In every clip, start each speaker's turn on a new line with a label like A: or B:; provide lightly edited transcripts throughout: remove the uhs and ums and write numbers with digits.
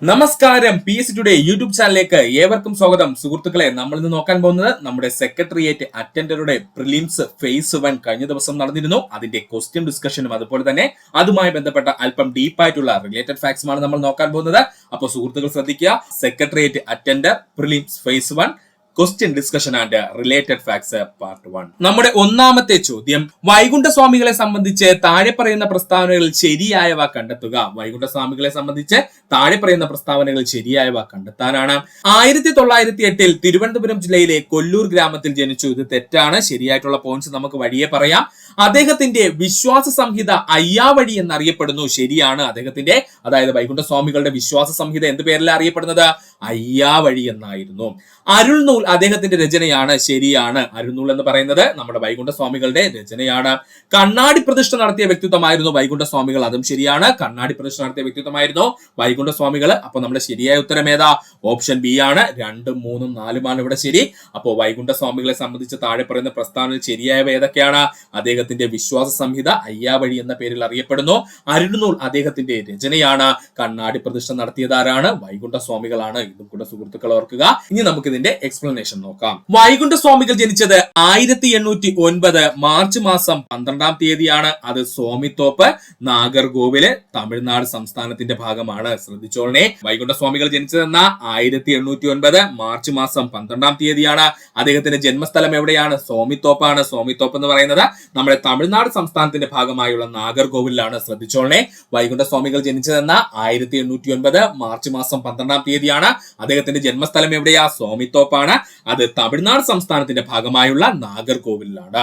A: നമസ്കാരം, P S today YouTube ചാനലിലേക്ക് ഏവർക്കും സ്വാഗതം. സുഹൃത്തുക്കളെ, നമ്മൾ ഇന്ന് നോക്കാൻ പോകുന്നത് നമ്മുടെ സെക്രട്ടേറിയറ്റ് അറ്റൻഡറുടെ പ്രിലിംസ് ഫേസ് 1 കഴിഞ്ഞ ദിവസം നടന്നിരുന്നു. അതിന്റെ ക്വസ്റ്റ്യൻ ഡിസ്കഷനും അതുപോലെ തന്നെ അതുമായി ബന്ധപ്പെട്ട അല്പം ഡീപ്പായിട്ടുള്ള റിലേറ്റഡ് ഫാക്ട്സുമാണ് നമ്മൾ നോക്കാൻ പോകുന്നത്. അപ്പോൾ സുഹൃത്തുക്കൾ ശ്രദ്ധിക്കുക, secretariat attender prelims phase 1 question discussion and related facts part 1. നമ്മുടെ ഒന്നാമത്തെ ചോദ്യം, വൈകുണ്ഠസ്വാമികളെ സംബന്ധിച്ച് താഴെ പറയുന്ന പ്രസ്താവനകളിൽ ശരിയായവ കണ്ടെത്തുക. വൈകുണ്ഠസ്വാമികളെ സംബന്ധിച്ച് താഴെ പറയുന്ന പ്രസ്താവനകൾ ശരിയായവ കണ്ടെത്താനാണ്. 1908 തിരുവനന്തപുരം ജില്ലയിലെ കൊല്ലൂർ ഗ്രാമത്തിൽ ജനിച്ചു. ഇത് തെറ്റാണ്. ശരിയായിട്ടുള്ള പോയിന്റ്സ് നമുക്ക് വഴിയെ പറയാം. അദ്ദേഹത്തിന്റെ വിശ്വാസ സംഹിത അയ്യാവഴി എന്നറിയപ്പെടുന്നു. ശരിയാണ്. അദ്ദേഹത്തിന്റെ, അതായത് വൈകുണ്ഠസ്വാമികളുടെ വിശ്വാസ സംഹിത എന്ത് പേരിലാണ് അറിയപ്പെടുന്നത്? അയ്യാവഴി എന്നായിരുന്നു. അരുൾനൂൽ അദ്ദേഹത്തിന്റെ രചനയാണ്. ശരിയാണ്. അരുൾനൂൽ എന്ന് പറയുന്നത് നമ്മുടെ വൈകുണ്ഠസ്വാമികളുടെ രചനയാണ്. കണ്ണാടി പ്രതിഷ്ഠ നടത്തിയ വ്യക്തിത്വമായിരുന്നു വൈകുണ്ഠസ്വാമികൾ. അതും ശരിയാണ്. കണ്ണാടി പ്രതിഷ്ഠ നടത്തിയ വ്യക്തിത്വമായിരുന്നു വൈകുണ്ഠസ്വാമികൾ. അപ്പൊ നമ്മുടെ ശരിയായ ഉത്തരം ഏതാ? ഓപ്ഷൻ ബി ആണ്. 2, 3, 4 ഇവിടെ ശരി. അപ്പോൾ വൈകുണ്ഠസ്വാമികളെ സംബന്ധിച്ച് താഴെ പറയുന്ന പ്രസ്താവനയിൽ ശരിയായവ ഏതൊക്കെയാണ്? അദ്ദേഹത്തിന്റെ വിശ്വാസ സംഹിത അയ്യാവഴി എന്ന പേരിൽ അറിയപ്പെടുന്നു. അരുൾനൂൽ അദ്ദേഹത്തിന്റെ രചനയാണ്. കണ്ണാടി പ്രതിഷ്ഠ നടത്തിയതാരാണ്? വൈകുണ്ഠസ്വാമികളാണ്. ഇതും കൂടെ സുഹൃത്തുക്കൾ ഓർക്കുക. ഇനി നമുക്ക് ഇതിന്റെ എക്സ്പ്ലനേഷൻ നോക്കാം. വൈകുണ്ഠസ്വാമികൾ ജനിച്ചത് 1809 മാർച്ച് മാസം 12-ാം തീയതിയാണ്. അത് സ്വാമിത്തോപ്പ്, നാഗർകോവില്, തമിഴ്നാട് സംസ്ഥാനത്തിന്റെ ഭാഗമാണ്. ശ്രദ്ധിച്ചോളേ, വൈകുണ്ഠസ്വാമികൾ ജനിച്ചതെന്ന 1809 മാർച്ച് മാസം 12-ാം തീയതിയാണ്. അദ്ദേഹത്തിന്റെ ജന്മസ്ഥലം എവിടെയാണ്? സ്വാമിത്തോപ്പാണ്. സ്വാമിത്തോപ്പ് എന്ന് പറയുന്നത് നമ്മുടെ തമിഴ്നാട് സംസ്ഥാനത്തിന്റെ ഭാഗമായുള്ള നാഗർകോവിലാണ്. ശ്രദ്ധിച്ചോളേ, വൈകുണ്ഠസ്വാമികൾ ജനിച്ചതെന്ന 1809 മാർച്ച് മാസം 12-ാം തീയതിയാണ്. അദ്ദേഹത്തിന്റെ ജന്മസ്ഥലം എവിടെയാ? സ്വാമിത്തോപ്പാണ്. അത് തമിഴ്നാട് സംസ്ഥാനത്തിന്റെ ഭാഗമായുള്ള നാഗർകോവിലാണ്.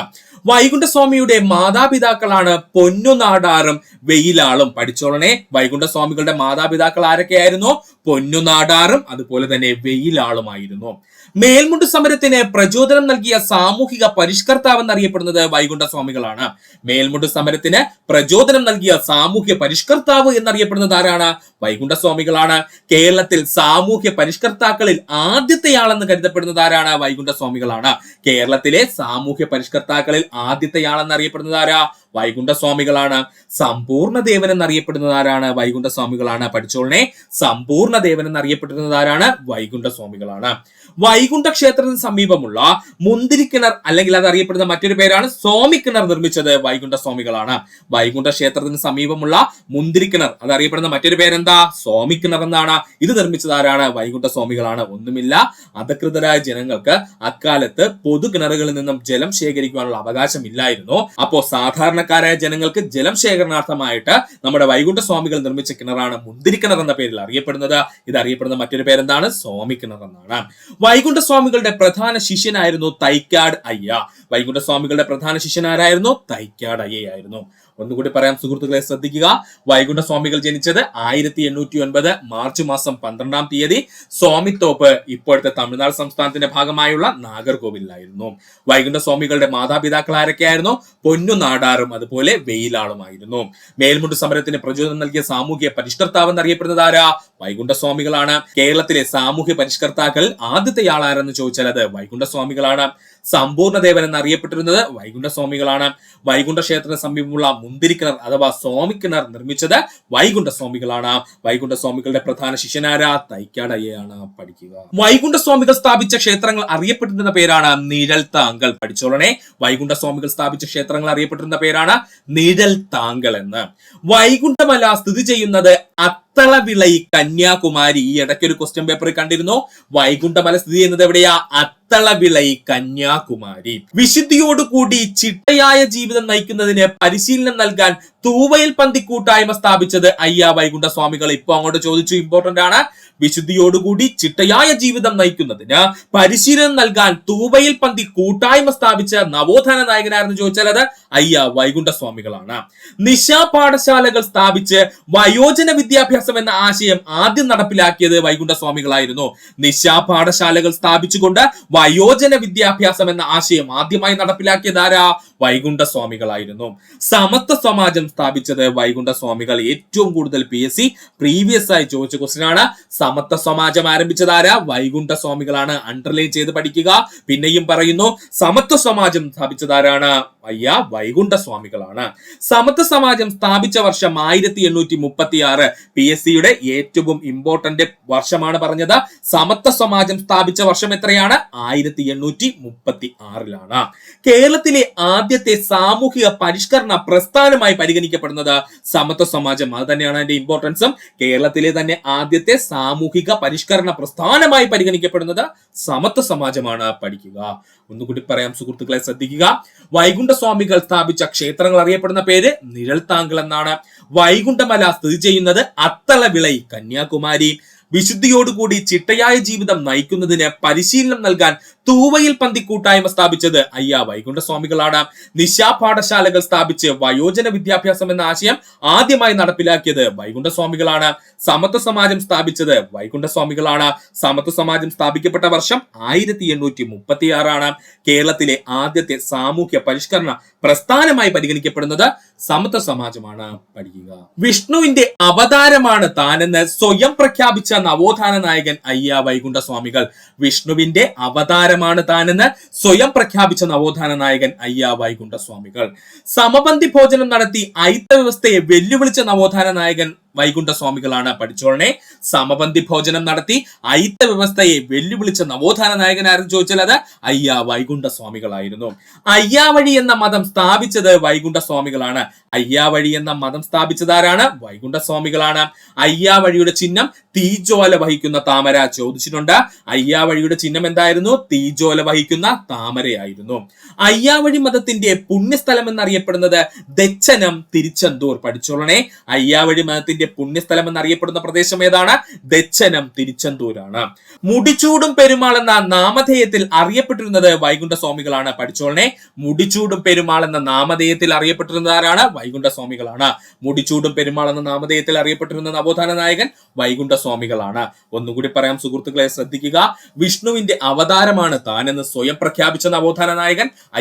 A: വൈകുണ്ഠസ്വാമിയുടെ മാതാപിതാക്കളാണ് പൊന്നുനാടാറും വെയിലാളും. പഠിച്ചോളനെ, വൈകുണ്ഠസ്വാമികളുടെ മാതാപിതാക്കൾ ആരൊക്കെയായിരുന്നു? പൊന്നുനാടാറും അതുപോലെ തന്നെ വെയിലാളുമായിരുന്നു. മേൽമുണ്ട് സമരത്തിന് പ്രചോദനം നൽകിയ സാമൂഹിക പരിഷ്കർത്താവ് എന്നറിയപ്പെടുന്നത് വൈകുണ്ഠസ്വാമികളാണ്. മേൽമുണ്ട് സമരത്തിന് പ്രചോദനം നൽകിയ സാമൂഹ്യ പരിഷ്കർത്താവ് എന്നറിയപ്പെടുന്നത് ആരാണ്? വൈകുണ്ഠസ്വാമികളാണ്. കേരളത്തിൽ സാമൂഹ്യ പരിഷ്കർത്താക്കളിൽ ആദ്യത്തെയാളെന്ന് കരുതപ്പെടുന്നത് ആരാണ്? വൈകുണ്ഠസ്വാമികളാണ്. കേരളത്തിലെ സാമൂഹ്യ പരിഷ്കർത്താക്കളിൽ ആദ്യത്തെയാളെന്ന് അറിയപ്പെടുന്നത് ആരാ? വൈകുണ്ഠസ്വാമികളാണ്. സമ്പൂർണ്ണദേവൻ എന്നറിയപ്പെടുന്നത് ആരാണ്? വൈകുണ്ഠസ്വാമികളാണ്. പഠിച്ചോളനെ, സമ്പൂർണ്ണദേവൻ എന്നറിയപ്പെടുന്നത് ആരാണ്? വൈകുണ്ഠസ്വാമികളാണ്. വൈകുണ്ഠ ക്ഷേത്രത്തിന് സമീപമുള്ള മുന്തിരിക്കിണർ, അല്ലെങ്കിൽ അത് അറിയപ്പെടുന്ന മറ്റൊരു പേരാണ് സ്വാമിക്കിണർ, നിർമ്മിച്ചത് വൈകുണ്ഠസ്വാമികളാണ്. വൈകുണ്ഠ ക്ഷേത്രത്തിന് സമീപമുള്ള മുന്തിരിക്കിണർ, അത് അറിയപ്പെടുന്ന മറ്റൊരു പേരെന്താ? സ്വാമിക്കിണർ എന്നാണ്. ഇത് നിർമ്മിച്ചത് ആരാണ്? വൈകുണ്ഠസ്വാമികളാണ്. ഒന്നുമില്ല, അധികൃതരായ ജനങ്ങൾക്ക് അക്കാലത്ത് പൊതു കിണറുകളിൽ നിന്നും ജലം ശേഖരിക്കുവാനുള്ള അവകാശം ഇല്ലായിരുന്നു. അപ്പോ സാധാരണക്കാരായ ജനങ്ങൾക്ക് ജലം ശേഖരണാർത്ഥമായിട്ട് നമ്മുടെ വൈകുണ്ഠസ്വാമികൾ നിർമ്മിച്ച കിണറാണ് മുന്തിരിക്കിണർ എന്ന പേരിൽ അറിയപ്പെടുന്നത്. ഇത് അറിയപ്പെടുന്ന മറ്റൊരു പേരെന്താണ്? സ്വാമിക്കിണർ എന്നാണ്. വൈകുണ്ഠസ്വാമികളുടെ പ്രധാന ശിഷ്യനായിരുന്നു തൈക്കാട് അയ്യ. വൈകുണ്ഠസ്വാമികളുടെ പ്രധാന ശിഷ്യനാരായിരുന്നു? തൈക്കാട് അയ്യയായിരുന്നു. ഒന്നുകൂടി പറയാം സുഹൃത്തുക്കളെ, ശ്രദ്ധിക്കുക. വൈകുണ്ഠസ്വാമികൾ ജനിച്ചത് 1809 മാർച്ച് മാസം 12-ാം തീയതി സ്വാമിത്തോപ്പ്, ഇപ്പോഴത്തെ തമിഴ്നാട് സംസ്ഥാനത്തിന്റെ ഭാഗമായുള്ള നാഗർകോവിലായിരുന്നു. വൈകുണ്ഠസ്വാമികളുടെ മാതാപിതാക്കൾ ആരൊക്കെയായിരുന്നു? പൊന്നുനാടാറും അതുപോലെ വെയിലാളുമായിരുന്നു. മേൽമുണ്ട് സമരത്തിന് പ്രചോദനം നൽകിയ സാമൂഹ്യ പരിഷ്കർത്താവ് എന്നറിയപ്പെടുന്നത് ആരാ? വൈകുണ്ഠസ്വാമികളാണ്. കേരളത്തിലെ സാമൂഹ്യ പരിഷ്കർത്താക്കൾ ആദ്യത്തെയാളാരെന്ന് ചോദിച്ചാൽ അത് വൈകുണ്ഠസ്വാമികളാണ്. സമ്പൂർണ്ണദേവൻ എന്നറിയപ്പെട്ടിരുന്നത് വൈകുണ്ഠസ്വാമികളാണ്. വൈകുണ്ഠ ക്ഷേത്രത്തിന് സമീപമുള്ള മുന്തിരിക്കിണർ അഥവാ സ്വാമിക്കിണർ നിർമ്മിച്ചത് വൈകുണ്ഠസ്വാമികളാണ്. വൈകുണ്ഠസ്വാമികളുടെ പ്രധാന ശിഷ്യനാരാ? തൈക്കാട് അയ്യയാണ്. പഠിക്കുക. വൈകുണ്ഠസ്വാമികൾ സ്ഥാപിച്ച ക്ഷേത്രങ്ങൾ അറിയപ്പെട്ടിരുന്ന പേരാണ് നിഴൽ താങ്കൾ. പഠിച്ചോളനെ, വൈകുണ്ഠസ്വാമികൾ സ്ഥാപിച്ച ക്ഷേത്രങ്ങൾ അറിയപ്പെട്ടിരുന്ന പേരാണ് നിഴൽ താങ്കൾ എന്ന്. വൈകുണ്ഠമല സ്ഥിതി ചെയ്യുന്നത് അത്തളവിളൈ, കന്യാകുമാരി. ഈ ഇടയ്ക്കൊരു ക്വസ്റ്റ്യൻ പേപ്പറിൽ കണ്ടിരുന്നു. വൈകുണ്ഠമല സ്ഥിതി ചെയ്യുന്നത് എവിടെയാ? അത്തളവിളൈ, കന്യാകുമാരി. വിശുദ്ധിയോടുകൂടി ചിട്ടയായ ജീവിതം നയിക്കുന്നതിന് പരിശീലനം നൽകാൻ തൂവയൽ പന്തി കൂട്ടായ്മ സ്ഥാപിച്ചത് അയ്യ വൈകുണ്ഠസ്വാമികൾ. ഇപ്പൊ അങ്ങോട്ട് ചോദിച്ചു, ഇമ്പോർട്ടന്റ് ആണ്. വിശുദ്ധിയോടുകൂടി ചിട്ടയായ ജീവിതം നയിക്കുന്നതിന് പരിശീലനം നൽകാൻ തൂവയൽ പന്തി കൂട്ടായ്മ സ്ഥാപിച്ച നവോത്ഥാന നായകനാരെന്ന് ചോദിച്ചാൽ അത് അയ്യ വൈകുണ്ഠസ്വാമികളാണ്. നിശാ പാഠശാലകൾ സ്ഥാപിച്ച് വയോജന വിദ്യാഭ്യാസം എന്ന ആശയം ആദ്യം നടപ്പിലാക്കിയത് വൈകുണ്ഠസ്വാമികളായിരുന്നു. നിശാ പാഠശാലകൾ സ്ഥാപിച്ചുകൊണ്ട് വയോജന വിദ്യാഭ്യാസം എന്ന ആശയം ആദ്യമായി നടപ്പിലാക്കിയത് ആരാ? വൈകുണ്ഠസ്വാമികളായിരുന്നു. സമത്വ സമാജം സ്ഥാപിച്ചത് വൈകുണ്ഠ സ്വാമികൾ. ഏറ്റവും കൂടുതൽ PSC പ്രീവിയസ് ആയി ചോദിച്ച ക്വസ്റ്റ്യൻ ആണ്. സമത്വ സമാജം ആരംഭിച്ചതാരാ? വൈകുണ്ഠ സ്വാമികളാണ്. അണ്ടർലൈൻ ചെയ്ത് പഠിക്കുക. പിന്നെയും പറയുന്നു, സമത്വ സമാജം സ്ഥാപിച്ചതാരാണ്? വൈകുണ്ഠ സ്വാമികളാണ്. സമത്വ സമാജം സ്ഥാപിച്ച വർഷം 1836. PSCയുടെ ഏറ്റവും ഇമ്പോർട്ടന്റ് വർഷമാണ് പറഞ്ഞത്. സമത്വ സമാജം സ്ഥാപിച്ച വർഷം എത്രയാണ്? 1836. കേരളത്തിലെ ആദ്യത്തെ സാമൂഹിക പരിഷ്കരണ പ്രസ്ഥാനമായി പരിഗണിക്കപ്പെടുന്നത് സമത്വ സമാജം. അത് തന്നെയാണ് അതിന്റെ ഇമ്പോർട്ടൻസും. കേരളത്തിലെ തന്നെ ആദ്യത്തെ സാമൂഹിക പരിഷ്കരണ പ്രസ്ഥാനമായി പരിഗണിക്കപ്പെടുന്നത് സമത്വ സമാജമാണ്. പഠിക്കുക. ഒന്നുകൂടി പറയാം സുഹൃത്തുക്കളെ, ശ്രദ്ധിക്കുക. വൈകുണ്ഠ സ്വാമികൾ സ്ഥാപിച്ച ക്ഷേത്രങ്ങൾ അറിയപ്പെടുന്ന പേര് നിഴൽത്താങ്കൾ എന്നാണ്. വൈകുണ്ഠമല സ്ഥിതി ചെയ്യുന്നത് അത്തളവിളൈ, കന്യാകുമാരി. വിശുദ്ധിയോടുകൂടി ചിട്ടയായ ജീവിതം നയിക്കുന്നതിന് പരിശീലനം നൽകാൻ തൂവയിൽ പന്തി കൂട്ടായ്മ സ്ഥാപിച്ചത് വൈകുണ്ഠ സ്വാമികളാണ്. നിശാ പാഠശാലകൾ സ്ഥാപിച്ച് വയോജന വിദ്യാഭ്യാസം എന്ന ആശയം ആദ്യമായി നടപ്പിലാക്കിയത് വൈകുണ്ഠ സ്വാമികളാണ്. സമത്വ സമാജം സ്ഥാപിച്ചത് വൈകുണ്ഠ സ്വാമികളാണ്. സമത്വ സമാജം സ്ഥാപിക്കപ്പെട്ട വർഷം 1836. കേരളത്തിലെ ആദ്യത്തെ സാമൂഹ്യ പരിഷ്കരണ പ്രസ്ഥാനമായി പരിഗണിക്കപ്പെടുന്നത് സമത്വ സമാജമാണ്. പഠിക്കുക. വിഷ്ണുവിന്റെ അവതാരമാണ് താനെന്ന് സ്വയം പ്രഖ്യാപിച്ച നവോത്ഥാന നായകൻ വൈകുണ്ഠ സ്വാമികൾ. വിഷ്ണുവിന്റെ അവതാരമാണ് താനെന്ന് സ്വയം പ്രഖ്യാപിച്ച നവോത്ഥാന നായകൻ വൈകുണ്ഠ സ്വാമികൾ. സമപന്തി ഭോജനം നടത്തി അയിത്ത വ്യവസ്ഥയെ വെല്ലുവിളിച്ച നവോത്ഥാന നായകൻ വൈകുണ്ഠ സ്വാമികളാണ്. പഠിച്ചോളനെ. സമപന്തി ഭോജനം നടത്തി അയിത്ത വ്യവസ്ഥയെ വെല്ലുവിളിച്ച നവോത്ഥാന നായകൻ ആരെന്ന് ചോദിച്ചാൽ അത് വൈകുണ്ഠ സ്വാമികളായിരുന്നു. അയ്യാവഴി എന്ന മതം സ്ഥാപിച്ചത് വൈകുണ്ഠ സ്വാമികളാണ്. അയ്യാവഴി എന്ന മതം സ്ഥാപിച്ചതാരാണ്? വൈകുണ്ഠ സ്വാമികളാണ്. അയ്യാവഴിയുടെ ചിഹ്നം തീജ്വാല വഹിക്കുന്ന താമര. ചോദിച്ചിട്ടുണ്ട്. അയ്യാവഴിയുടെ ചിഹ്നം എന്തായിരുന്നു? തീജ്വാല വഹിക്കുന്ന താമരയായിരുന്നു. അയ്യാവഴി മതത്തിന്റെ പുണ്യസ്ഥലം എന്നറിയപ്പെടുന്നത് ദച്ചനം, തിരുച്ചെന്തൂർ. പഠിച്ചോളനെ. അയ്യാവഴി മതത്തിന്റെ പുണ്യസ്ഥലം എന്നറിയപ്പെടുന്ന പ്രദേശം ഏതാണ്? ദച്ചനം, തിരുച്ചെന്തൂരാണ്. മുടിച്ചൂടും പെരുമാൾ എന്ന നാമധേയത്തിൽ അറിയപ്പെട്ടിരുന്നത് വൈകുണ്ഠ സ്വാമികളാണ്. പഠിച്ചോളനെ. മുടിച്ചൂടും പെരുമാൾ എന്ന നാമധേയത്തിൽ അറിയപ്പെട്ടിരുന്നത് ആരാണ്? വൈകുണ്ഠ സ്വാമികളാണ്. മുടിച്ചൂടും പെരുമാൾ എന്ന നാമധേയത്തിൽ അറിയപ്പെട്ടിരുന്ന നവോത്ഥാന നായകൻ വൈകുണ്ഠ സ്വാമികളാണ്. ഒന്നുകൂടി പറയാം സുഹൃത്തുക്കളെ, ശ്രദ്ധിക്കുക. വിഷ്ണുവിന്റെ അവതാരമാണ് താനെന്ന് സ്വയം പ്രഖ്യാപിച്ച നവോത്ഥാന നായകൻ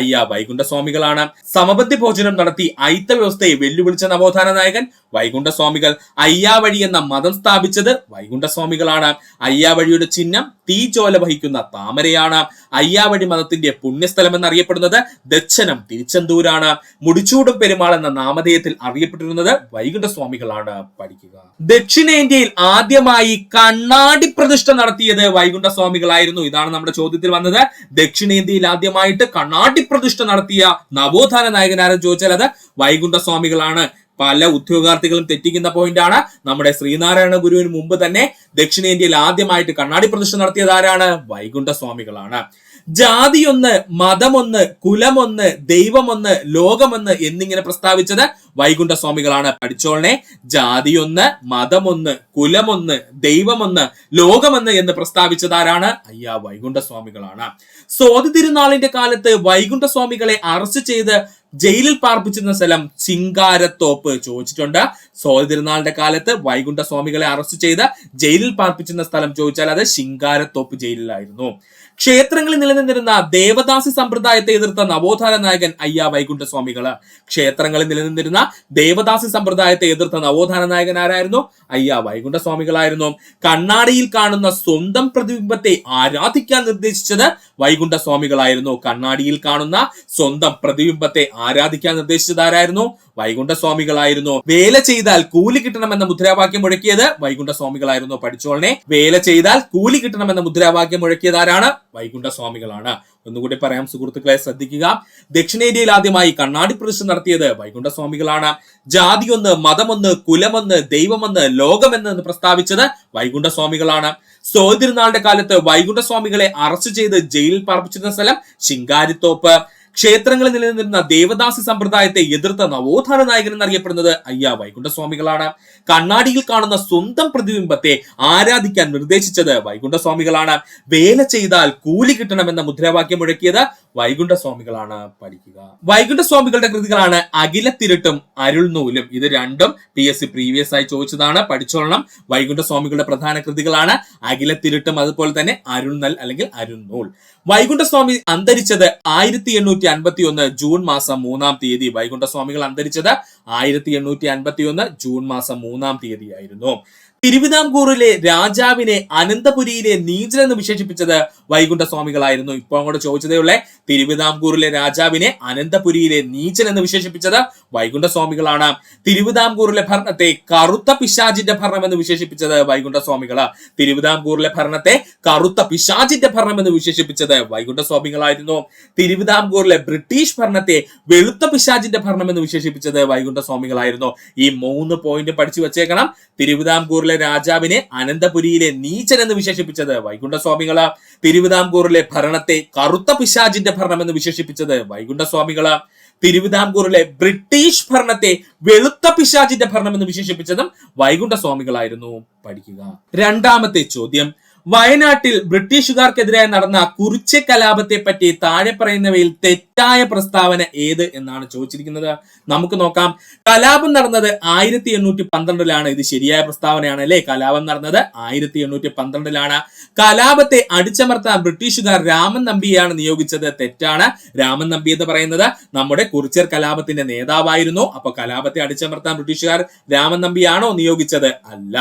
A: വൈകുണ്ഠ സ്വാമികളാണ്. സമബദ്ധി ഭോജനം നടത്തി അയിത്ത വ്യവസ്ഥയെ വെല്ലുവിളിച്ച നവോത്ഥാന നായകൻ വൈകുണ്ഠ സ്വാമികൾ. അയ്യാവഴി എന്ന മതം സ്ഥാപിച്ചത് വൈകുണ്ഠ സ്വാമികളാണ്. അയ്യാവഴിയുടെ ചിഹ്നം തീജോല വഹിക്കുന്ന താമരയാണ്. അയ്യാവഴി മതത്തിന്റെ പുണ്യസ്ഥലം എന്നറിയപ്പെടുന്നത് ദച്ചനം, തിരുച്ചെന്തൂരാണ്. മുടിച്ചൂടും പെരുമാൾ എന്ന നാമധേയത്തിൽ അറിയപ്പെട്ടിരുന്നത് വൈകുണ്ഠ സ്വാമികളാണ്. പഠിക്കുക. ദക്ഷിണേന്ത്യയിൽ ആദ്യമായി കണ്ണാടി പ്രതിഷ്ഠ നടത്തിയത് വൈകുണ്ഠ സ്വാമികളായിരുന്നു. ഇതാണ് നമ്മുടെ ചോദ്യത്തിൽ വന്നത്. ദക്ഷിണേന്ത്യയിൽ ആദ്യമായിട്ട് കണ്ണാടി പ്രതിഷ്ഠ നടത്തിയ നവോത്ഥാന നായകൻ ആരെന്ന് ചോദിച്ചാൽ അത് വൈകുണ്ഠ സ്വാമികളാണ്. പല ഉദ്യോഗാർത്ഥികളും തെറ്റിക്കുന്ന പോയിന്റ് ആണ്. നമ്മുടെ ശ്രീനാരായണ ഗുരുവിന് മുമ്പ് തന്നെ ദക്ഷിണേന്ത്യയിൽ ആദ്യമായിട്ട് കണ്ണാടി പ്രതിഷ്ഠ നടത്തിയത് ആരാണ്? വൈകുണ്ഠ സ്വാമികളാണ്. ജാതിയൊന്ന്, മതമൊന്ന്, കുലമൊന്ന്, ദൈവമൊന്ന്, ലോകമൊന്ന് എന്നിങ്ങനെ പ്രസ്താവിച്ചത് വൈകുണ്ഠ സ്വാമികളാണ്. പഠിച്ചോളനെ. ജാതിയൊന്ന്, മതമൊന്ന്, കുലമൊന്ന്, ദൈവമൊന്ന്, ലോകമൊന്ന് എന്ന് പ്രസ്താവിച്ചതാരാണ്? വൈകുണ്ഠ സ്വാമികളാണ്. സ്വാതി തിരുനാളിന്റെ കാലത്ത് വൈകുണ്ഠ സ്വാമികളെ അറസ്റ്റ് ചെയ്ത് ജയിലിൽ പാർപ്പിച്ചിരുന്ന സ്ഥലം ശിങ്കാരത്തോപ്പ്. ചോദിച്ചിട്ടുണ്ട്. സ്വാതി തിരുനാളിന്റെ കാലത്ത് വൈകുണ്ഠ സ്വാമികളെ അറസ്റ്റ് ചെയ്ത് ജയിലിൽ പാർപ്പിച്ചിരുന്ന സ്ഥലം ചോദിച്ചാൽ അത് ശിങ്കാരത്തോപ്പ് ജയിലിലായിരുന്നു. ക്ഷേത്രങ്ങളിൽ നിലനിന്നിരുന്ന ദേവദാസി സമ്പ്രദായത്തെ എതിർത്ത നവോത്ഥാന നായകൻ വൈകുണ്ഠ സ്വാമികള്. ക്ഷേത്രങ്ങളിൽ നിലനിന്നിരുന്ന ദേവദാസി സമ്പ്രദായത്തെ എതിർത്ത നവോത്ഥാന നായകൻ ആരായിരുന്നു? വൈകുണ്ഠ സ്വാമികളായിരുന്നു. കണ്ണാടിയിൽ കാണുന്ന സ്വന്തം പ്രതിബിംബത്തെ ആരാധിക്കാൻ നിർദ്ദേശിച്ചത് വൈകുണ്ഠ സ്വാമികളായിരുന്നു. കണ്ണാടിയിൽ കാണുന്ന സ്വന്തം പ്രതിബിംബത്തെ ആരാധിക്കാൻ നിർദ്ദേശിച്ചത് ആരായിരുന്നു? വൈകുണ്ഠ സ്വാമികളായിരുന്നു. വേല ചെയ്താൽ കൂലി കിട്ടണമെന്ന മുദ്രാവാക്യം മുഴക്കിയത് വൈകുണ്ഠ സ്വാമികളായിരുന്നു. പഠിച്ചോളനെ. വേല ചെയ്താൽ കൂലി കിട്ടണമെന്ന മുദ്രാവാക്യം മുഴക്കിയത് ആരാണ്? വൈകുണ്ഠ സ്വാമികളാണ്. ഒന്നുകൂടി പറയാം സുഹൃത്തുക്കളെ, ശ്രദ്ധിക്കുക. ദക്ഷിണേന്ത്യയിൽ ആദ്യമായി കണ്ണാടി പ്രതിഷ്ഠ നടത്തിയത് വൈകുണ്ഠ സ്വാമികളാണ്. ജാതിയൊന്ന്, മതമൊന്ന്, കുലമൊന്ന്, ദൈവമൊന്ന്, ലോകമെന്ന് പ്രസ്താവിച്ചത് വൈകുണ്ഠ സ്വാമികളാണ്. സ്വാതി തിരുനാളിന്റെ കാലത്ത് വൈകുണ്ഠ സ്വാമികളെ അറസ്റ്റ് ചെയ്ത് ജയിലിൽ പാർപ്പിച്ചിരുന്ന സ്ഥലം ശിങ്കാരിത്തോപ്പ്. ക്ഷേത്രങ്ങളിൽ നിലനിന്നിരുന്ന ദേവദാസി സമ്പ്രദായത്തെ എതിർത്ത നവോത്ഥാന നായകൻ എന്നറിയപ്പെടുന്നത് വൈകുണ്ഠ സ്വാമികളാണ്. കണ്ണാടിയിൽ കാണുന്ന സ്വന്തം പ്രതിബിംബത്തെ ആരാധിക്കാൻ നിർദ്ദേശിച്ചത് വൈകുണ്ഠ സ്വാമികളാണ്. വേല ചെയ്താൽ കൂലി കിട്ടണമെന്ന മുദ്രാവാക്യം മുഴക്കിയത് വൈകുണ്ഠ സ്വാമികളാണ്. പഠിക്കുക. വൈകുണ്ഠ സ്വാമികളുടെ കൃതികളാണ് അഖിലത്തിരുട്ടും അരുൾനൂലും. ഇത് രണ്ടും PSC പ്രീവിയസ് ആയി ചോദിച്ചതാണ്. പഠിച്ചോളണം. വൈകുണ്ഠ സ്വാമികളുടെ പ്രധാന കൃതികളാണ് അഖിലത്തിരുട്ടും അതുപോലെ തന്നെ അരുൾനൽ അല്ലെങ്കിൽ അരുൾനൂൽ. വൈകുണ്ഠസ്വാമി അന്തരിച്ചത് 1851 ജൂൺ മാസം 3-ാം തീയതി. വൈകുണ്ഠസ്വാമികൾ അന്തരിച്ചത് 1851 ജൂൺ മാസം 3-ാം തീയതി ആയിരുന്നു. തിരുവിതാംകൂറിലെ രാജാവിനെ അനന്തപുരിയിലെ നീചൻ എന്ന് വിശേഷിപ്പിച്ചത് വൈകുണ്ഠസ്വാമികളായിരുന്നു. ഇപ്പൊ അങ്ങോട്ട് ചോദിച്ചതേ ഉള്ളേ, തിരുവിതാംകൂറിലെ രാജാവിനെ അനന്തപുരിയിലെ നീചൻ എന്ന് വിശേഷിപ്പിച്ചത് വൈകുണ്ഠസ്വാമികളാണ്. തിരുവിതാംകൂറിലെ ഭരണത്തെ കറുത്ത പിശാചിന്റെ ഭരണം എന്ന് വിശേഷിപ്പിച്ചത് വൈകുണ്ഠസ്വാമികള്. തിരുവിതാംകൂറിലെ ഭരണത്തെ കറുത്ത പിശാചിന്റെ ഭരണം എന്ന് വിശേഷിപ്പിച്ചത് വൈകുണ്ഠസ്വാമികളായിരുന്നു. തിരുവിതാംകൂറിലെ ബ്രിട്ടീഷ് ഭരണത്തെ വെളുത്ത പിശാചിന്റെ ഭരണം എന്ന് വിശേഷിപ്പിച്ചത് വൈകുണ്ഠസ്വാമികളായിരുന്നു. ഈ 3 പോയിന്റ് പഠിച്ചു വെച്ചേക്കണം. തിരുവിതാംകൂറിലെ രാജാവിനെ അനന്തപുരിയിലെ നീചൻ എന്ന് വിശേഷിപ്പിച്ചത് വൈകുണ്ഠസ്വാമികള്. തിരുവിതാംകൂറിലെ ഭരണത്തെ കറുത്ത പിശാചിന്റെ ഭരണം എന്ന് വിശേഷിപ്പിച്ചത് വൈകുണ്ഠസ്വാമികള്. തിരുവിതാംകൂറിലെ ബ്രിട്ടീഷ് ഭരണത്തെ വെളുത്ത പിശാചിന്റെ ഭരണം എന്ന് വിശേഷിപ്പിച്ചതും വൈകുണ്ഠസ്വാമികളായിരുന്നു. പഠിക്കുക. രണ്ടാമത്തെ ചോദ്യം, വയനാട്ടിൽ ബ്രിട്ടീഷുകാർക്കെതിരായി നടന്ന കുറിച്യ കലാപത്തെ പറ്റി താഴെ പറയുന്നവയിൽ തെറ്റായ പ്രസ്താവന ഏത് എന്നാണ് ചോദിച്ചിരിക്കുന്നത്. നമുക്ക് നോക്കാം. കലാപം നടന്നത് 1812-ലാണ്. ഇത് ശരിയായ പ്രസ്താവനയാണ് അല്ലെ. കലാപം നടന്നത് 1812-ലാണ്. കലാപത്തെ അടിച്ചമർത്താൻ ബ്രിട്ടീഷുകാർ രാമൻ നമ്പിയെയാണ് നിയോഗിച്ചത്. തെറ്റാണ്. രാമൻ നമ്പി എന്ന് പറയുന്നത് നമ്മുടെ കുറിച്യർ കലാപത്തിന്റെ നേതാവായിരുന്നു. അപ്പൊ കലാപത്തെ അടിച്ചമർത്താൻ ബ്രിട്ടീഷുകാർ രാമൻ നമ്പിയാണോ നിയോഗിച്ചത്? അല്ല.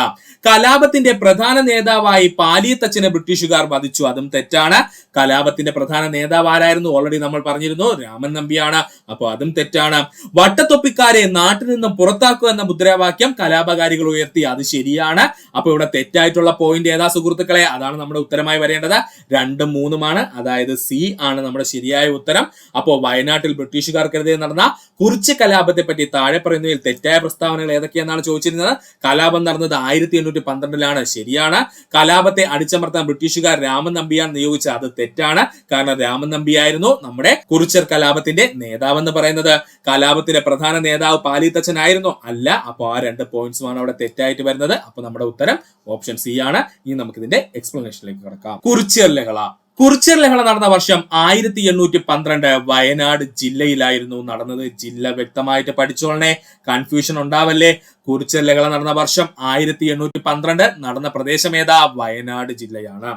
A: കലാപത്തിന്റെ പ്രധാന നേതാവായി പാലിയത്തച്ഛനെ ബ്രിട്ടീഷുകാർ വധിച്ചു. അതും തെറ്റാണ്. കലാപത്തിന്റെ പ്രധാന നേതാവ് ആരായിരുന്നു? ഓൾറെഡി നമ്മൾ പറഞ്ഞിരുന്നു, രാമൻ നമ്പിയാണ്. അപ്പൊ അതും തെറ്റാണ്. വട്ടത്തൊപ്പിക്കാരെ നാട്ടിൽ നിന്നും പുറത്താക്കുക എന്ന മുദ്രാവാക്യം കലാപകാരികൾ ഉയർത്തി. അത് ശരിയാണ്. അപ്പൊ ഇവിടെ തെറ്റായിട്ടുള്ള പോയിന്റ് ഏതാ സുഹൃത്തുക്കളെ? അതാണ് നമ്മുടെ ഉത്തരമായി വരേണ്ടത്. 2ഉം 3ഉമാണ്. അതായത് സി ആണ് നമ്മുടെ ശരിയായ ഉത്തരം. അപ്പോ വയനാട്ടിൽ ബ്രിട്ടീഷുകാർക്കെതിരെ നടന്ന കുറിച്യ കലാപത്തെ പറ്റി താഴെ പറയുന്നതിൽ തെറ്റായ പ്രസ്താവനകൾ ഏതൊക്കെയെന്നാണ് ചോദിച്ചിരുന്നത്. കലാപം നടന്നത് 1812-ലാണ്. ശരിയാണ്. കലാപത്തെ അടിച്ചമർത്താൻ ബ്രിട്ടീഷുകാർ രാമൻ നമ്പിയാണ് നിയോഗിച്ചത്. അത് തെറ്റാണ്. കാരണം രാമൻ നമ്പിയായിരുന്നു നമ്മുടെ കുറിച്യർ കലാപത്തിന്റെ നേതാവെന്ന് പറയുന്നത്. കലാപത്തിന്റെ പ്രധാന നേതാവ് പാലിത്തച്ഛനായിരുന്നു? അല്ല. അപ്പൊ ആ 2 പോയിന്റ്സുമാണ് അവിടെ തെറ്റായിട്ട് വരുന്നത്. അപ്പൊ നമ്മുടെ ഉത്തരം ഓപ്ഷൻ സി ആണ്. ഇനി നമുക്ക് ഇതിന്റെ എക്സ്പ്ലനേഷനിലേക്ക് കിടക്കാം. കുറിച്യർ ലഹള. കുറിച്യർ ലഹള നടന്ന വർഷം 1812 വയനാട് ജില്ലയിലായിരുന്നു നടന്നത്. ജില്ല വ്യക്തമായിട്ട് പഠിച്ചോളണേ, കൺഫ്യൂഷൻ ഉണ്ടാവല്ലേ. കുറിച്യർ ലഹള നടന്ന വർഷം 1812. നടന്ന പ്രദേശം ഏതാ? വയനാട് ജില്ലയാണ്.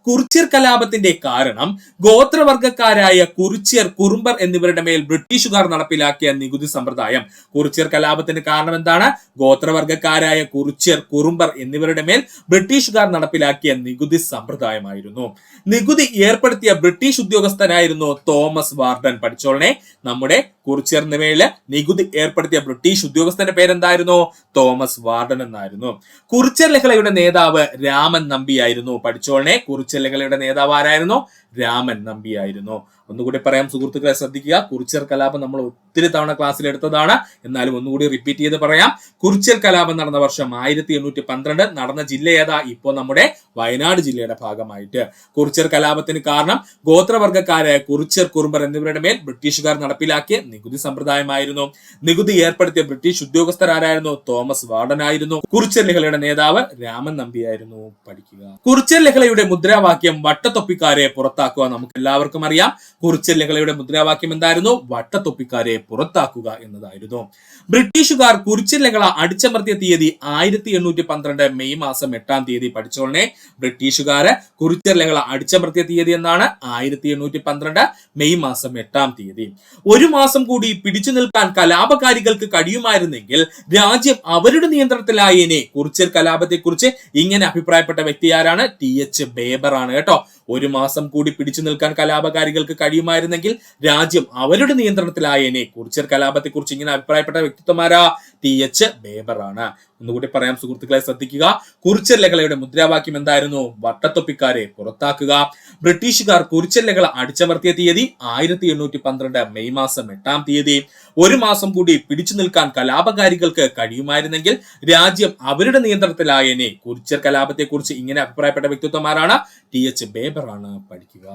A: കുറിച്യർ കലാപത്തിന്റെ കാരണം ഗോത്രവർഗക്കാരായ കുറിച്യർ, കുറുമ്പർ എന്നിവരുടെ മേൽ ബ്രിട്ടീഷുകാർ നടപ്പിലാക്കിയ നികുതി സമ്പ്രദായം. കുറിച്യർ കലാപത്തിന് കാരണം എന്താണ്? ഗോത്രവർഗക്കാരായ കുറിച്യർ, കുറുമ്പർ എന്നിവരുടെ മേൽ ബ്രിട്ടീഷുകാർ നടപ്പിലാക്കിയ നികുതി സമ്പ്രദായമായിരുന്നു. നികുതി ഏർപ്പെടുത്തിയ ബ്രിട്ടീഷ് ഉദ്യോഗസ്ഥനായിരുന്നു തോമസ് വാർഡൻ. പഠിച്ചോളനെ, നമ്മുടെ കുറിച്യറിന് മേല് നികുതി ഏർപ്പെടുത്തിയ ബ്രിട്ടീഷ് ഉദ്യോഗസ്ഥന്റെ പേരെന്തായിരുന്നു? തോമസ് വാർഡൻ എന്നായിരുന്നു. കുറിച്യർ ലഹളയുടെ നേതാവ് രാമൻ നമ്പിയായിരുന്നു. പഠിച്ചോളനെ, കുറിച്യർ ലഹളയുടെ നേതാവ് ആരായിരുന്നു? രാമൻ നമ്പിയായിരുന്നു. ഒന്നുകൂടി പറയാം സുഹൃത്തുക്കളെ, ശ്രദ്ധിക്കുക. കുറിച്യർ കലാപം നമ്മൾ ഒത്തിരി തവണ ക്ലാസ്സിൽ എടുത്തതാണ്. എന്നാലും ഒന്നുകൂടി റിപ്പീറ്റ് ചെയ്ത് പറയാം. കുറിച്യർ കലാപം നടന്ന വർഷം 1812. നടന്ന ജില്ല ഏതാ? ഇപ്പോൾ നമ്മുടെ വയനാട് ജില്ലയുടെ ഭാഗമായിട്ട്. കുറിച്യർ കലാപത്തിന് കാരണം ഗോത്രവർഗക്കാരായ കുറിച്യർ, കുറുമ്പർ എന്നിവരുടെ മേൽ ബ്രിട്ടീഷുകാർ നടപ്പിലാക്കിയ നികുതി സമ്പ്രദായമായിരുന്നു. നികുതി ഏർപ്പെടുത്തിയ ബ്രിട്ടീഷ് ഉദ്യോഗസ്ഥരായിരുന്നു? തോമസ് വാർഡൻ ആയിരുന്നു. കുറിച്യർ ലഹളയുടെ നേതാവ് രാമൻ നമ്പിയായിരുന്നു. പഠിക്കുക. കുറിച്യർ ലഹളയുടെ മുദ്രാവാക്യം വട്ടത്തൊപ്പിക്കാരെ പുറത്താക്കുക. നമുക്ക് എല്ലാവർക്കും അറിയാം. കുറിച്യർ ലഹളയുടെ മുദ്രാവാക്യം എന്തായിരുന്നു? വട്ടത്തൊപ്പിക്കാരെ പുറത്താക്കുക എന്നതായിരുന്നു. ബ്രിട്ടീഷുകാർ കുറിച്യർ ലഹള അടിച്ചമർത്തിയ തീയതി 1812 മെയ് മാസം 8-ാം തീയതി. പഠിച്ചോളനെ, ബ്രിട്ടീഷുകാര് കുറിച്യർ ലഹള അടിച്ചമർത്തിയ തീയതി എന്നാണ് 1812 മെയ് മാസം 8-ാം തീയതി. 1 മാസം കൂടി പിടിച്ചു നിൽക്കാൻ കലാപകാരികൾക്ക് കഴിയുമായിരുന്നെങ്കിൽ രാജ്യം അവരുടെ നിയന്ത്രണത്തിലായേനെ. കുറിച്യർ കലാപത്തെ കുറിച്ച് ഇങ്ങനെ അഭിപ്രായപ്പെട്ട വ്യക്തി ആരാണ്? TH ബേബർ ആണ് കേട്ടോ. 1 മാസം കൂടി പിടിച്ചു നിൽക്കാൻ കലാപകാരികൾക്ക് കഴിയുമായിരുന്നെങ്കിൽ രാജ്യം അവരുടെ നിയന്ത്രണത്തിലായേനെ. കുറിച്യർ കലാപത്തെ കുറിച്ച് ഇങ്ങനെ അഭിപ്രായപ്പെട്ട വ്യക്തിത്വമാരാ? TH ബേബർ ആണ്. ഒന്നുകൂടി പറയാം സുഹൃത്തുക്കളെ, ശ്രദ്ധിക്കുക. കുറിച്യർ ലഹളയുടെ മുദ്രാവാക്യം എന്തായിരുന്നു? വട്ടത്തൊപ്പിക്കാരെ പുറത്താക്കുക. ബ്രിട്ടീഷുകാർ കുറിച്യർ ലഹള അടിച്ചമർത്തിയ തീയതി 1812 മെയ് മാസം 8-ാം തീയതി. 1 മാസം കൂടി പിടിച്ചു നിൽക്കാൻ കലാപകാരികൾക്ക് കഴിയുമായിരുന്നെങ്കിൽ രാജ്യം അവരുടെ നിയന്ത്രണത്തിലായേനെ. കുറിച്യർ കലാപത്തെ കുറിച്ച് ഇങ്ങനെ അഭിപ്രായപ്പെട്ട വ്യക്തിത്വമാരാണ്? TH ബേബർ ആണ്. പഠിക്കുക.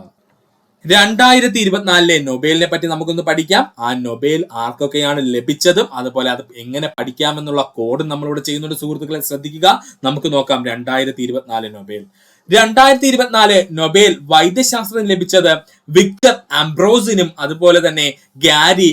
A: 2024 നൊബേലിനെ പറ്റി നമുക്കൊന്ന് പഠിക്കാം. ആ നൊബേൽ ആർക്കൊക്കെയാണ് ലഭിച്ചതും അതുപോലെ അത് എങ്ങനെ പഠിക്കാമെന്നുള്ള കോഡും നമ്മളിവിടെ ചെയ്യുന്നുണ്ട്. സുഹൃത്തുക്കളെ ശ്രദ്ധിക്കുക. നമുക്ക് നോക്കാം 2024 നൊബേൽ. 2024 നൊബേൽ വൈദ്യശാസ്ത്രം ലഭിച്ചത് വിക്ടർ അംബ്രോസിനും അതുപോലെ തന്നെ ഗാരി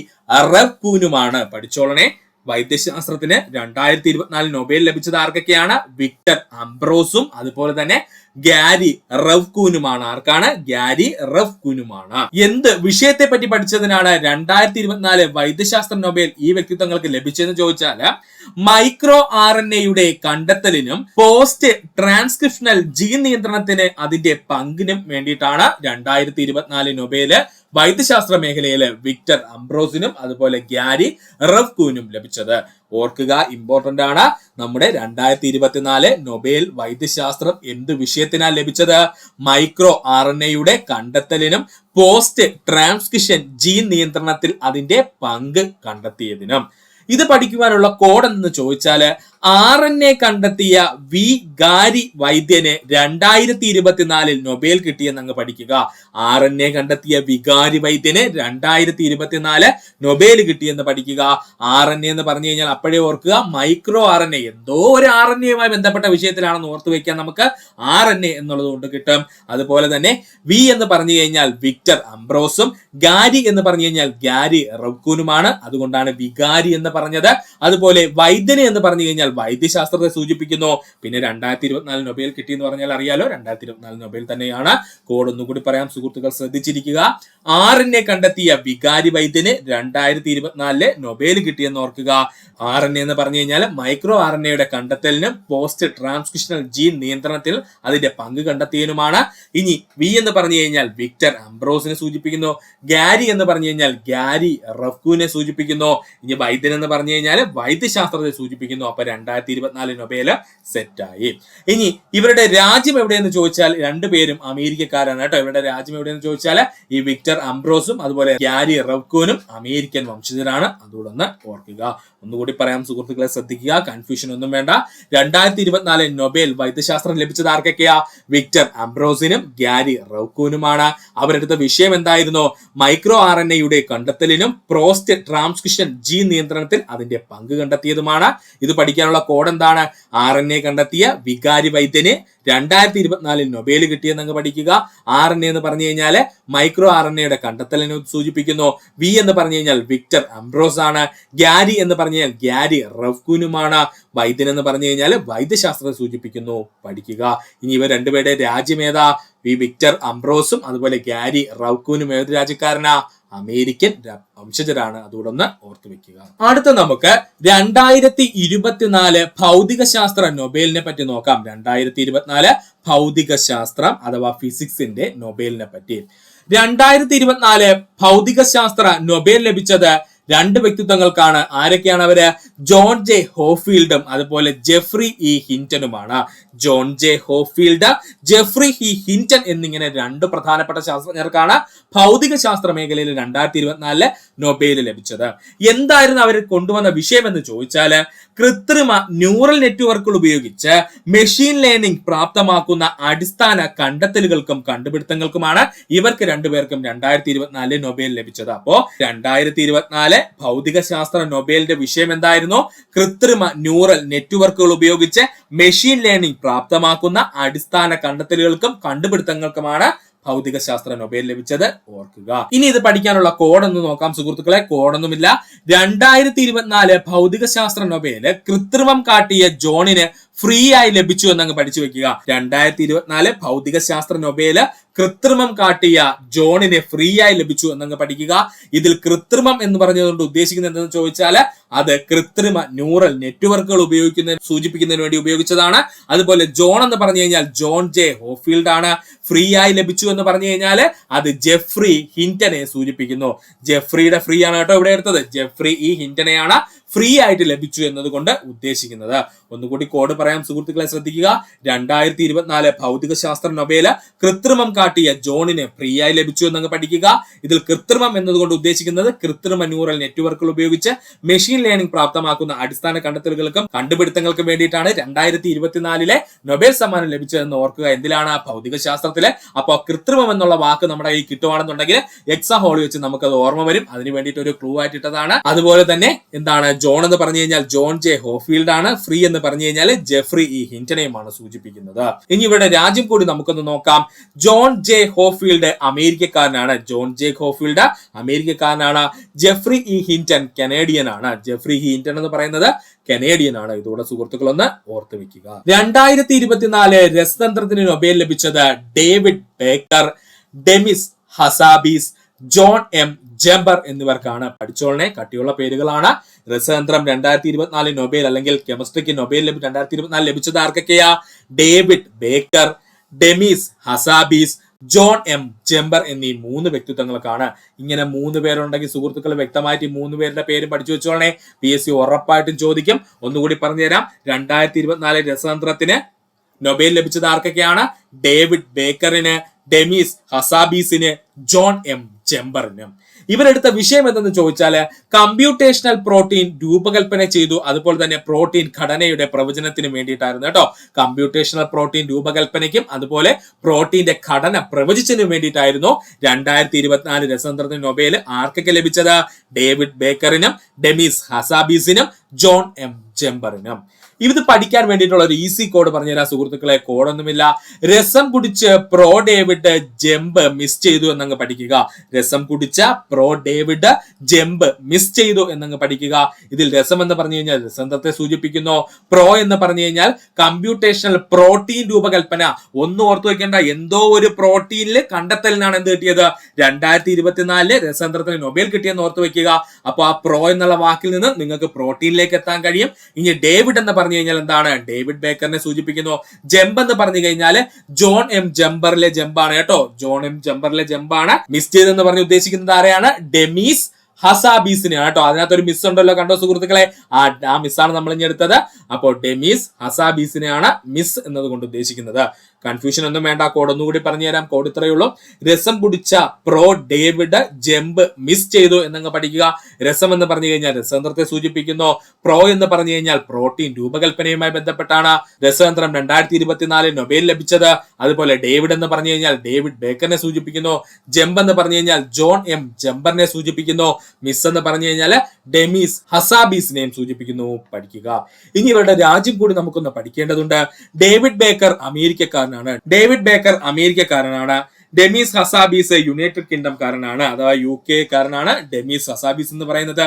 A: റെവ്കൂനുമാണ്. പഠിച്ചോളനെ, വൈദ്യശാസ്ത്രത്തിന് 2024 നൊബേൽ ലഭിച്ചത് ആർക്കൊക്കെയാണ്? വിക്ടർ അംബ്രോസും അതുപോലെ തന്നെ ഗ്യാരി റവ്കൂനുമാണ്. ആർക്കാണ്? ഗ്യാരി റവ്കൂനുമാണ്. എന്ത് വിഷയത്തെ പറ്റി പഠിച്ചതിനാണ് 2024 വൈദ്യശാസ്ത്ര നൊബേൽ ഈ വ്യക്തിത്വങ്ങൾക്ക് ലഭിച്ചതെന്ന് ചോദിച്ചാല് മൈക്രോ RNA കണ്ടെത്തലിനും പോസ്റ്റ് ട്രാൻസ്ക്രിപ്ഷണൽ ജീൻ നിയന്ത്രണത്തിന് അതിന്റെ പങ്കിനും വേണ്ടിയിട്ടാണ് 2024 നൊബേല് വൈദ്യശാസ്ത്ര മേഖലയിൽ വിക്ടർ അംബ്രോസിനും അതുപോലെ ഗ്യാരി റവ്കൂനും ലഭിച്ചത്. ഓർക്കുക, ഇമ്പോർട്ടന്റ് ആണ്. നമ്മുടെ 2024 നൊബേൽ വൈദ്യശാസ്ത്രം എന്ത് വിഷയത്തിനാണ് ലഭിച്ചത്? മൈക്രോ RNA കണ്ടെത്തലിനും പോസ്റ്റ് ട്രാൻസ്ക്രിപ്ഷൻ ജീൻ നിയന്ത്രണത്തിൽ അതിന്റെ പങ്ക് കണ്ടെത്തിയതിനും. ഇത് പഠിക്കുവാനുള്ള കോഡ് എന്ന് ചോദിച്ചാല് RNA കണ്ടെത്തിയ വി ഗാരി വൈദ്യന് 2024 നൊബേൽ കിട്ടിയെന്ന് അങ്ങ് പഠിക്കുക. RNA കണ്ടെത്തിയ വികാരി വൈദ്യന് 2024 നൊബേൽ കിട്ടിയെന്ന് പഠിക്കുക. RNA എന്ന് പറഞ്ഞു കഴിഞ്ഞാൽ അപ്പോഴേ ഓർക്കുക, മൈക്രോ RNA എന്തോ ഒരു RNA-യുമായി ബന്ധപ്പെട്ട വിഷയത്തിലാണെന്ന് ഓർത്തു വെക്കാൻ നമുക്ക് RNA എന്നുള്ളത് കൊണ്ട് കിട്ടും. അതുപോലെ തന്നെ വി എന്ന് പറഞ്ഞു കഴിഞ്ഞാൽ വിക്ടർ അംബ്രോസും ഗാരി എന്ന് പറഞ്ഞു കഴിഞ്ഞാൽ ഗ്യാരി റവ്കൂനുമാണ്. അതുകൊണ്ടാണ് വികാരി എന്ന് പറഞ്ഞത്. അതുപോലെ വൈദ്യന് എന്ന് പറഞ്ഞു കഴിഞ്ഞാൽ വൈദ്യശാസ്ത്രത്തെ സൂചിപ്പിക്കുന്നു. പിന്നെ 2024 നൊബേൽ കിട്ടിയെന്ന് പറഞ്ഞാൽ അറിയാലോ, 2024 നൊബേൽ തന്നെയാണ്. കോഡ് ഒന്നുകൂടി പറയാം, സുഹൃത്തുക്കൾ ശ്രദ്ധിച്ചിരിക്കുക. RNA കണ്ടെത്തിയ വികാരി വൈദ്യന് 2024 നൊബേൽ കിട്ടിയെന്ന് ഓർക്കുക. RNA എന്ന് പറഞ്ഞു കഴിഞ്ഞാൽ മൈക്രോ RNA കണ്ടെത്തലിനും പോസ്റ്റ് ട്രാൻസ്ക്രിപ്ഷണൽ ജീൻ നിയന്ത്രണത്തിൽ അതിന്റെ പങ്ക് കണ്ടെത്തിയതിനുമാണ്. ഇനി വി എന്ന് പറഞ്ഞു കഴിഞ്ഞാൽ വിക്ടർ അംബ്രോസിനെ സൂചിപ്പിക്കുന്നു. ഗ്യാരി എന്ന് പറഞ്ഞു കഴിഞ്ഞാൽ ഗ്യാരി റവ്കൂനെ സൂചിപ്പിക്കുന്നു. ഇനി വൈദ്യൻ എന്ന് പറഞ്ഞു കഴിഞ്ഞാൽ വൈദ്യശാസ്ത്രത്തെ സൂചിപ്പിക്കുന്നു. അപ്പൊ 2024 നൊബേല് സെറ്റായി. ഇനി ഇവരുടെ രാജ്യം എവിടെയെന്ന് ചോദിച്ചാൽ രണ്ടുപേരും അമേരിക്കക്കാരാണ് കേട്ടോ. ഇവരുടെ രാജ്യം എവിടെയെന്ന് ചോദിച്ചാൽ ഈ വിക്ടർ അംബ്രോസും അതുപോലെ ഗ്യാരി റവ്കൂനും അമേരിക്കൻ വംശജരാണ്. അതുകൊണ്ടൊന്ന് ഓർക്കുക. ഒന്നുകൂടി പറയാം സുഹൃത്തുക്കളെ, ശ്രദ്ധിക്കുക, കൺഫ്യൂഷൻ ഒന്നും വേണ്ട. 2024 നൊബേൽ വൈദ്യശാസ്ത്രം ലഭിച്ചത് ആർക്കൊക്കെയാ? Victor അംബ്രോസിനും Gary റവ്കൂനുമാണ്. അവരെടുത്ത വിഷയം എന്തായിരുന്നു? മൈക്രോ RNA കണ്ടെത്തലിനും പോസ്റ്റ് ട്രാൻസ്ക്രിപ്ഷൻ ജീൻ നിയന്ത്രണത്തിൽ അതിന്റെ പങ്ക് കണ്ടെത്തിയതുമാണ്. ഇത് പഠിക്കാനുള്ള കോഡ് എന്താണ്? RNA കണ്ടെത്തിയ വികാരി വൈദ്യന് 2024 നൊബേൽ കിട്ടിയെന്ന് പഠിക്കുക. RNA എന്ന് പറഞ്ഞു കഴിഞ്ഞാൽ മൈക്രോ RNA കണ്ടെത്തലിനെ സൂചിപ്പിക്കുന്നു. വി എന്ന് പറഞ്ഞു കഴിഞ്ഞാൽ വിക്ടർ അംബ്രോസ് ആണ്. ഗ്യാരി എന്ന് പറഞ്ഞു കഴിഞ്ഞാൽ ഗ്യാരി റവ്കൂനുമാണ്. വൈദ്യൻ എന്ന് പറഞ്ഞു കഴിഞ്ഞാൽ വൈദ്യശാസ്ത്രത്തെ സൂചിപ്പിക്കുന്നു. പഠിക്കുക. ഇനി ഇവർ രണ്ടുപേരുടെ രാജ്യം ഏതാ? വിക്ടർ അംബ്രോസും അതുപോലെ ഗ്യാരി റവ്കൂനും ഏത് രാജ്യക്കാരനാ? അമേരിക്കൻ വംശജരാണ്. അതുകൊണ്ടൊന്ന് ഓർത്തു വെക്കുക. അടുത്ത നമുക്ക് 2024 ഭൗതിക ശാസ്ത്ര നൊബേലിനെ പറ്റി നോക്കാം. 2024 ഭൗതിക ശാസ്ത്രം അഥവാ ഫിസിക്സിന്റെ നൊബേലിനെ പറ്റി. 2024 ഭൗതിക ശാസ്ത്ര നൊബേൽ ലഭിച്ചത് രണ്ട് വ്യക്തിത്വങ്ങൾക്കാണ്. ആരൊക്കെയാണ് അവര്? ജോൺ ജെ ഹോഫീൽഡും അതുപോലെ ജെഫ്രി ഇ ഹിൻറ്റനുമാണ്. John J Hopfield, Geoffrey E Hinton എന്നിങ്ങനെ രണ്ട് പ്രധാനപ്പെട്ട ശാസ്ത്രജ്ഞർക്കാണ് ഭൗതിക ശാസ്ത്ര മേഖലയിൽ 2024 നൊബേൽ ലഭിച്ചത്. എന്തായിരുന്നു അവർ കൊണ്ടുവന്ന വിഷയം എന്ന് ചോദിച്ചാല് കൃത്രിമ ന്യൂറൽ നെറ്റ്വർക്കുകൾ ഉപയോഗിച്ച് മെഷീൻ ലേണിംഗ് പ്രാപ്തമാക്കുന്ന അടിസ്ഥാന കണ്ടെത്തലുകൾക്കും കണ്ടുപിടുത്തങ്ങൾക്കുമാണ് ഇവർക്ക് രണ്ടുപേർക്കും 2024 നൊബേൽ ലഭിച്ചത്. അപ്പോ 2024 ഭൗതിക ശാസ്ത്ര നൊബേലിന്റെ വിഷയം എന്തായിരുന്നു? കൃത്രിമ ന്യൂറൽ നെറ്റ്വർക്കുകൾ ഉപയോഗിച്ച് മെഷീൻ ലേണിംഗ് പ്രാപ്തമാക്കുന്ന അടിസ്ഥാന കണ്ടെത്തലുകൾക്കും കണ്ടുപിടുത്തങ്ങൾക്കുമാണ് ഭൗതിക ശാസ്ത്ര നൊബേൽ ലഭിച്ചത്. ഓർക്കുക. ഇനി ഇത് പഠിക്കാനുള്ള കോഡ് ഒന്ന് നോക്കാം സുഹൃത്തുക്കളെ. കോഡൊന്നുമില്ല. 2024 ഭൗതിക ശാസ്ത്ര നൊബേല് കൃത്രിമം കാട്ടിയ ജോണിന് ഫ്രീ ആയി ലഭിച്ചു എന്നങ്ങ് പഠിച്ചു വെക്കുക. 2024 ഭൗതിക ശാസ്ത്ര നൊബേല് കൃത്രിമം കാട്ടിയ ജോണിന് ഫ്രീ ആയി ലഭിച്ചു എന്നങ്ങ് പഠിക്കുക. ഇതിൽ കൃത്രിമം എന്ന് പറഞ്ഞതുകൊണ്ട് ഉദ്ദേശിക്കുന്നത് എന്തെന്ന് ചോദിച്ചാൽ അത് കൃത്രിമ ന്യൂറൽ നെറ്റ്വർക്കുകൾ സൂചിപ്പിക്കുന്നതിന് വേണ്ടി ഉപയോഗിച്ചതാണ്. അതുപോലെ ജോൺ എന്ന് പറഞ്ഞു കഴിഞ്ഞാൽ ജോൺ ജെ ഹോഫീൽഡ് ആണ്. ഫ്രീ ആയി ലഭിച്ചു എന്ന് പറഞ്ഞു കഴിഞ്ഞാൽ അത് ജെഫ്രി ഹിൻറ്റനെ സൂചിപ്പിക്കുന്നു. ജെഫ്രിയുടെ ഫ്രീ ആണ് കേട്ടോ ഇവിടെ എടുത്തത്. ജെഫ്രി ഇ ഹിൻറ്റനെയാണ് ഫ്രീ ആയിട്ട് ലഭിച്ചു എന്നതുകൊണ്ട് ഉദ്ദേശിക്കുന്നത്. ഒന്നുകൂടി കോഡ് പറയാം സുഹൃത്തുക്കളെ, ശ്രദ്ധിക്കുക. 2024 ഭൗതിക ശാസ്ത്ര നൊബേല് കൃത്രിമം കാട്ടിയ ജോണിന് ഫ്രീ ആയി ലഭിച്ചു എന്നങ്ങ് പഠിക്കുക. ഇതിൽ കൃത്രിമം എന്നതുകൊണ്ട് ഉദ്ദേശിക്കുന്നത് കൃത്രിമ ന്യൂറൽ നെറ്റ്വർക്കുകൾ ഉപയോഗിച്ച് മെഷീൻ ലേണിംഗ് പ്രാപ്തമാക്കുന്ന അടിസ്ഥാന കണ്ടെത്തലുകൾക്കും കണ്ടുപിടുത്തങ്ങൾക്കും വേണ്ടിയിട്ടാണ് 2024 നൊബേൽ സമ്മാനം ലഭിച്ചതെന്ന് ഓർക്കുക. എന്തിലാണ്? ഭൗതിക ശാസ്ത്രത്തില്. അപ്പൊ കൃത്രിമം എന്നുള്ള വാക്ക് നമ്മുടെ കയ്യിൽ കിട്ടുവാണെന്നുണ്ടെങ്കിൽ എക്സാം ഹോളിൽ വെച്ച് നമുക്കത് ഓർമ്മ വരും. അതിന് വേണ്ടിയിട്ട് ഒരു ക്ലൂ ആയിട്ട് ഇട്ടതാണ്. അതുപോലെ തന്നെ എന്താണ്? ജോൺ എന്ന് പറഞ്ഞു കഴിഞ്ഞാൽ ജോൺ ജെ ഹോഫീൽഡ് ആണ്. ഫ്രീ എന്ന് പറഞ്ഞു കഴിഞ്ഞാൽ ജെഫ്രി ഇ ഹിന്റനെയുമാണ് സൂചിപ്പിക്കുന്നത്. ഇനി ഇവിടെ രാജ്യം കൂടി നമുക്കൊന്ന് നോക്കാം. ജോൺ ജെ ഹോഫീൽഡ് അമേരിക്കക്കാരനാണ്. ജോൺ ജെ ഹോഫീൽഡ് അമേരിക്കക്കാരനാണ്. ജെഫ്രി ഇ ഹിന്റൺ കനേഡിയൻ ആണ്. ജെഫ്രി ഇ ഹിന്റൺ എന്ന് പറയുന്നത് കനേഡിയൻ ആണ്. ഇതോടെ സുഹൃത്തുക്കളൊന്ന് ഓർത്ത് വെക്കുക. 2024 രസതന്ത്രത്തിന് നൊബേൽ ലഭിച്ചത് David Baker, Demis Hassabis, John M Jumper എന്നിവർക്കാണ്. പഠിച്ചോളനെ, കട്ടിയുള്ള പേരുകളാണ്. രസതന്ത്രം 2024 നൊബേൽ അല്ലെങ്കിൽ കെമിസ്ട്രിക്ക് നൊബേൽ 2024 ലഭിച്ചത് ആർക്കൊക്കെയാ? David Baker, Demis Hassabis, John M Jumper എന്നീ 3 വ്യക്തിത്വങ്ങൾക്കാണ്. ഇങ്ങനെ 3 പേരുണ്ടെങ്കിൽ സുഹൃത്തുക്കൾ വ്യക്തമായിട്ട് ഈ 3 പേരുടെ പേര് പഠിച്ചു വെച്ചോളനെ. PSC ഉറപ്പായിട്ടും ചോദിക്കും. ഒന്നുകൂടി പറഞ്ഞുതരാം. 2024 രസതന്ത്രത്തിന് നൊബേൽ ലഭിച്ചത് ആർക്കൊക്കെയാണ്? ഡേവിഡ് ബേക്കറിന്, ഡെമിസ് ഹസാബീസിന്, ജോൺ എം ജെമ്പറിന്. ഇവരെടുത്ത വിഷയം എന്തെന്ന് ചോദിച്ചാൽ കമ്പ്യൂട്ടേഷണൽ പ്രോട്ടീൻ രൂപകൽപ്പന ചെയ്തു. അതുപോലെ തന്നെ പ്രോട്ടീൻ ഘടനയുടെ പ്രവചനത്തിന് വേണ്ടിയിട്ടായിരുന്നു കേട്ടോ. കമ്പ്യൂട്ടേഷണൽ പ്രോട്ടീൻ രൂപകൽപ്പനയ്ക്കും അതുപോലെ പ്രോട്ടീന്റെ ഘടന പ്രവചിച്ചതിനും വേണ്ടിയിട്ടായിരുന്നു 2024 രസതന്ത്രത്തിന് നൊബേൽ ആർക്കൊക്കെ ലഭിച്ചത്? ഡേവിഡ് ബേക്കറിനും, ഡെമിസ് ഹസാബീസിനും, ജോൺ എം ജെമ്പറിനും. ഇത് പഠിക്കാൻ വേണ്ടിയിട്ടുള്ള ഒരു ഈസി കോഡ് പറഞ്ഞുതരാം സുഹൃത്തുക്കളെ. കോഡൊന്നുമില്ല. രസം കുടിച്ച് പ്രോ ഡേവിഡ് ജെമ്പ് മിസ് ചെയ്തു എന്നങ്ങ് പഠിക്കുക. രസം കുടിച്ച പ്രോ ഡേവിഡ് ജെമ്പ് മിസ് ചെയ്തു എന്നങ്ങ് പഠിക്കുക. ഇതിൽ രസം എന്ന് പറഞ്ഞു കഴിഞ്ഞാൽ രസതന്ത്രത്തെ സൂചിപ്പിക്കുന്നു. പ്രോ എന്ന് പറഞ്ഞു കഴിഞ്ഞാൽ കമ്പ്യൂട്ടേഷണൽ പ്രോട്ടീൻ രൂപകൽപ്പന. ഒന്നും ഓർത്തു വെക്കേണ്ട, എന്തോ ഒരു പ്രോട്ടീനിൽ കണ്ടെത്തലിനാണ് എന്ത് കിട്ടിയത്? 2024 രസതന്ത്രത്തിന് നൊബേൽ കിട്ടിയെന്ന് ഓർത്തു വെക്കുക. അപ്പൊ ആ പ്രോ എന്നുള്ള വാക്കിൽ നിന്ന് നിങ്ങൾക്ക് പ്രോട്ടീനിലേക്ക് എത്താൻ കഴിയും. ഇനി ഡേവിഡ് എന്ന് പറഞ്ഞു കഴിഞ്ഞാൽ എന്താണ്? ഡേവിഡ് ബേക്കറിനെ സൂചിപ്പിക്കുന്നു. ജെമ്പ് എന്ന് പറഞ്ഞു കഴിഞ്ഞാൽ ജോൺ എം ജെമ്പറിലെ ജെമ്പാണ് കേട്ടോ. ജോൺ എം ജെമ്പറിലെ ജെമ്പാണ്. മിസ് ചെയ്തെന്ന് പറഞ്ഞ് ഉദ്ദേശിക്കുന്നത് ആരെയാണ്? ഡെമീസ് ഹസാബീസിനെയാണ് കേട്ടോ. അതിനകത്തൊരു മിസ് ഉണ്ടല്ലോ, കണ്ടോ സുഹൃത്തുക്കളെ? ആ മിസ്സാണ് നമ്മൾ ഇനി എടുത്തത്. അപ്പോൾ ഡെമീസ് ഹസാബീസിനെയാണ് മിസ് എന്നതുകൊണ്ട് ഉദ്ദേശിക്കുന്നത്. കൺഫ്യൂഷൻ ഒന്നും വേണ്ട. കോഡ് ഒന്നുകൂടി പറഞ്ഞു തരാം. കോഡ് ഇത്രയേ ഉള്ളൂ. രസം കുടിച്ച പ്രോ ഡേവിഡ് ജെമ്പ് മിസ് ചെയ്തു എന്നങ്ങ് പഠിക്കുക. രസം എന്ന് പറഞ്ഞു കഴിഞ്ഞാൽ രസതന്ത്രത്തെ സൂചിപ്പിക്കുന്നു. പ്രോ എന്ന് പറഞ്ഞു കഴിഞ്ഞാൽ പ്രോട്ടീൻ രൂപകൽപ്പനയുമായി ബന്ധപ്പെട്ടാണ് രസതന്ത്രം 2024 നൊബേൽ ലഭിച്ചത്. അതുപോലെ ഡേവിഡ് എന്ന് പറഞ്ഞു കഴിഞ്ഞാൽ ഡേവിഡ് ബേക്കറിനെ സൂചിപ്പിക്കുന്നു. ജെമ്പ് എന്ന് പറഞ്ഞു കഴിഞ്ഞാൽ ജോൺ എം ജെമ്പറിനെ സൂചിപ്പിക്കുന്നു. മിസ് എന്ന് പറഞ്ഞു കഴിഞ്ഞാൽ ഡെമീസ് ഹസാബീസിനെയും സൂചിപ്പിക്കുന്നു. പഠിക്കുക. ഇനി ഇവരുടെ രാജ്യം കൂടി നമുക്കൊന്ന് പഠിക്കേണ്ടതുണ്ട്. ഡേവിഡ് ബേക്കർ അമേരിക്കക്കാരനാണ്. ഡേവിഡ് ബേക്കർ അമേരിക്കക്കാരനാണ്. ഡെമീസ് ഹസാബീസ് യുണൈറ്റഡ് കിങ്ഡം കാരനാണ്, അഥവാ UK കാരനാണ്. ഡെമീസ് ഹസാബീസ് എന്ന് പറയുന്നത്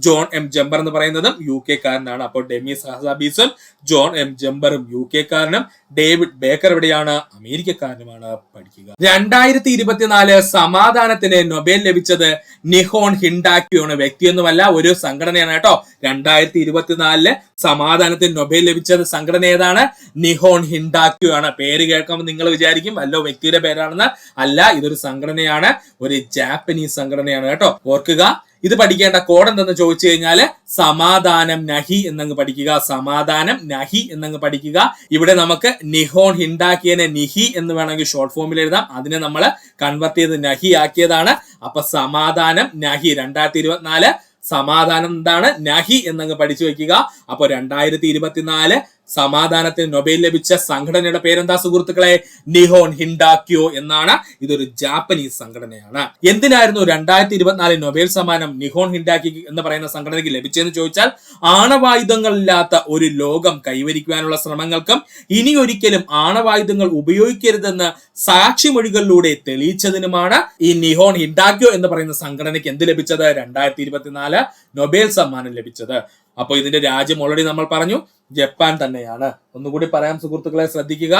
A: ജോൺ എം ജെമ്പർ എന്ന് പറയുന്നതും UK കാരനാണ്. അപ്പോൾ ഡെമീസ് ഹസാബീസും ജോൺ എം ജെമ്പറും UK കാരനും ഡേവിഡ് ബേക്കർ എവിടെയാണ്? അമേരിക്കക്കാരനുമാണ്. പഠിക്കുക. 2024 സമാധാനത്തിന് നൊബേൽ ലഭിച്ചത് നിഹോൺ ഹിൻഡാക്യുയാണ്. വ്യക്തിയൊന്നുമല്ല, ഒരു സംഘടനയാണ് കേട്ടോ. 2024 സമാധാനത്തിന് നൊബേൽ ലഭിച്ചത് സംഘടന ഏതാണ്? നിഹോൺ ഹിൻഡാക്യു ആണ്. പേര് കേൾക്കുമ്പോൾ നിങ്ങൾ വിചാരിക്കും വല്ലോ വ്യക്തിയുടെ പേരാണെന്ന്. അല്ല, ഇതൊരു സംഘടനയാണ്. ഒരു ജാപ്പനീസ് സംഘടനയാണ് കേട്ടോ. ഓർക്കുക. ഇത് പഠിക്കേണ്ട കോഡ് എന്തെന്ന് ചോദിച്ചു കഴിഞ്ഞാൽ സമാധാനം നഹി എന്നങ്ങ് പഠിക്കുക. സമാധാനം നഹി എന്നങ്ങ് പഠിക്കുക. ഇവിടെ നമുക്ക് നിഹോൺ ഹിൻഡാക്കിയനെ നിഹി എന്ന് വേണമെങ്കിൽ ഷോർട്ട് ഫോമിൽ എഴുതാം. അതിനെ നമ്മൾ കൺവെർട്ട് ചെയ്ത് നഹി ആക്കിയതാണ്. അപ്പൊ സമാധാനം നഹി 2024 സമാധാനം എന്താണ്? നഹി എന്നങ്ങ് പഠിച്ചു വെക്കുക. അപ്പൊ 2024 സമാധാനത്തിന് നൊബേൽ ലഭിച്ച സംഘടനയുടെ പേരെന്താ സുഹൃത്തുക്കളെ? നിഹോൺ ഹിൻഡാക്യോ എന്നാണ്. ഇതൊരു ജാപ്പനീസ് സംഘടനയാണ്. എന്തിനായിരുന്നു 2024 നൊബേൽ സമ്മാനം നിഹോൺ ഹിൻഡാക്കി എന്ന് പറയുന്ന സംഘടനയ്ക്ക് ലഭിച്ചതെന്ന് ചോദിച്ചാൽ ആണവായുധങ്ങളില്ലാത്ത ഒരു ലോകം കൈവരിക്കുവാനുള്ള ശ്രമങ്ങൾക്കും ഇനി ഒരിക്കലും ആണവായുധങ്ങൾ ഉപയോഗിക്കരുതെന്ന് സാക്ഷിമൊഴികളിലൂടെ തെളിയിച്ചതിനുമാണ് ഈ നിഹോൺ ഹിൻഡാക്യോ എന്ന് പറയുന്ന സംഘടനയ്ക്ക് എന്ത് ലഭിച്ചത്? 2024 നൊബേൽ സമ്മാനം ലഭിച്ചത്. അപ്പൊ ഇതിന്റെ രാജ്യം ഓൾറെഡി നമ്മൾ പറഞ്ഞു, ജപ്പാൻ തന്നെയാണ്. ഒന്നുകൂടി പറയാം സുഹൃത്തുക്കളെ, ശ്രദ്ധിക്കുക.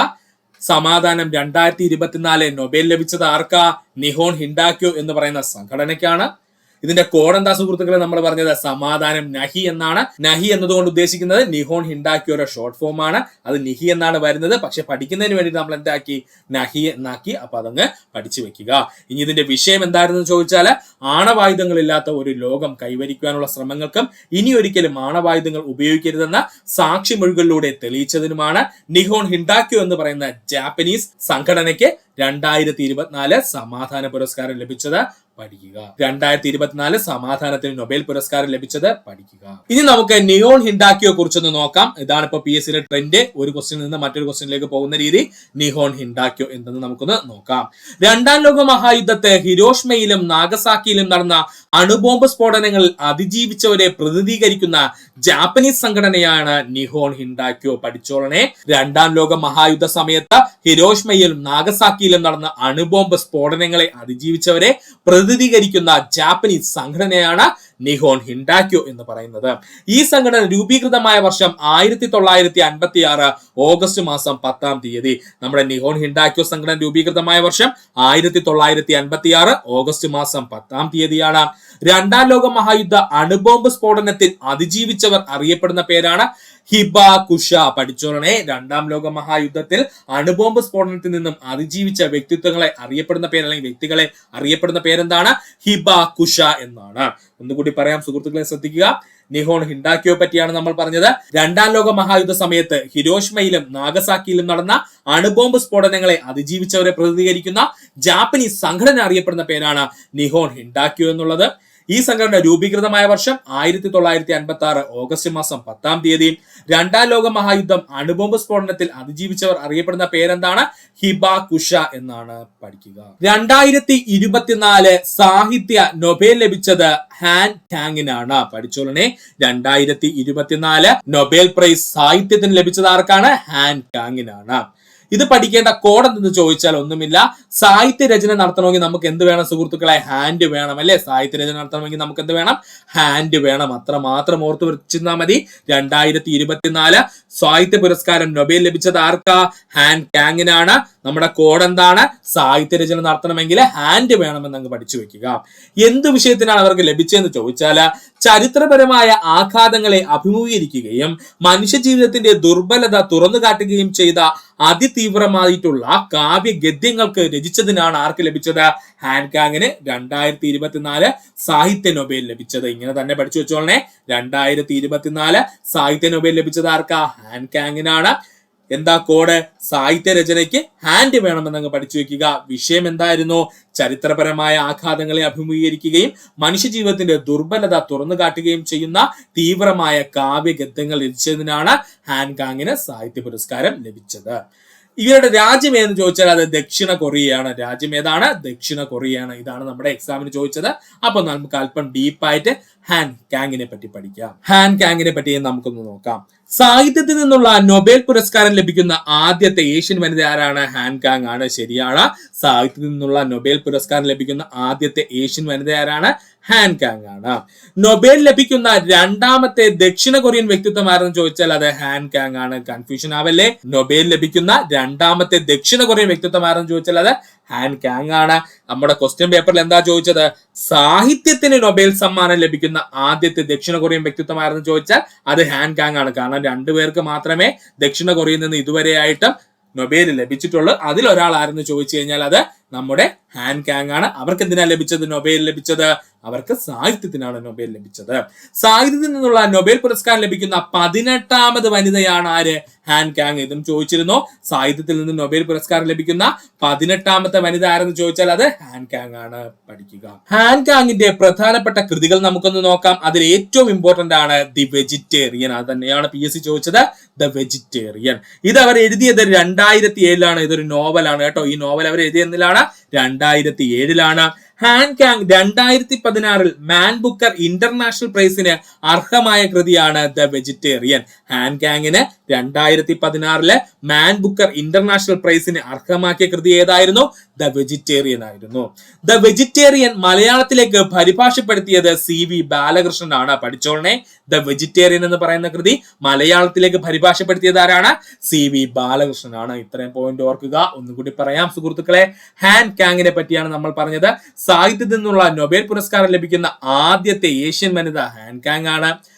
A: സമാധാനം 2024 നൊബേൽ ലഭിച്ചത് ആർക്കാ? നിഹോൺ ഹിൻഡാക്യോ എന്ന് പറയുന്ന സംഘടനയ്ക്കാണ്. ഇതിന്റെ കോഡ് എന്താ സുഹൃത്തുക്കളെ? നമ്മൾ പറഞ്ഞത് സമാധാനം നഹി എന്നാണ്. നഹി എന്നതുകൊണ്ട് ഉദ്ദേശിക്കുന്നത് നിഹോൺ ഹിൻഡാക്യോയുടെ ഷോർട്ട് ഫോം ആണ്. അത് നിഹി എന്നാണ് വരുന്നത്. പക്ഷെ പഠിക്കുന്നതിന് വേണ്ടി നമ്മൾ എന്താക്കി? നഹി എന്നാക്കി. അപ്പൊ അതങ്ങ് പഠിച്ചു വെക്കുക. ഇനി ഇതിന്റെ വിഷയം എന്തായിരുന്നു ചോദിച്ചാൽ ആണവായുധങ്ങളില്ലാത്ത ഒരു ലോകം കൈവരിക്കുവാനുള്ള ശ്രമങ്ങൾക്കും ഇനി ഒരിക്കലും ആണവായുധങ്ങൾ ഉപയോഗിക്കരുതെന്ന സാക്ഷിമൊഴികളിലൂടെ തെളിയിച്ചതിനുമാണ് നിഹോൺ ഹിൻഡാക്യോ എന്ന് പറയുന്ന ജാപ്പനീസ് സംഘടനയ്ക്ക് 2024 സമാധാന പുരസ്കാരം ലഭിച്ചത്? പഠിക്കുക. 2024 സമാധാനത്തിന് നൊബേൽ പുരസ്കാരം ലഭിച്ചത്? പഠിക്കുക. ഇനി നമുക്ക് നിയോൺ ഹിൻഡാക്കിയെ കുറിച്ചൊന്ന് നോക്കാം. ഇതാണ് ഇപ്പോൾ PSC ട്രെൻഡ്. ഒരു ക്വസ്റ്റ്യനിൽ നിന്ന് മറ്റൊരു ക്വസ്റ്റ്യനിലേക്ക് പോകുന്ന രീതി. നിയോൺ ഹിൻഡാക്കിയോ എന്തെന്ന് നമുക്കൊന്ന് നോക്കാം. രണ്ടാം ലോക മഹായുദ്ധത്തെ ഹിരോഷിമയിലും നാഗസാക്കിയിലും നടന്ന അണുബോംബ് സ്ഫോടനങ്ങളിൽ അതിജീവിച്ചവരെ പ്രതിനിധീകരിക്കുന്ന ജാപ്പനീസ് സംഘടനയാണ് നിഹോൺ ഹിൻഡാക്യോ. പഠിച്ചോളണേ. രണ്ടാം ലോക മഹായുദ്ധ സമയത്ത് ഹിരോഷിമയിലും നാഗസാക്കിയിലും നടന്ന അണുബോംബ് സ്ഫോടനങ്ങളെ അതിജീവിച്ചവരെ പ്രതിനിധീകരിക്കുന്ന ജാപ്പനീസ് സംഘടനയാണ് നിഹോൺ ഹിൻഡാക്യോ എന്ന് പറയുന്നത്. ഈ സംഘടന രൂപീകൃതമായ വർഷം 1956 ഓഗസ്റ്റ് മാസം 10-ാം തീയതി. നമ്മുടെ നിഹോൺ ഹിൻഡാക്യോ സംഘടന രൂപീകൃതമായ വർഷം 1956 ഓഗസ്റ്റ് മാസം 10-ാം തീയതിയാണ്. രണ്ടാം ലോക മഹായുദ്ധ അണുബോംബ് സ്ഫോടനത്തിൽ അതിജീവിച്ചവർ അറിയപ്പെടുന്ന പേരാണ് ഹിബാകുഷ. പഠിച്ചോളണേ. രണ്ടാം ലോക മഹായുദ്ധത്തിൽ അണുബോംബ് സ്ഫോടനത്തിൽ നിന്നും അതിജീവിച്ച വ്യക്തിത്വങ്ങളെ അറിയപ്പെടുന്ന പേര് അല്ലെങ്കിൽ വ്യക്തികളെ അറിയപ്പെടുന്ന പേരെന്താണ്? ഹിബാകുഷ എന്നാണ്. ഒന്നുകൂടി പറയാം, സുഹൃത്തുക്കളെ ശ്രദ്ധിക്കുക. നിഹോൺ ഹിൻഡാക്യോ പറ്റിയാണ് നമ്മൾ പറഞ്ഞത്. രണ്ടാം ലോക മഹായുദ്ധ സമയത്ത് ഹിരോഷിമയിലും നാഗസാക്കിയിലും നടന്ന അണുബോംബ് സ്ഫോടനങ്ങളെ അതിജീവിച്ചവരെ പ്രതിനിധീകരിക്കുന്ന ജാപ്പനീസ് സംഘടന അറിയപ്പെടുന്ന പേരാണ് നിഹോൺ ഹിൻഡാക്യോ എന്നുള്ളത്. ഈ സംഘടന രൂപീകൃതമായ വർഷം 1956 ഓഗസ്റ്റ് മാസം 10-ാം തീയതി. രണ്ടാം ലോക മഹായുദ്ധം അണുബോംബ് സ്ഫോടനത്തിൽ അതിജീവിച്ചവർ അറിയപ്പെടുന്ന പേരെന്താണ്? ഹിബാകുഷ എന്നാണ്. പഠിക്കുക. 2024 സാഹിത്യ നൊബേൽ ലഭിച്ചത് ഹാൻ കാങ്ങിനാണ്. പഠിച്ചോളണേ. 2024 നൊബേൽ പ്രൈസ് സാഹിത്യത്തിന് ലഭിച്ചത് ആർക്കാണ്? ഹാൻ കാങ്ങിനാണ്. ഇത് പഠിക്കേണ്ട കോഡ് എന്തെന്ന് ചോദിച്ചാൽ ഒന്നുമില്ല. സാഹിത്യ രചന നടത്തണമെങ്കിൽ നമുക്ക് എന്ത് വേണം സുഹൃത്തുക്കളെ? ഹാൻഡ് വേണം അല്ലെ? സാഹിത്യ രചന നടത്തണമെങ്കിൽ നമുക്ക് എന്ത് വേണം? ഹാൻഡ് വേണം. അത്ര മാത്രം ഓർത്ത് വെച്ചിരുന്നാൽ മതി. 2024 സാഹിത്യ പുരസ്കാരം നൊബേൽ ലഭിച്ചത് ആർക്കാ? ഹാൻ കാങ്ങിനാണ്. നമ്മുടെ കോഡ് എന്താണ്? സാഹിത്യ രചന നടത്തണമെങ്കിൽ ഹാൻഡ് വേണമെന്ന് അങ്ങ് പഠിച്ചു വെക്കുക. എന്ത് വിഷയത്തിനാണ് അവർക്ക് ലഭിച്ചതെന്ന് ചോദിച്ചാൽ ചരിത്രപരമായ ആഘാതങ്ങളെ അഭിമുഖീകരിക്കുകയും മനുഷ്യ ജീവിതത്തിന്റെ ദുർബലത തുറന്നു കാട്ടുകയും ചെയ്ത അതിതീവ്രമായിട്ടുള്ള കാവ്യ ഗദ്യങ്ങൾക്ക് രചിച്ചതിനാണ് ആർക്ക് ലഭിച്ചത്? ഹാൻ കാങ്ങിന് 2024 സാഹിത്യ നൊബേൽ ലഭിച്ചത്. ഇങ്ങനെ തന്നെ പഠിച്ചു വെച്ചോളണേ. 2024 സാഹിത്യ നൊബേൽ ലഭിച്ചത് ആർക്കാ? ഹാൻ കാങ്ങിനാണ്. എന്താ കോഡ്? സാഹിത്യ രചനയ്ക്ക് ഹാൻഡ് വേണമെന്നങ്ങ് പഠിച്ചു വെക്കുക. വിഷയം എന്തായിരുന്നു? ചരിത്രപരമായ ആഘാതങ്ങളെ അഭിമുഖീകരിക്കുകയും മനുഷ്യ ജീവിതത്തിന്റെ ദുർബലത തുറന്നു കാട്ടുകയും ചെയ്യുന്ന തീവ്രമായ കാവ്യഗദ്യങ്ങൾ രചിച്ചതിനാണ് ഹാൻ കാങ്ങിന് സാഹിത്യ പുരസ്കാരം ലഭിച്ചത്. ഇവരുടെ രാജ്യം ഏതെന്ന് ചോദിച്ചാൽ അത് ദക്ഷിണ കൊറിയയാണ്. രാജ്യം ഏതാണ്? ദക്ഷിണ കൊറിയയാണ്. ഇതാണ് നമ്മുടെ എക്സാമിന് ചോദിച്ചത്. അപ്പൊ നമുക്ക് അല്പം ഡീപ്പായിട്ട് ഹാൻ കാങ്ങിനെ പറ്റി പഠിക്കാം. ഹാൻ കാങ്ങിനെ പറ്റി നമുക്കൊന്ന് നോക്കാം. സാഹിത്യത്തിൽ നിന്നുള്ള നൊബേൽ പുരസ്കാരം ലഭിക്കുന്ന ആദ്യത്തെ ഏഷ്യൻ വനിത ആരാണ്? ഹാൻ കാങ് ആണ്. ശരിയാണ്. സാഹിത്യത്തിൽ നിന്നുള്ള നൊബേൽ പുരസ്കാരം ലഭിക്കുന്ന ആദ്യത്തെ ഏഷ്യൻ വനിത ആരാണ്? ഹാൻ കാങ് ആണ്. നൊബേൽ ലഭിക്കുന്ന രണ്ടാമത്തെ ദക്ഷിണ കൊറിയൻ വ്യക്തിത്വം ആരെന്ന് ചോദിച്ചാൽ അത് ഹാൻ കാങ് ആണ്. കൺഫ്യൂഷൻ ആവല്ലേ. നൊബേൽ ലഭിക്കുന്ന രണ്ടാമത്തെ ദക്ഷിണ കൊറിയൻ വ്യക്തിത്വം ആരെന്ന് ചോദിച്ചാൽ അത് ഹാൻ കാങ് ആണ്. നമ്മുടെ ക്വസ്റ്റ്യൻ പേപ്പറിൽ എന്താ ചോദിച്ചത്? സാഹിത്യത്തിന് നൊബേൽ സമ്മാനം ലഭിക്കുന്ന ആദ്യത്തെ ദക്ഷിണ കൊറിയൻ വ്യക്തിത്വം ആരെന്ന് ചോദിച്ചാൽ അത് ഹാൻ കാങ് ആണ്. കാരണം 2 പേർക്ക് മാത്രമേ ദക്ഷിണ കൊറിയയിൽ നിന്ന് ഇതുവരെയായിട്ടും നൊബേൽ ലഭിച്ചിട്ടുള്ളൂ. അതിലൊരാൾ ആരെന്ന് ചോദിച്ചു കഴിഞ്ഞാൽ അത് നമ്മുടെ ഹാൻ കാങ് ആണ്. അവർക്ക് എന്തിനാ ലഭിച്ചത് നൊബേൽ ലഭിച്ചത്? അവർക്ക് സാഹിത്യത്തിനാണ് നൊബേൽ ലഭിച്ചത്. സാഹിത്യത്തിൽ നിന്നുള്ള നൊബേൽ പുരസ്കാരം ലഭിക്കുന്ന 18ാമത് വനിതയാണ് ആര്? Han Kang. ഇതും ചോദിച്ചിരുന്നു. സാഹിത്യത്തിൽ നിന്ന് നൊബേൽ പുരസ്കാരം ലഭിക്കുന്ന 18ാമത്തെ വനിത ആരെന്ന് ചോദിച്ചാൽ അത് ഹാൻ കാങ് ആണ്. പഠിക്കുക. ഹാൻ കാങ്ങിന്റെ പ്രധാനപ്പെട്ട കൃതികൾ നമുക്കൊന്ന് നോക്കാം. അതിൽ ഏറ്റവും ഇമ്പോർട്ടന്റ് ആണ് ദി വെജിറ്റേറിയൻ. അത് തന്നെയാണ് PSC ചോദിച്ചത്. The vegetarian. ഇത് അവർ എഴുതിയത് 2007 ഇതൊരു നോവലാണ് കേട്ടോ. ഈ നോവൽ അവർ എഴുതിയെന്നിലാണ് 2007. Han Kang 2016 Man Booker International പ്രൈസിന് അർഹമായ കൃതിയാണ് ദ വെജിറ്റേറിയൻ. ഹാൻ കാങ്ങിന് 2016 മാൻ ബുക്കർ ഇന്റർനാഷണൽ പ്രൈസിന് അർഹമാക്കിയ കൃതി ഏതായിരുന്നു? ദ വെജിറ്റേറിയൻ ആയിരുന്നു. ദ വെജിറ്റേറിയൻ മലയാളത്തിലേക്ക് പരിഭാഷപ്പെടുത്തിയത് CV ബാലകൃഷ്ണനാണ്. പഠിച്ചോളണേ. ദ വെജിറ്റേറിയൻ എന്ന് പറയുന്ന കൃതി മലയാളത്തിലേക്ക് പരിഭാഷപ്പെടുത്തിയത് ആരാണ്? CV ബാലകൃഷ്ണനാണ്. ഇത്രയും പോയിന്റ് ഓർക്കുക. ഒന്നുകൂടി പറയാം സുഹൃത്തുക്കളെ. ഹാൻ കാങ്ങിനെ പറ്റിയാണ് നമ്മൾ പറഞ്ഞത്. സാഹിത്യത്തിൽ നിന്നുള്ള നൊബേൽ പുരസ്കാരം ലഭിക്കുന്ന ആദ്യത്തെ ഏഷ്യൻ വനിത ഹാൻ കാങ് ആണ്.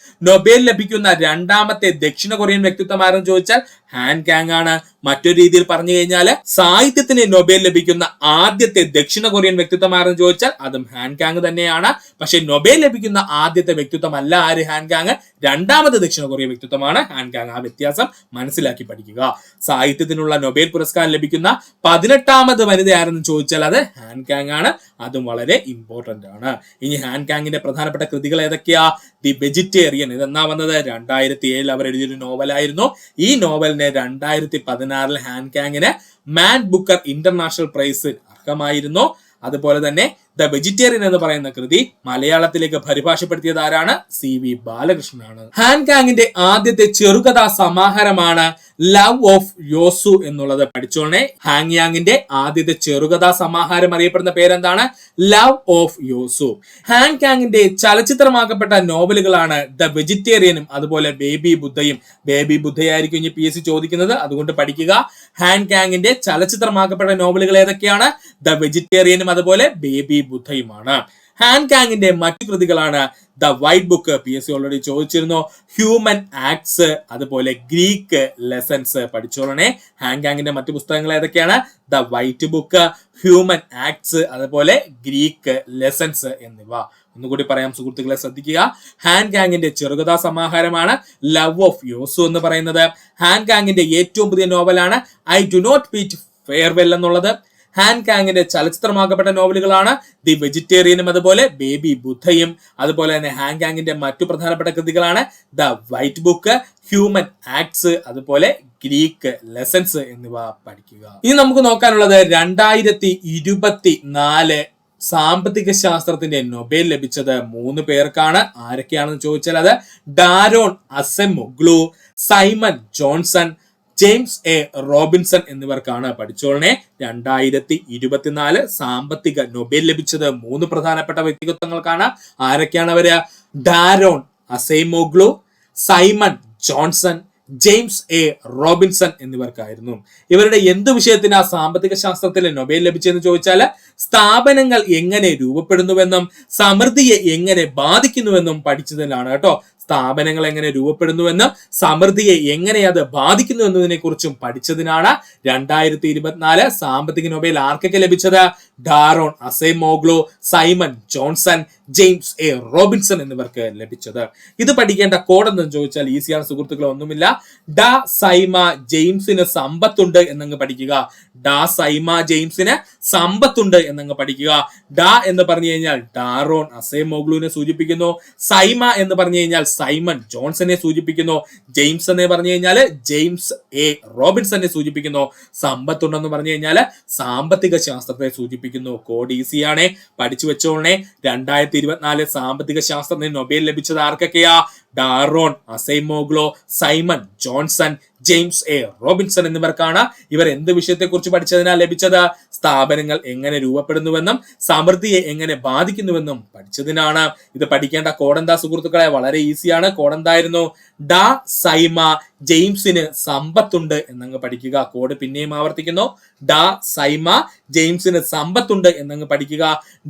A: നൊബേൽ ലഭിക്കുന്ന രണ്ടാമത്തെ ദക്ഷിണ കൊറിയൻ വ്യക്തിത്വം ആരെന്ന് ചോദിച്ചാൽ ഹാൻ കാങ് ആണ്. മറ്റൊരു രീതിയിൽ പറഞ്ഞു കഴിഞ്ഞാൽ സാഹിത്യത്തിന് നൊബേൽ ലഭിക്കുന്ന ആദ്യത്തെ ദക്ഷിണ കൊറിയൻ വ്യക്തിത്വം ആരെന്ന് ചോദിച്ചാൽ അതും ഹാൻ കാങ് തന്നെയാണ്. പക്ഷെ നൊബേൽ ലഭിക്കുന്ന ആദ്യത്തെ വ്യക്തിത്വം അല്ല ആര്, ഹാൻ കാങ്. രണ്ടാമത്തെ ദക്ഷിണ കൊറിയൻ വ്യക്തിത്വമാണ് ഹാൻ കാങ്. ആ വ്യത്യാസം മനസ്സിലാക്കി പഠിക്കുക. സാഹിത്യത്തിനുള്ള നൊബേൽ പുരസ്കാരം ലഭിക്കുന്ന 18ാമത് വനിത ആരെന്ന് ചോദിച്ചാൽ അത് ഹാൻ കാങ് ആണ്. അതും വളരെ ഇമ്പോർട്ടന്റ് ആണ്. ഇനി ഹാൻ കാങ്ങിന്റെ പ്രധാനപ്പെട്ട കൃതികൾ ഏതൊക്കെയാ? ദി വെജിറ്റേറിയൻ, ഇതെന്നാ വന്നത്? 2007 അവർ എഴുതിയൊരു നോവലായിരുന്നു. ഈ നോവലിന് 2016 ഹാൻ കാങ്ങിന് മാൻ ബുക്കർ ഇന്റർനാഷണൽ പ്രൈസ് അർഹമായിരുന്നു. അതുപോലെ തന്നെ ദ വെജിറ്റേറിയൻ എന്ന് പറയുന്ന കൃതി മലയാളത്തിലേക്ക് പരിഭാഷപ്പെടുത്തിയത് ആരാണ്? CV ബാലകൃഷ്ണനാണ്. ഹാൻ കാങ്ങിന്റെ ആദ്യത്തെ ചെറുകഥാ സമാഹാരമാണ് ലവ് ഓഫ് യോസു എന്നുള്ളത്. പഠിച്ചോണേ, ഹാങ് യാങ്ങിന്റെ ആദ്യത്തെ ചെറുകഥാ സമാഹാരം അറിയപ്പെടുന്ന പേരെന്താണ്? Love of Yeosu. ഹാൻ കാങ്ങിന്റെ ചലച്ചിത്രമാക്കപ്പെട്ട നോവലുകളാണ് ദ വെജിറ്റേറിയനും അതുപോലെ ബേബി ബുദ്ധയും. ബേബി ബുദ്ധയായിരിക്കും ഇനി PSC ചോദിക്കുന്നത്, അതുകൊണ്ട് പഠിക്കുക. ഹാൻ കാങ്ങിന്റെ ചലച്ചിത്രമാക്കപ്പെട്ട നോവലുകൾ ഏതൊക്കെയാണ്? ദ വെജിറ്റേറിയനും അതുപോലെ ബേബി ബുദ്ധയുമാണ്. ഹാൻ കാങ്ങിന്റെ മറ്റു കൃതികളാണ് the white book, PSC already ചോദിച്ചിരുന്നു, ഹ്യൂമൻ ആക്ട്സ്, അതുപോലെ ഗ്രീക്ക് ലെസൺസ്. പഠിച്ചോളണേ. ഹാൻ കാങ്ങിന്റെ മറ്റു പുസ്തകങ്ങൾ ഏതൊക്കെയാണ്? The white book, human acts, അതുപോലെ ഗ്രീക്ക് ലെസൺസ് എന്നിവ. ഒന്നുകൂടി പറയാം സുഹൃത്തുക്കളെ, ശ്രദ്ധിക്കുക. ഹാൻ കാങ്ങിന്റെ ചെറുകഥാ സമാഹാരമാണ് ലവ് ഓഫ് യോസു എന്ന് പറയുന്നത്. ഹാൻ കാങ്ങിന്റെ ഏറ്റവും പുതിയ നോവലാണ് I do not beat farewell എന്നുള്ളത്. ഹാൻ കാങ്ങിന്റെ ചലച്ചിത്രമാക്കപ്പെട്ട നോവലുകളാണ് ദി വെജിറ്റേറിയനും അതുപോലെ ബേബി ബുദ്ധയും. അതുപോലെ തന്നെ ഹാൻ കാങ്ങിന്റെ മറ്റു പ്രധാനപ്പെട്ട കൃതികളാണ് the white book, human acts, അതുപോലെ ഗ്രീക്ക് ലെസൺസ് എന്നിവ പഠിക്കുക. ഇനി നമുക്ക് നോക്കാനുള്ളത് 2024 സാമ്പത്തിക ശാസ്ത്രത്തിന്റെ നൊബേൽ ലഭിച്ചത് 3 പേർക്കാണ്. ആരൊക്കെയാണെന്ന് ചോദിച്ചാൽ അത് Daron Acemoglu, Simon Johnson, James A Robinson എന്നിവർക്കാണ്. പഠിച്ചോളനെ. 2024 സാമ്പത്തിക നൊബേൽ ലഭിച്ചത് 3 പ്രധാനപ്പെട്ട വ്യക്തിത്വങ്ങൾക്കാണ്. ആരൊക്കെയാണ് അവര്? Daron Acemoglu, Simon Johnson, James A Robinson എന്നിവർക്കായിരുന്നു. ഇവരുടെ എന്ത് വിഷയത്തിനാ സാമ്പത്തിക ശാസ്ത്രത്തിൽ നൊബേൽ ലഭിച്ചതെന്ന് ചോദിച്ചാൽ സ്ഥാപനങ്ങൾ എങ്ങനെ രൂപപ്പെടുന്നുവെന്നും സമൃദ്ധിയെ എങ്ങനെ ബാധിക്കുന്നുവെന്നും പഠിച്ചതിനാണ് കേട്ടോ. സ്ഥാപനങ്ങൾ എങ്ങനെ രൂപപ്പെടുന്നുവെന്നും സമൃദ്ധിയെ എങ്ങനെ അത് ബാധിക്കുന്നു എന്നതിനെ കുറിച്ചും പഠിച്ചതിനാണ് 2024 സാമ്പത്തിക നൊബേൽ ആർക്കൊക്കെ ലഭിച്ചത്? Daron Acemoglu, Simon Johnson, James A Robinson എന്നിവർക്ക് ലഭിച്ചത്. ഇത് പഠിക്കേണ്ട കോഡ് എന്തെന്ന് ചോദിച്ചാൽ ഈസിയാണ് സുഹൃത്തുക്കളെ, ഒന്നുമില്ല. ഡാ സൈമ ജെയിംസിന് സമ്പത്തുണ്ട് എന്നങ്ങ് പഠിക്കുക. ഡാ സൈമ ജെയിംസിന് സമ്പത്തുണ്ട് എന്നങ്ങ് പഠിക്കുക. ഡാ എന്ന് പറഞ്ഞു കഴിഞ്ഞാൽ ഡാരോൺ അസെമോഗ്ലുവിനെ സൂചിപ്പിക്കുന്നു. സൈമ എന്ന് പറഞ്ഞു കഴിഞ്ഞാൽ സൈമൺ ജോൺസനെ സൂചിപ്പിക്കുന്നു. ജെയിംസ് എന്ന് പറഞ്ഞു കഴിഞ്ഞാൽ ജെയിംസ് എ റോബിൻസനെ സൂചിപ്പിക്കുന്നു. സമ്പത്തുണ്ടെന്ന് പറഞ്ഞു കഴിഞ്ഞാൽ സാമ്പത്തിക ശാസ്ത്രത്തെ സൂചിപ്പിക്കുന്നു. കോഡ് ഈസിയാണേ, പഠിച്ചു വെച്ചോളണേ. 2024 സാമ്പത്തിക ശാസ്ത്രത്തിന് നൊബേൽ ലഭിച്ചത് ആർക്കൊക്കെയാ? Daron Acemoglu, Simon Johnson, James A Robinson എന്നിവർക്കാണ്. ഇവർ എന്ത് വിഷയത്തെ കുറിച്ച് പഠിച്ചതിനാൽ ലഭിച്ചത്? സ്ഥാപനങ്ങൾ എങ്ങനെ രൂപപ്പെടുന്നുവെന്നും സമൃദ്ധിയെ എങ്ങനെ ബാധിക്കുന്നുവെന്നും പഠിച്ചതിനാണ്. ഇത് പഠിക്കേണ്ട കോഡ് എന്താ സുഹൃത്തുക്കളെ? വളരെ ഈസിയാണ്. കോഡ് എന്തായിരുന്നു? ഡാ സൈമ ജെയിംസിന് സമ്പത്തുണ്ട് എന്നങ്ങ് പഠിക്കുക. കോഡ് പിന്നെയും ആവർത്തിക്കുന്നു. ഡാ സൈമ ജെയിംസിന് സമ്പത്തുണ്ട് എന്നങ്ങ് പഠിക്കുക.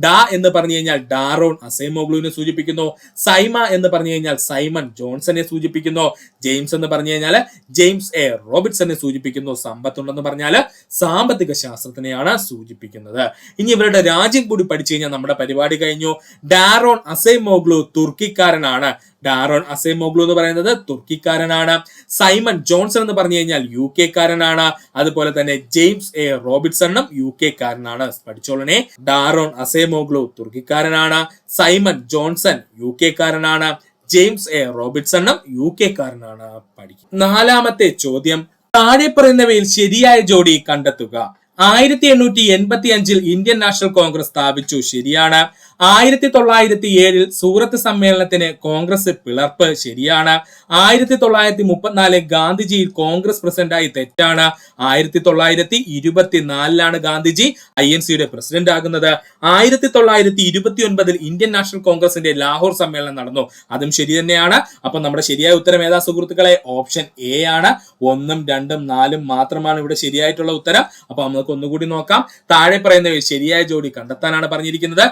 A: ഡാ എന്ന് പറഞ്ഞു കഴിഞ്ഞാൽ ഡാരോൺ അസെമോഗ്ലുവിനെ സൂചിപ്പിക്കുന്നു. സൈമ എന്ന് പറഞ്ഞു കഴിഞ്ഞാൽ സൈമൺ ജോൺസനെ സൂചിപ്പിക്കുന്നു. ജെയിംസ് എന്ന് പറഞ്ഞു കഴിഞ്ഞാൽ ജെയിംസ് എ റോബിൻസനെ സൂചിപ്പിക്കുന്നു. സമ്പത്തുണ്ടെന്ന് പറഞ്ഞാൽ സാമ്പത്തിക ശാസ്ത്രത്തിനെയാണ് സൂചിപ്പിക്കുന്നത്. ഇനി ഇവരുടെ രാജ്യം കൂടി പഠിച്ചു കഴിഞ്ഞാൽ നമ്മുടെ പരിപാടി കഴിഞ്ഞു. ഡാരോൺ അസെമോഗ്ലു തുർക്കിക്കാരനാണ്. ഡാരോൺ അസെമോഗ്ലു എന്ന് പറയുന്നത് തുർക്കിക്കാരനാണ്. സൈമൺ ജോൺസൺ എന്ന് പറഞ്ഞു കഴിഞ്ഞാൽ UK കാരനാണ്. അതുപോലെ തന്നെ ജെയിംസ് എ റോബിൻസണും UK കാരനാണ്. പഠിച്ചോളനെ. ഡാരോൺ അസെമോഗ്ലു തുർക്കിക്കാരനാണ്. സൈമൺ ജോൺസൺ UK കാരനാണ്. ജെയിംസ് എ റോബിൻസണും UK കാരനാണ്. പഠിക്കും. 4ാമത്തെ ചോദ്യം, താഴെ പറയുന്നവയിൽ ശരിയായ ജോഡി കണ്ടെത്തുക. 1885 ഇന്ത്യൻ നാഷണൽ കോൺഗ്രസ് സ്ഥാപിച്ചു. ശരിയാണ്. 1907 സൂറത്ത് സമ്മേളനത്തിന് കോൺഗ്രസ് പിളർപ്പ്. ശരിയാണ്. 1934 ഗാന്ധിജിയിൽ കോൺഗ്രസ് പ്രസിഡന്റായി. തെറ്റാണ്. 1924 ഗാന്ധിജി INCയുടെ പ്രസിഡന്റ് ആകുന്നത്. 1929 ഇന്ത്യൻ നാഷണൽ കോൺഗ്രസിന്റെ ലാഹോർ സമ്മേളനം നടന്നു. അതും ശരി തന്നെയാണ്. അപ്പൊ നമ്മുടെ ശരിയായ ഉത്തരം ഏതാ സുഹൃത്തുക്കളെ? ഓപ്ഷൻ A ആണ്. 1, 2, 4 മാത്രമാണ് ഇവിടെ ശരിയായിട്ടുള്ള ഉത്തരം. അപ്പൊ നമുക്ക് ഒന്നുകൂടി നോക്കാം. താഴെ പറയുന്നവയിൽ ശരിയായ ജോഡി കണ്ടെത്താനാണ് പറഞ്ഞിരിക്കുന്നത്.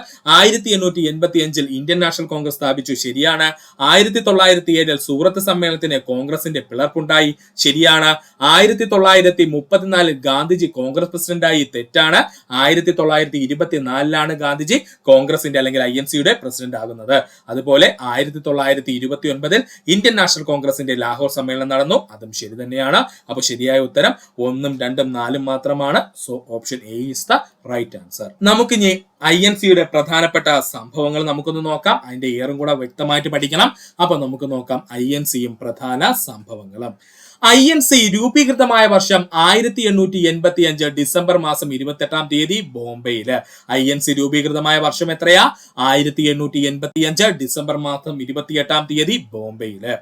A: 1885 ഇന്ത്യൻ നാഷണൽ കോൺഗ്രസ് സ്ഥാപിച്ചു. ശരിയാണ്. 1907 സൂറത്ത് സമ്മേളനത്തിന് കോൺഗ്രസിന്റെ പിളർപ്പുണ്ടായി. ശരിയാണ്. 1934 ഗാന്ധിജി കോൺഗ്രസ് പ്രസിഡന്റായി. തെറ്റാണ്. 1924 ഗാന്ധിജി കോൺഗ്രസിന്റെ അല്ലെങ്കിൽ INCയുടെ പ്രസിഡന്റ് ആകുന്നത്. അതുപോലെ 1929 ഇന്ത്യൻ നാഷണൽ കോൺഗ്രസിന്റെ ലാഹോർ സമ്മേളനം നടന്നു. അതും ശരി തന്നെയാണ്. അപ്പൊ ശരിയായ ഉത്തരം 1, 2, 4 മാത്രമാണ്. So option A is the right answer. നമുക്കിനി INCയുടെ പ്രധാനപ്പെട്ട സംഭവങ്ങൾ നമുക്കൊന്ന് നോക്കാം. അതിന്റെ ഇയറും കൂടെ വ്യക്തമായിട്ട് പഠിക്കണം. അപ്പൊ നമുക്ക് നോക്കാം INCയും പ്രധാന സംഭവങ്ങളും. INC രൂപീകൃതമായ വർഷം 1885 ഡിസംബർ മാസം 28 ബോംബെയില്. INC രൂപീകൃതമായ വർഷം എത്രയാ? 1885 ഡിസംബർ മാസം 28 ബോംബെയില്.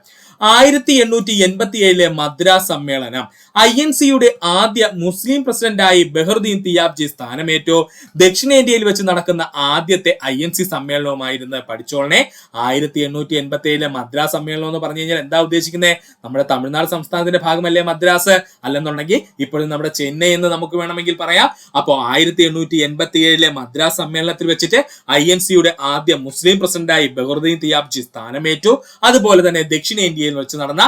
A: 1887 മദ്രാസ് സമ്മേളനം. INCയുടെ ആദ്യ മുസ്ലിം പ്രസിഡന്റായി ബഹറുദ്ദീൻ തിയാബ്ജി സ്ഥാനമേറ്റു. ദക്ഷിണേന്ത്യയിൽ വെച്ച് നടക്കുന്ന ആദ്യത്തെ INC സമ്മേളനവുമായിരുന്നു. പഠിച്ചോളനെ. 1887 മദ്രാസ് സമ്മേളനം എന്ന് പറഞ്ഞു കഴിഞ്ഞാൽ എന്താ ഉദ്ദേശിക്കുന്നത്? നമ്മുടെ തമിഴ്നാട് സംസ്ഥാനത്തിന്റെ ഭാഗമല്ലേ മദ്രാസ്? അല്ലെന്നുണ്ടെങ്കിൽ ഇപ്പോഴും നമ്മുടെ ചെന്നൈ എന്ന് നമുക്ക് വേണമെങ്കിൽ പറയാം. അപ്പോ 1887 മദ്രാസ് സമ്മേളനത്തിൽ വെച്ചിട്ട് INCയുടെ ആദ്യ മുസ്ലിം പ്രസിഡന്റായി ബഹറുദ്ദീൻ തിയാബ്ജി സ്ഥാനമേറ്റു. അതുപോലെ തന്നെ ദക്ഷിണേന്ത്യയിൽ വെച്ച് നടന്ന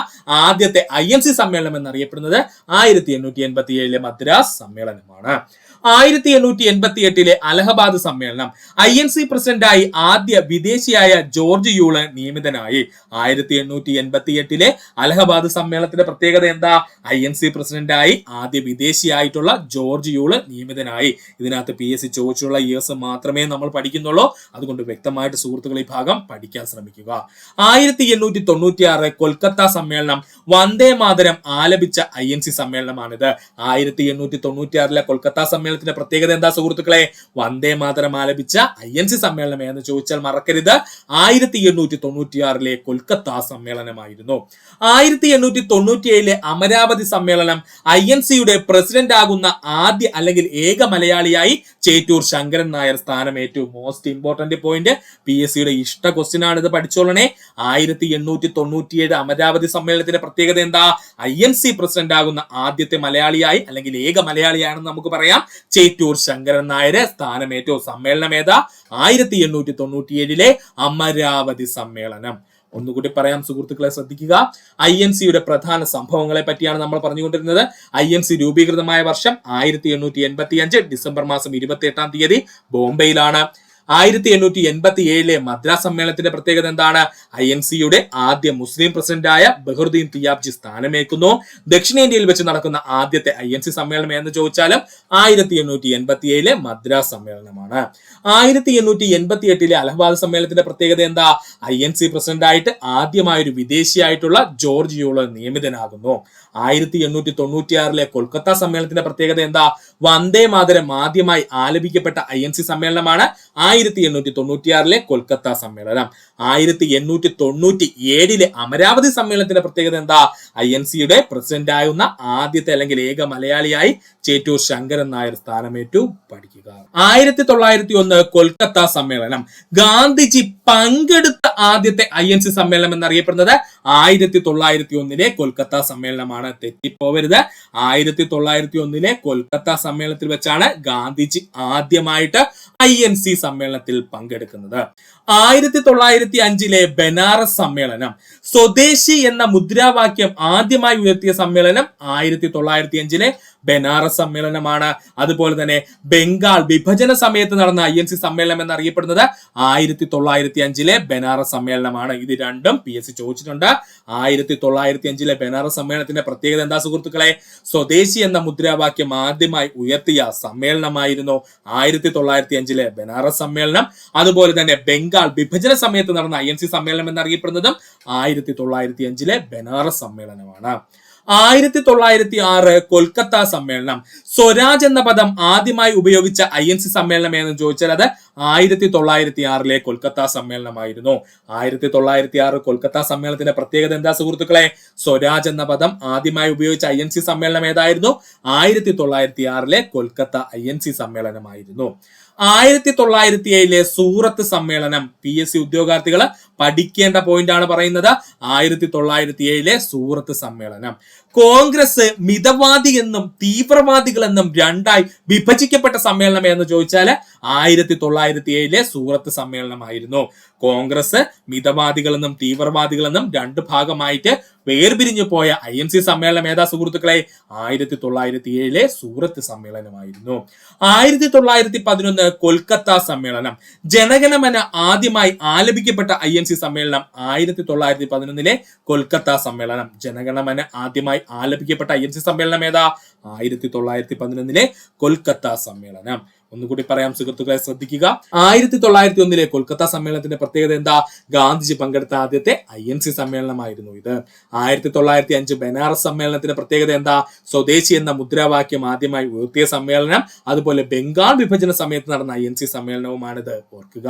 A: ആദ്യത്തെ INC സമ്മേളനം എന്നറിയപ്പെടുന്നത് 1887 മദ്രാസ് സമ്മേളനമാണ്. 1888 അലഹബാദ് സമ്മേളനം. INC പ്രസിഡന്റായി ആദ്യ വിദേശിയായ ജോർജ് യൂള് നിയമിതനായി. 1888 അലഹബാദ് സമ്മേളനത്തിന്റെ പ്രത്യേകത എന്താ? INC പ്രസിഡന്റായി ആദ്യ വിദേശിയായിട്ടുള്ള ജോർജ് യൂള് നിയമിതനായി. ഇതിനകത്ത് PSC ചോദിച്ചുള്ള ഇയേഴ്സ് മാത്രമേ നമ്മൾ പഠിക്കുന്നുള്ളൂ. അതുകൊണ്ട് വ്യക്തമായിട്ട് സുഹൃത്തുക്കൾ ഈ ഭാഗം പഠിക്കാൻ ശ്രമിക്കുക. 1896 കൊൽക്കത്ത സമ്മേളനം. വന്ദേ മാതരം ആലപിച്ച INC സമ്മേളനമാണിത്. 1896 കൊൽക്കത്ത സമ്മേളനത്തിന്റെ പ്രത്യേകത എന്താ സുഹൃത്തുക്കളെ? വന്ദേ മാതരം ആലപിച്ച INC സമ്മേളനം എന്ന് ചോദിച്ചാൽ മറക്കരുത്, 1896 കൊൽക്കത്ത സമ്മേളനമായിരുന്നു. 1897 അമരാവതി സമ്മേളനം. INCയുടെ പ്രസിഡന്റ് ആകുന്ന ആദ്യ അല്ലെങ്കിൽ ഏക മലയാളിയായി ചേറ്റൂർ ശങ്കരൻ നായർ സ്ഥാനമേറ്റു. മോസ്റ്റ് ഇമ്പോർട്ടന്റ് പോയിന്റ്, PSCയുടെ ഇഷ്ട ക്വസ്റ്റ്യൻ ആണ് ഇത്. പഠിച്ചോളണേ. 1897 അമരാവതി സമ്മേളനത്തിന്റെ പ്രത്യേകത എന്താ? INC പ്രസിഡന്റ് ആകുന്ന ആദ്യത്തെ മലയാളിയായി അല്ലെങ്കിൽ ഏക മലയാളിയാണെന്ന് നമുക്ക് പറയാം. ചേറ്റൂർ ശങ്കരൻ നായർ സ്ഥാനമേറ്റു. സമ്മേളനം ഏതാ? 1897 അമരാവതി സമ്മേളനം. ഒന്നുകൂടി പറയാം സുഹൃത്തുക്കളെ, ശ്രദ്ധിക്കുക. INCയുടെ പ്രധാന സംഭവങ്ങളെ പറ്റിയാണ് നമ്മൾ പറഞ്ഞുകൊണ്ടിരുന്നത്. INC രൂപീകൃതമായ വർഷം 1885 ഡിസംബർ മാസം 28 ബോംബെയിലാണ്. 1887 മദ്രാസ് സമ്മേളനത്തിന്റെ പ്രത്യേകത എന്താണ്? INCയുടെ ആദ്യ മുസ്ലിം പ്രസിഡന്റായ ബഹറുദ്ദീൻ തിയാബ്ജി സ്ഥാനമേൽക്കുന്നു. ദക്ഷിണേന്ത്യയിൽ വെച്ച് നടക്കുന്ന ആദ്യത്തെ INC സമ്മേളനം എന്ന് ചോദിച്ചാലും 1887 മദ്രാസ് സമ്മേളനമാണ്. 1888 അലഹബാദ് സമ്മേളനത്തിന്റെ പ്രത്യേകത എന്താ? INC പ്രസിഡന്റായിട്ട് ആദ്യമായ ഒരു വിദേശിയായിട്ടുള്ള ജോർജ് യൂള് നിയമിതനാകുന്നു. 1896 കൊൽക്കത്ത സമ്മേളനത്തിന്റെ പ്രത്യേകത എന്താ? വന്ദേ മാതരം ആദ്യമായി ആലപിക്കപ്പെട്ട INC സമ്മേളനമാണ് 1896 കൊൽക്കത്ത സമ്മേളനം. 1897 അമരാവതി സമ്മേളനത്തിന്റെ പ്രത്യേകത എന്താ? INCയുടെ പ്രസിഡന്റ് ആകുന്ന ആദ്യത്തെ അല്ലെങ്കിൽ ഏക മലയാളിയായി ചേറ്റൂർ ശങ്കരൻ നായർ സ്ഥാനമേറ്റു. പഠിക്കുക. 1901 കൊൽക്കത്ത സമ്മേളനം. ഗാന്ധിജി പങ്കെടുത്ത ആദ്യത്തെ INC സമ്മേളനം എന്നറിയപ്പെടുന്നത് 1901 കൊൽക്കത്ത സമ്മേളനമാണ്. തെറ്റിപ്പോവരുത്. 1901 കൊൽക്കത്ത സമ്മേളനത്തിൽ വെച്ചാണ് ഗാന്ധിജി ആദ്യമായിട്ട് INC സമ്മേളനത്തിൽ പങ്കെടുക്കുന്നത്. 1905 ബനാറസ് സമ്മേളനം. സ്വദേശി എന്ന മുദ്രാവാക്യം ആദ്യമായി ഉയർത്തിയ സമ്മേളനം 1905 ബനാറസ് സമ്മേളനമാണ്. അതുപോലെ തന്നെ ബംഗാൾ വിഭജന സമയത്ത് നടന്ന INC സമ്മേളനം എന്നറിയപ്പെടുന്നത് 1905 ബനാറസ് സമ്മേളനമാണ്. ഇത് രണ്ടും PSC ചോദിച്ചിട്ടുണ്ട്. 1905 ബനാറസ് സമ്മേളനത്തിന്റെ പ്രത്യേകത എന്താ സുഹൃത്തുക്കളെ? സ്വദേശി എന്ന മുദ്രാവാക്യം ആദ്യമായി ഉയർത്തിയ സമ്മേളനമായിരുന്നു 1905 ബനാറസ് സമ്മേളനം. അതുപോലെ തന്നെ ബംഗാൾ വിഭജന സമയത്ത് നടന്ന INC സമ്മേളനം എന്നറിയപ്പെടുന്നതും 1905 ബനാറസ് സമ്മേളനമാണ്. 1906 കൊൽക്കത്ത സമ്മേളനം. സ്വരാജ് എന്ന പദം ആദ്യമായി ഉപയോഗിച്ച INC സമ്മേളനം എന്ന് ചോദിച്ചാൽ അത് 1906 കൊൽക്കത്ത സമ്മേളനമായിരുന്നു. 1906 കൊൽക്കത്ത സമ്മേളനത്തിന്റെ പ്രത്യേകത എന്താ സുഹൃത്തുക്കളെ? സ്വരാജ് എന്ന പദം ആദ്യമായി ഉപയോഗിച്ച INC സമ്മേളനം ഏതായിരുന്നു? 1906 കൊൽക്കത്ത INC സമ്മേളനമായിരുന്നു. 1907 സൂറത്ത് സമ്മേളനം. PSC ഉദ്യോഗാർത്ഥികൾ പഠിക്കേണ്ട പോയിന്റ് ആണ് പറയുന്നത്. 1907 സൂറത്ത് സമ്മേളനം. കോൺഗ്രസ് മിതവാദി എന്നും തീവ്രവാദികൾ എന്നും രണ്ടായി വിഭജിക്കപ്പെട്ട സമ്മേളനം എന്ന് ചോദിച്ചാൽ 1907 സൂറത്ത് സമ്മേളനമായിരുന്നു. കോൺഗ്രസ് മിതവാദികളെന്നും തീവ്രവാദികളെന്നും രണ്ട് ഭാഗമായിട്ട് വേർപിരിഞ്ഞു പോയ INC സമ്മേളനം ഏതാ സുഹൃത്തുക്കളെ? 1907 സൂറത്ത് സമ്മേളനമായിരുന്നു. 1911 കൊൽക്കത്ത സമ്മേളനം. ജനഗണമന ആദ്യമായി ആലപിക്കപ്പെട്ട INC സമ്മേളനം 1911 കൊൽക്കത്ത സമ്മേളനം. ജനഗണമന ആദ്യമായി ആലപിക്കപ്പെട്ട INC സമ്മേളനം ഏതാ? 1911 കൊൽക്കത്ത സമ്മേളനം. ഒന്നുകൂടി പറയാം സുഹൃത്തുക്കളെ, ശ്രദ്ധിക്കുക. 1901 കൊൽക്കത്ത സമ്മേളനത്തിന്റെ പ്രത്യേകത എന്താ? ഗാന്ധിജി പങ്കെടുത്ത ആദ്യത്തെ INC സമ്മേളനമായിരുന്നു ഇത്. 1905 ബനാറസ് സമ്മേളനത്തിന്റെ പ്രത്യേകത എന്താ? സ്വദേശി എന്ന മുദ്രാവാക്യം ആദ്യമായി ഉയർത്തിയ സമ്മേളനം. അതുപോലെ ബംഗാൾ വിഭജന സമയത്ത് നടന്ന INC സമ്മേളനവുമാണിത്, ഓർക്കുക.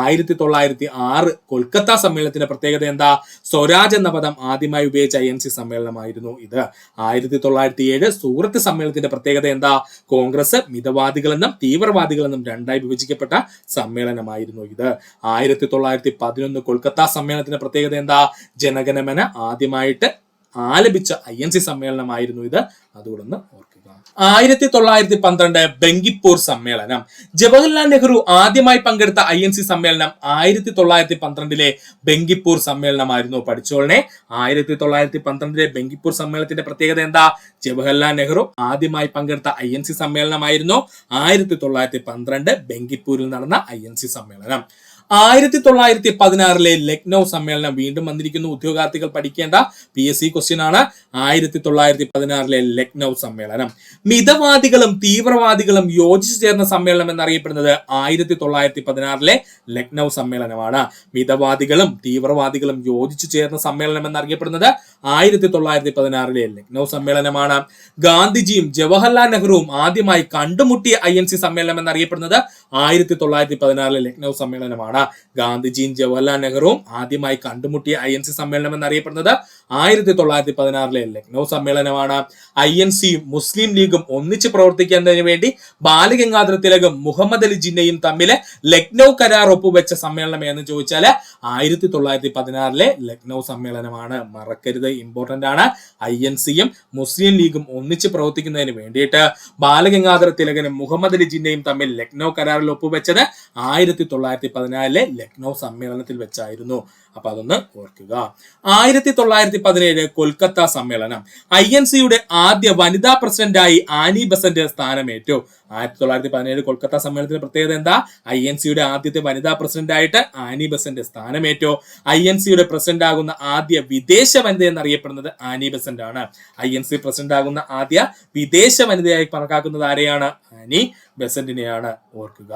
A: 1906 കൊൽക്കത്ത സമ്മേളനത്തിന്റെ പ്രത്യേകത എന്താ? സ്വരാജ് എന്ന പദം ആദ്യമായി ഉപയോഗിച്ച INC സമ്മേളനമായിരുന്നു ഇത്. 1907 സൂറത്ത് സമ്മേളനത്തിന്റെ പ്രത്യേകത എന്താ? കോൺഗ്രസ് മിതവാദികളെന്നും തീവ്രവാദികളെന്നും രണ്ടായി വിഭജിക്കപ്പെട്ട സമ്മേളനമായിരുന്നു ഇത്. 1911 കൊൽക്കത്ത സമ്മേളനത്തിന്റെ പ്രത്യേകത എന്താ? ജനഗണമന ആദ്യമായിട്ട് ആലപിച്ച INC സമ്മേളനമായിരുന്നു ഇത്. അതുകൊണ്ടൊന്ന് ഓർക്കുക. 1912 ബങ്കിപ്പൂർ സമ്മേളനം. ജവഹർലാൽ നെഹ്റു ആദ്യമായി പങ്കെടുത്ത INC സമ്മേളനം 1912 ബങ്കിപ്പൂർ സമ്മേളനമായിരുന്നു. പഠിച്ചോളനെ, 1912 ബങ്കിപ്പൂർ സമ്മേളനത്തിന്റെ പ്രത്യേകത എന്താ? ജവഹർലാൽ നെഹ്റു ആദ്യമായി പങ്കെടുത്ത INC സമ്മേളനമായിരുന്നു 1912 ബങ്കിപ്പൂരിൽ നടന്ന INC സമ്മേളനം. 1916 ലക്നൗ സമ്മേളനം വീണ്ടും വന്നിരിക്കുന്നു. ഉദ്യോഗാർത്ഥികൾ പഠിക്കേണ്ട PSC ക്വസ്റ്റ്യൻ ആണ്. 1916 ലക്നൗ സമ്മേളനം. മിതവാദികളും തീവ്രവാദികളും യോജിച്ചു ചേർന്ന സമ്മേളനം എന്നറിയപ്പെടുന്നത് 1916 ലക്നൗ സമ്മേളനമാണ്. മിതവാദികളും തീവ്രവാദികളും യോജിച്ചു ചേർന്ന സമ്മേളനം എന്നറിയപ്പെടുന്നത് 1916 ലക്നൗ സമ്മേളനമാണ്. ഗാന്ധിജിയും ജവഹർലാൽ നെഹ്റുവും ആദ്യമായി കണ്ടുമുട്ടിയ INC സമ്മേളനം എന്നറിയപ്പെടുന്നത് 1916 ലക്നൗ സമ്മേളനമാണ്. ഗാന്ധിജിയും ജവഹർലാൽ നെഹ്റുവും ആദ്യമായി കണ്ടുമുട്ടിയ INC സമ്മേളനം എന്നറിയപ്പെടുന്നത് 1916 ലക്നൗ സമ്മേളനമാണ്. INCയും മുസ്ലിം ലീഗും ഒന്നിച്ച് പ്രവർത്തിക്കുന്നതിന് വേണ്ടി ബാലഗംഗാധര തിലകും മുഹമ്മദ് അലി ജിന്നയും തമ്മിൽ ലക്നൗ കരാർ ഒപ്പുവെച്ച സമ്മേളനം എന്ന് ചോദിച്ചാൽ 1916 ലക്നൗ സമ്മേളനമാണ്. മറക്കരുത്, ഇമ്പോർട്ടന്റ് ആണ്. INCയും മുസ്ലിം ലീഗും ഒന്നിച്ച് പ്രവർത്തിക്കുന്നതിന് വേണ്ടിയിട്ട് ബാലഗംഗാധര തിലകനും മുഹമ്മദ് അലി ജിന്നയും തമ്മിൽ ലക്നൗ കരാറിൽ ഒപ്പുവെച്ചത് 1916 ലക്നൗ സമ്മേളനത്തിൽ വെച്ചായിരുന്നു. അപ്പൊ അതൊന്ന് ഓർക്കുക. 1917 കൊൽക്കത്ത സമ്മേളനം. INCയുടെ ആദ്യ വനിതാ പ്രസിഡന്റായി ആനി ബസന്റ് സ്ഥാനമേറ്റു. 1917 കൊൽക്കത്ത സമ്മേളനത്തിന്റെ പ്രത്യേകത എന്താ? INCയുടെ ആദ്യത്തെ വനിതാ പ്രസിഡന്റായിട്ട് ആനി ബസന്റ് സ്ഥാനമേറ്റു. INCയുടെ പ്രസിഡന്റ് ആകുന്ന ആദ്യ വിദേശ വനിത എന്നറിയപ്പെടുന്നത് ആനി ബസന്റ് ആണ്. INC പ്രസിഡന്റ് ആകുന്ന ആദ്യ വിദേശ വനിതയായി കണക്കാക്കുന്നത് ആരെയാണ്? ആനി ബസന്റിനെയാണ്, ഓർക്കുക.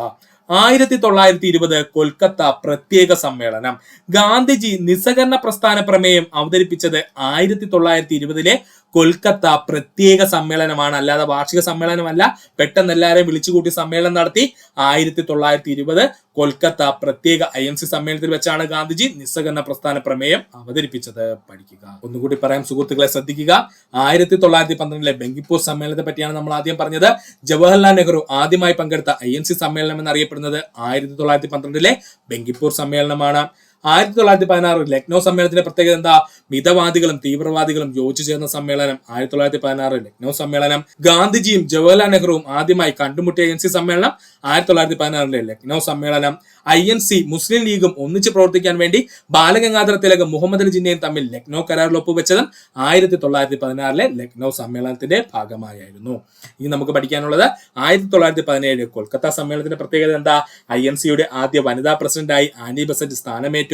A: 1920 കൊൽക്കത്ത പ്രത്യേക സമ്മേളനം. ഗാന്ധിജി നിസ്സഹകരണ പ്രസ്ഥാന പ്രമേയം അവതരിപ്പിച്ചത് 1920 കൊൽക്കത്ത പ്രത്യേക സമ്മേളനമാണ്, അല്ലാതെ വാർഷിക സമ്മേളനമല്ല. പെട്ടെന്ന് എല്ലാവരെയും വിളിച്ചുകൂട്ടി സമ്മേളനം നടത്തി. 1920 കൊൽക്കത്ത പ്രത്യേക INC സമ്മേളനത്തിൽ വെച്ചാണ് ഗാന്ധിജി നിസ്സഹകരണ പ്രസ്ഥാന പ്രമേയം അവതരിപ്പിച്ചത്. പഠിക്കുക. ഒന്നുകൂടി പറയാം സുഹൃത്തുക്കളെ, ശ്രദ്ധിക്കുക. 1912 ബങ്കിപ്പൂർ സമ്മേളനത്തെ പറ്റിയാണ് നമ്മൾ ആദ്യം പറഞ്ഞത്. ജവഹർലാൽ നെഹ്റു ആദ്യമായി പങ്കെടുത്ത INC സമ്മേളനം എന്നറിയപ്പെടുന്നത് 1912 ബങ്കിപ്പൂർ സമ്മേളനമാണ്. 1916 ലക്നൗ സമ്മേളനത്തിന്റെ പ്രത്യേകത എന്താ? മിതവാദികളും തീവ്രവാദികളും യോജിച്ചു ചേർന്ന സമ്മേളനം 1916 ലക്നൗ സമ്മേളനം. ഗാന്ധിജിയും ജവഹർലാൽ നെഹ്റുവും ആദ്യമായി കണ്ടുമുട്ടിയ INC സമ്മേളനം 1916 ലക്നൗ സമ്മേളനം. INC മുസ്ലിം ലീഗും ഒന്നിച്ച് പ്രവർത്തിക്കാൻ വേണ്ടി ബാലഗംഗാധര തിലകും മുഹമ്മദ് അലി ജിന്നയും തമ്മിൽ ലക്നൗ കരാറിൽ ഒപ്പുവെച്ചതും 1916 ലക്നൗ സമ്മേളനത്തിന്റെ ഭാഗമായിരുന്നു. ഇനി നമുക്ക് പഠിക്കാനുള്ളത് 1917 കൊൽക്കത്ത സമ്മേളനത്തിന്റെ പ്രത്യേകത എന്താ? INCയുടെ ആദ്യ വനിതാ പ്രസിഡന്റായി ആനി ബസന്റ് സ്ഥാനമേറ്റു.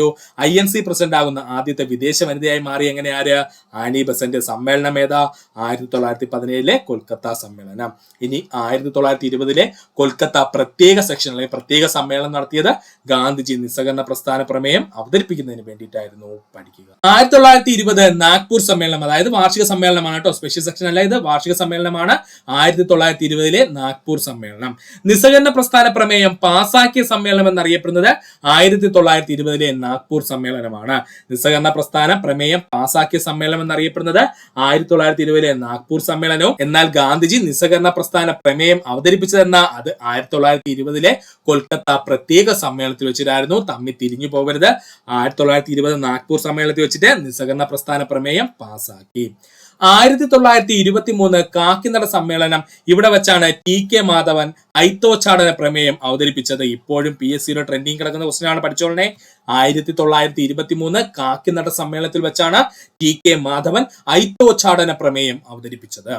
A: INC പ്രസിഡന്റ് ആകുന്ന ആദ്യത്തെ വിദേശ വനിതയായി മാറി. എങ്ങനെ ആര്? Annie Besant. സമ്മേളനം ഏതാ? 1917 കൊൽക്കത്ത സമ്മേളനം. ഇനി 1920 കൊൽക്കത്ത പ്രത്യേക സെക്ഷൻ അല്ലെങ്കിൽ പ്രത്യേക സമ്മേളനം നടത്തിയത് ഗാന്ധിജി നിസ്സഹകരണ പ്രസ്ഥാന പ്രമേയം അവതരിപ്പിക്കുന്നതിന് വേണ്ടിയിട്ടായിരുന്നു. പഠിക്കുക. 1920 നാഗ്പൂർ സമ്മേളനം, അതായത് വാർഷിക സമ്മേളനമാണ് കേട്ടോ, സ്പെഷ്യൽ സെക്ഷൻ അല്ല, ഇത് വാർഷിക സമ്മേളനമാണ്. 1920 നാഗ്പൂർ സമ്മേളനം. നിസ്സഹകരണ പ്രസ്ഥാന പ്രമേയം പാസാക്കിയ സമ്മേളനം എന്നറിയപ്പെടുന്നത് 1920 നാഗ്പൂർ സമ്മേളനമാണ്. നിസ്സഹകരണ പ്രസ്ഥാന പ്രമേയം പാസാക്കിയ സമ്മേളനം എന്നറിയപ്പെടുന്നത് 1920 നാഗ്പൂർ സമ്മേളനവും. എന്നാൽ ഗാന്ധിജി നിസ്സഹകരണ പ്രസ്ഥാന പ്രമേയം അവതരിപ്പിച്ചതെന്ന അത് 1920 കൊൽക്കത്ത പ്രത്യേക സമ്മേളനത്തിൽ വെച്ചിട്ടായിരുന്നു. തമ്മിൽ തിരിഞ്ഞു പോകരുത്. 1920 നാഗ്പൂർ സമ്മേളനത്തിൽ വെച്ചിട്ട് നിസ്സഹകരണ പ്രസ്ഥാന പ്രമേയം പാസാക്കി. 1923 കാക്കിനട സമ്മേളനം. ഇവിടെ വെച്ചാണ് TK മാധവൻ ഐത്തോച്ചാടന പ്രമേയം അവതരിപ്പിച്ചത്. ഇപ്പോഴും PSCയുടെ ട്രെൻഡിങ് കിടക്കുന്ന ക്വസ്റ്റ്യൻ ആണ്, പഠിച്ചോളനെ. 1923 കാക്കിനട സമ്മേളനത്തിൽ വെച്ചാണ് TK മാധവൻ ഐത്തോച്ചാടന പ്രമേയം അവതരിപ്പിച്ചത്.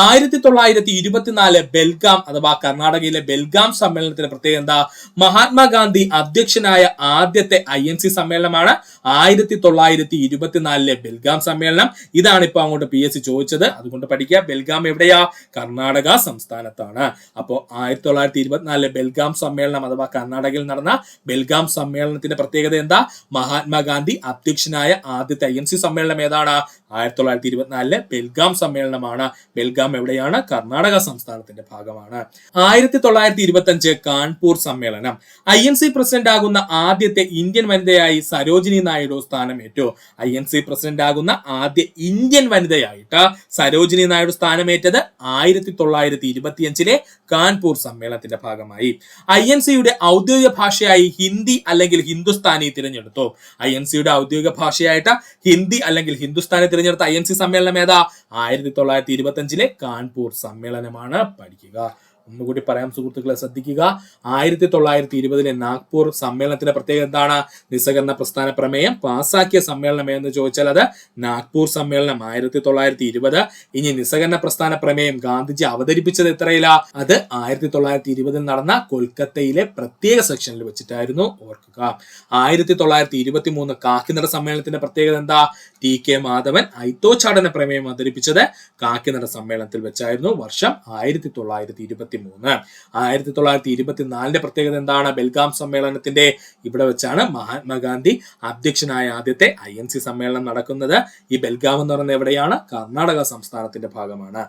A: 1924 ബെൽഗാം അഥവാ കർണാടകയിലെ ബെൽഗാം സമ്മേളനത്തിന്റെ പ്രത്യേകത എന്താ? മഹാത്മാഗാന്ധി അധ്യക്ഷനായ ആദ്യത്തെ INC സമ്മേളനമാണ് 1924 ബെൽഗാം സമ്മേളനം. ഇതാണ് ഇപ്പൊ അങ്ങോട്ട് PSC ചോദിച്ചത്, അതുകൊണ്ട് പഠിക്കുക. ബെൽഗാം എവിടെയാ? കർണാടക സംസ്ഥാനത്താണ്. അപ്പോ 1924 ബെൽഗാം സമ്മേളനം അഥവാ കർണാടകയിൽ നടന്ന ബെൽഗാം സമ്മേളനത്തിന്റെ പ്രത്യേകത എന്താ? മഹാത്മാഗാന്ധി അധ്യക്ഷനായ ആദ്യത്തെ INC സമ്മേളനം ഏതാണ്? 1924 ബെൽഗാം സമ്മേളനമാണ്. ബെൽഗാം എവിടെയാണ്? കർണാടക സംസ്ഥാനത്തിന്റെ ഭാഗമാണ്. 1925 കാൺപൂർ സമ്മേളനം. INC പ്രസിഡന്റ് ആകുന്ന ആദ്യത്തെ ഇന്ത്യൻ വനിതയായി സരോജിനി നായിഡു സ്ഥാനമേറ്റു. INC പ്രസിഡന്റ് ആകുന്ന ആദ്യ ഇന്ത്യൻ വനിതയായിട്ട് സരോജിനി നായിഡു സ്ഥാനമേറ്റത് 1925 കാൺപൂർ സമ്മേളനത്തിന്റെ ഭാഗമായി. INCയുടെ ഔദ്യോഗിക ഭാഷയായി ഹിന്ദി അല്ലെങ്കിൽ ഹിന്ദുസ്ഥാനി തിരഞ്ഞെടുത്തു. INCയുടെ ഔദ്യോഗിക ഭാഷയായിട്ട് ഹിന്ദി അല്ലെങ്കിൽ ഹിന്ദുസ്ഥാനി തിരഞ്ഞെടുത്ത INC സമ്മേളനം ഏതാ? 1925 കാൺപൂർ സമ്മേളനമാണ്. പഠിക്കുക. ഒന്നുകൂടി പറയാം സുഹൃത്തുക്കളെ, ശ്രദ്ധിക്കുക. 1920 നാഗ്പൂർ സമ്മേളനത്തിന്റെ പ്രത്യേകത എന്താണ്? നിസ്സഹകരണ പ്രസ്ഥാന പ്രമേയം പാസാക്കിയ സമ്മേളനം എന്ന് ചോദിച്ചാൽ അത് നാഗ്പൂർ സമ്മേളനം 1920. ഇനി നിസ്സഹകരണ പ്രസ്ഥാന പ്രമേയം ഗാന്ധിജി അവതരിപ്പിച്ചത് എത്രയിലാ? അത് 1920 നടന്ന കൊൽക്കത്തയിലെ പ്രത്യേക സെക്ഷനിൽ വെച്ചിട്ടായിരുന്നു, ഓർക്കുക. 1923 കാക്കിനട സമ്മേളനത്തിന്റെ പ്രത്യേകത എന്താ? TK മാധവൻ ഐത്തോച്ചാടന പ്രമേയം അവതരിപ്പിച്ചത് കാക്കിനട സമ്മേളനത്തിൽ വെച്ചായിരുന്നു. വർഷം 1923. 1924 പ്രത്യേകത എന്താണ്? ബെൽഗാം സമ്മേളനത്തിന്റെ ഇവിടെ വെച്ചാണ് മഹാത്മാഗാന്ധി അധ്യക്ഷനായ ആദ്യത്തെ INC സമ്മേളനം നടക്കുന്നത്. ഈ ബെൽഗാം എന്ന് പറയുന്നത് എവിടെയാണ്? കർണാടക സംസ്ഥാനത്തിന്റെ ഭാഗമാണ്.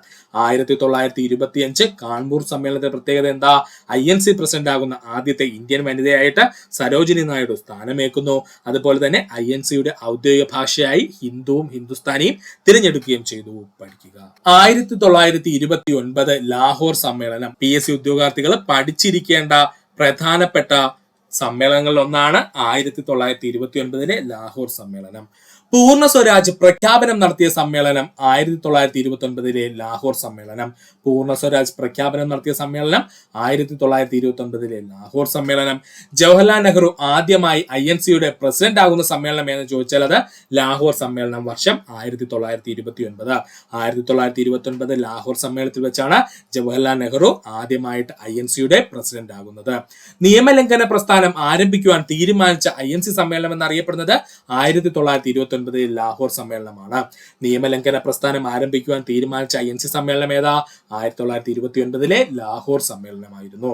A: 1925 കാൺപൂർ സമ്മേളനത്തിന്റെ പ്രത്യേകത എന്താ? INC പ്രസിഡന്റ് ആകുന്ന ആദ്യത്തെ ഇന്ത്യൻ വനിതയായിട്ട് സരോജിനി നായിഡു സ്ഥാനമേൽക്കുന്നു. അതുപോലെ തന്നെ INCയുടെ ഔദ്യോഗിക ഭാഷയായി ഹിന്ദുവും ഹിന്ദുസ്ഥാനിയും തിരഞ്ഞെടുക്കുകയും ചെയ്തു. പഠിക്കുക. 1929 ലാഹോർ സമ്മേളനം. PSC ഉദ്യോഗാർത്ഥികൾ പഠിച്ചിരിക്കേണ്ട പ്രധാനപ്പെട്ട സമ്മേളനങ്ങളിൽ ഒന്നാണ് 1929 ലാഹോർ സമ്മേളനം. പൂർണ്ണ സ്വരാജ് പ്രഖ്യാപനം നടത്തിയ സമ്മേളനം 1929 ലാഹോർ സമ്മേളനം. പൂർണ്ണ സ്വരാജ് പ്രഖ്യാപനം നടത്തിയ സമ്മേളനം 1929 ലാഹോർ സമ്മേളനം. ജവഹർലാൽ നെഹ്റു ആദ്യമായി INCയുടെ പ്രസിഡന്റ് ആകുന്ന സമ്മേളനം എന്ന് ചോദിച്ചാൽ അത് ലാഹോർ സമ്മേളനം. വർഷം 1929. 1929 ലാഹോർ സമ്മേളനത്തിൽ വെച്ചാണ് ജവഹർലാൽ നെഹ്റു ആദ്യമായിട്ട് INCയുടെ പ്രസിഡന്റ് ആകുന്നത്. നിയമലംഘന പ്രസ്ഥാനം ആരംഭിക്കുവാൻ തീരുമാനിച്ച INC സമ്മേളനം എന്നറിയപ്പെടുന്നത് 1929 ലാഹോർ സമ്മേളനമാണ്. നിയമലംഘന പ്രസ്ഥാനം ആരംഭിക്കുവാൻ തീരുമാനിച്ച INC സമ്മേളനം ഏതാ? 1929 ലാഹോർ സമ്മേളനമായിരുന്നു.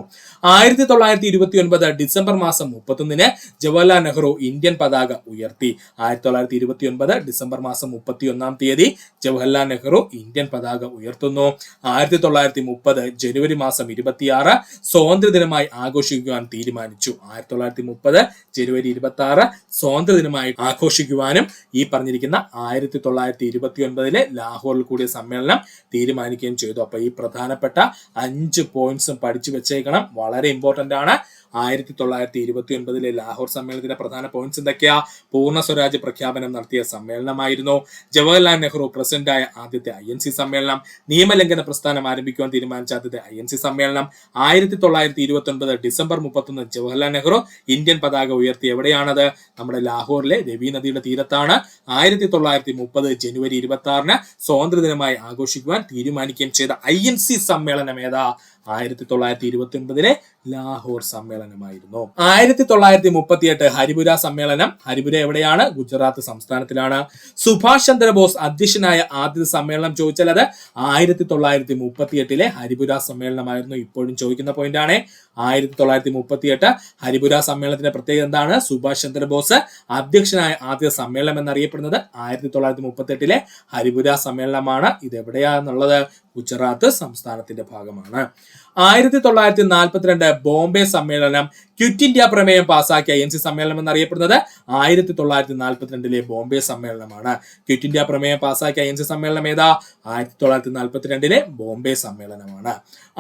A: 1929 ഡിസംബർ മാസം 31 ജവഹർലാൽ നെഹ്റു ഇന്ത്യൻ പതാക ഉയർത്തി. 1929 ഡിസംബർ മാസം 31 ജവഹർലാൽ നെഹ്റു ഇന്ത്യൻ പതാക ഉയർത്തുന്നു. 1930 ജനുവരി മാസം 26 സ്വാതന്ത്ര്യദിനമായി ആഘോഷിക്കുവാൻ തീരുമാനിച്ചു. 1930 ജനുവരി 26 സ്വാതന്ത്ര്യദിനമായി ആഘോഷിക്കുവാനും ഈ പറഞ്ഞിരിക്കുന്ന 1929 ലാഹോറിൽ കൂടിയ സമ്മേളനം തീരുമാനിക്കുകയും ചെയ്തു. അപ്പൊ ഈ പ്രധാനപ്പെട്ട 5 പോയിന്റ്സും പഠിച്ചു വെച്ചേക്കണം, വളരെ ഇമ്പോർട്ടന്റ് ആണ്. 1929 ലാഹോർ സമ്മേളനത്തിന്റെ പ്രധാന പോയിന്റ്സ് എന്തൊക്കെയാ? പൂർണ്ണ സ്വരാജ് പ്രഖ്യാപനം നടത്തിയ സമ്മേളനമായിരുന്നു. ജവഹർലാൽ നെഹ്റു പ്രസിഡന്റായ ആദ്യത്തെ INC സമ്മേളനം. നിയമലംഘന പ്രസ്ഥാനം ആരംഭിക്കുവാൻ തീരുമാനിച്ച ആദ്യത്തെ INC സമ്മേളനം. 1929 ഡിസംബർ 31 ജവഹർലാൽ നെഹ്റു ഇന്ത്യൻ പതാക ഉയർത്തി. എവിടെയാണത്? നമ്മുടെ ലാഹോറിലെ രവി നദിയുടെ തീരത്താണ്. 1930 ജനുവരി 26 സ്വാതന്ത്ര്യദിനമായി ആഘോഷിക്കുവാൻ തീരുമാനിക്കുകയും ചെയ്ത INC സമ്മേളനം ഏതാ? 1929 ലാഹോർ സമ്മേളനമായിരുന്നു. 1938 ഹരിപുര സമ്മേളനം. ഹരിപുര എവിടെയാണ്? ഗുജറാത്ത് സംസ്ഥാനത്തിലാണ്. സുഭാഷ് ചന്ദ്രബോസ് അധ്യക്ഷനായ ആദ്യ സമ്മേളനം ചോദിച്ചാൽ അത് 1938 ഹരിപുര സമ്മേളനമായിരുന്നു. ഇപ്പോഴും ചോദിക്കുന്ന പോയിന്റ് ആണ്. 1938 ഹരിപുര സമ്മേളനത്തിന്റെ പ്രത്യേകത എന്താണ്? സുഭാഷ് ചന്ദ്രബോസ് അധ്യക്ഷനായ ആദ്യ സമ്മേളനം എന്നറിയപ്പെടുന്നത് 1938 ഹരിപുര സമ്മേളനമാണ്. ഇത് എവിടെയാണെന്നുള്ളത്? ഗുജറാത്ത് സംസ്ഥാനത്തിന്റെ ഭാഗമാണ്. 1942 ബോംബെ സമ്മേളനം. ക്വിറ്റ് ഇന്ത്യ പ്രമേയം പാസാക്കിയ INC സമ്മേളനം എന്നറിയപ്പെടുന്നത് 1942 ബോംബെ സമ്മേളനമാണ്. ക്വിറ്റ് ഇന്ത്യ പ്രമേയം പാസാക്കിയ INC സമ്മേളനം ഏതാ? 1942 ബോംബെ സമ്മേളനമാണ്.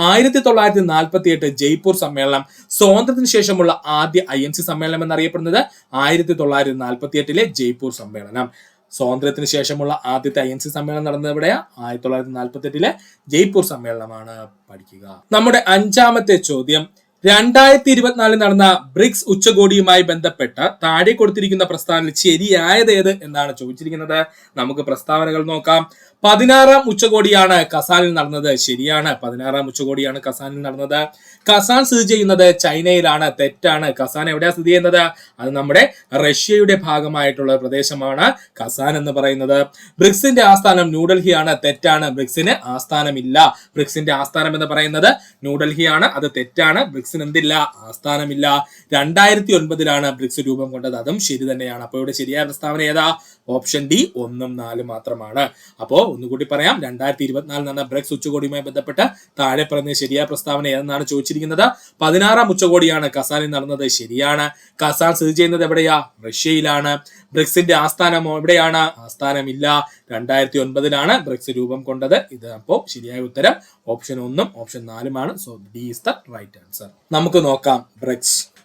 A: 1948 ജയ്പൂർ സമ്മേളനം. സ്വാതന്ത്ര്യത്തിന് ശേഷമുള്ള ആദ്യ INC സമ്മേളനം എന്നറിയപ്പെടുന്നത് 1948 ജയ്പൂർ സമ്മേളനം.
B: സ്വാതന്ത്ര്യത്തിന് ശേഷമുള്ള ആദ്യത്തെ INC സമ്മേളനം നടന്നത് എവിടെയാ? 1948 ജയ്പൂർ സമ്മേളനമാണ്. പഠിക്കുക. നമ്മുടെ 5ാമത്തെ ചോദ്യം, 2024 നടന്ന ബ്രിക്സ് ഉച്ചകോടിയുമായി ബന്ധപ്പെട്ട താഴെ കൊടുത്തിരിക്കുന്ന പ്രസ്താവനയിൽ ശരിയായത് ഏത് എന്നാണ് ചോദിച്ചിരിക്കുന്നത്. നമുക്ക് പ്രസ്താവനകൾ നോക്കാം. 16ാം ഉച്ചകോടിയാണ് കസാനിൽ നടന്നത്. ശരിയാണ്, 16ാം ഉച്ചകോടിയാണ് കസാനിൽ നടന്നത്. കസാൻ സ്ഥിതി ചെയ്യുന്നത് ചൈനയിലാണ്. തെറ്റാണ്. കസാൻ എവിടെയാ സ്ഥിതി ചെയ്യുന്നത്? അത് നമ്മുടെ റഷ്യയുടെ ഭാഗമായിട്ടുള്ള പ്രദേശമാണ് കസാൻ എന്ന് പറയുന്നത്. ബ്രിക്സിന്റെ ആസ്ഥാനം ന്യൂഡൽഹിയാണ്. തെറ്റാണ്. ബ്രിക്സിന് ആസ്ഥാനമില്ല. ബ്രിക്സിന്റെ ആസ്ഥാനം എന്ന് പറയുന്നത് ന്യൂഡൽഹിയാണ്. അത് തെറ്റാണ്. ബ്രിക്സിന് എന്തില്ല? ആസ്ഥാനമില്ല. 2009 ബ്രിക്സ് രൂപം കൊണ്ടത്. അതും ശരി തന്നെയാണ്. അപ്പോൾ ഇവിടെ ശരിയായ പ്രസ്താവന ഏതാ? ഓപ്ഷൻ ഡി 1ഉം 4ഉം മാത്രമാണ്. അപ്പോ ഒന്നുകൂടി പറയാം, 2024 നടന്ന ബ്രിക്സ് ഉച്ചകോടിയുമായി ബന്ധപ്പെട്ട് താഴെ പറയുന്ന ശരിയായ പ്രസ്താവന ഏതെന്നാണ് ചോദിച്ചിരിക്കുന്നത്. 16ാം ഉച്ചകോടിയാണ് കസാനിൽ നടന്നത്. ശരിയാണ്. കസാൻ സ്ഥിതി ചെയ്യുന്നത് എവിടെയാ? റഷ്യയിലാണ്. ബ്രിക്സിന്റെ ആസ്ഥാനം എവിടെയാണ്? ആസ്ഥാനമില്ല. 2009 ബ്രിക്സ് രൂപം കൊണ്ടത്. ഇത് അപ്പോൾ ശരിയായ ഉത്തരം ഓപ്ഷൻ 1ഉം ഓപ്ഷൻ 4ഉമാണ്. So D is the right answer. നമുക്ക് നോക്കാം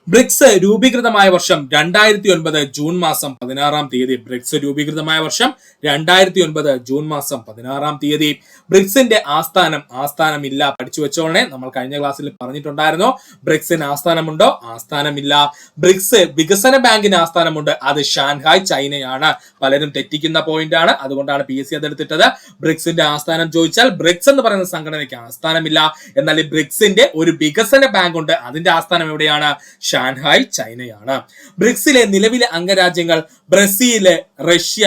B: ബ്രിക്സ് രൂപീകൃതമായ വർഷം 2009 ജൂൺ മാസം 16-ാം തീയതി. ബ്രിക്സ് രൂപീകൃതമായ വർഷം 2009 ജൂൺ മാസം 16-ാം തീയതി. ബ്രിക്സിന്റെ ആസ്ഥാനമില്ല. പഠിച്ചു വെച്ചോളെ. നമ്മൾ കഴിഞ്ഞ ക്ലാസ്സിൽ പറഞ്ഞിട്ടുണ്ടായിരുന്നു. ബ്രിക്സിന് ആസ്ഥാനമുണ്ടോ? ആസ്ഥാനമില്ല. ബ്രിക്സ് വികസന ബാങ്കിന് ആസ്ഥാനമുണ്ട്. അത് ഷാൻഹായ്, ചൈനയാണ്. പലരും തെറ്റിക്കുന്ന പോയിന്റ് ആണ്. അതുകൊണ്ടാണ് PSC അതെടുത്തിട്ടത്. ബ്രിക്സിന്റെ ആസ്ഥാനം ചോദിച്ചാൽ ബ്രിക്സ് എന്ന് പറയുന്ന സംഘടനയ്ക്ക് ആസ്ഥാനമില്ല. എന്നാൽ ഈ ബ്രിക്സിന്റെ ഒരു വികസന ബാങ്ക് ഉണ്ട്. അതിന്റെ ആസ്ഥാനം എവിടെയാണ്? ഷാൻഹായ്, ചൈനയാണ്. ബ്രിക്സിലെ നിലവിലെ അംഗരാജ്യങ്ങൾ Brazil, Russia,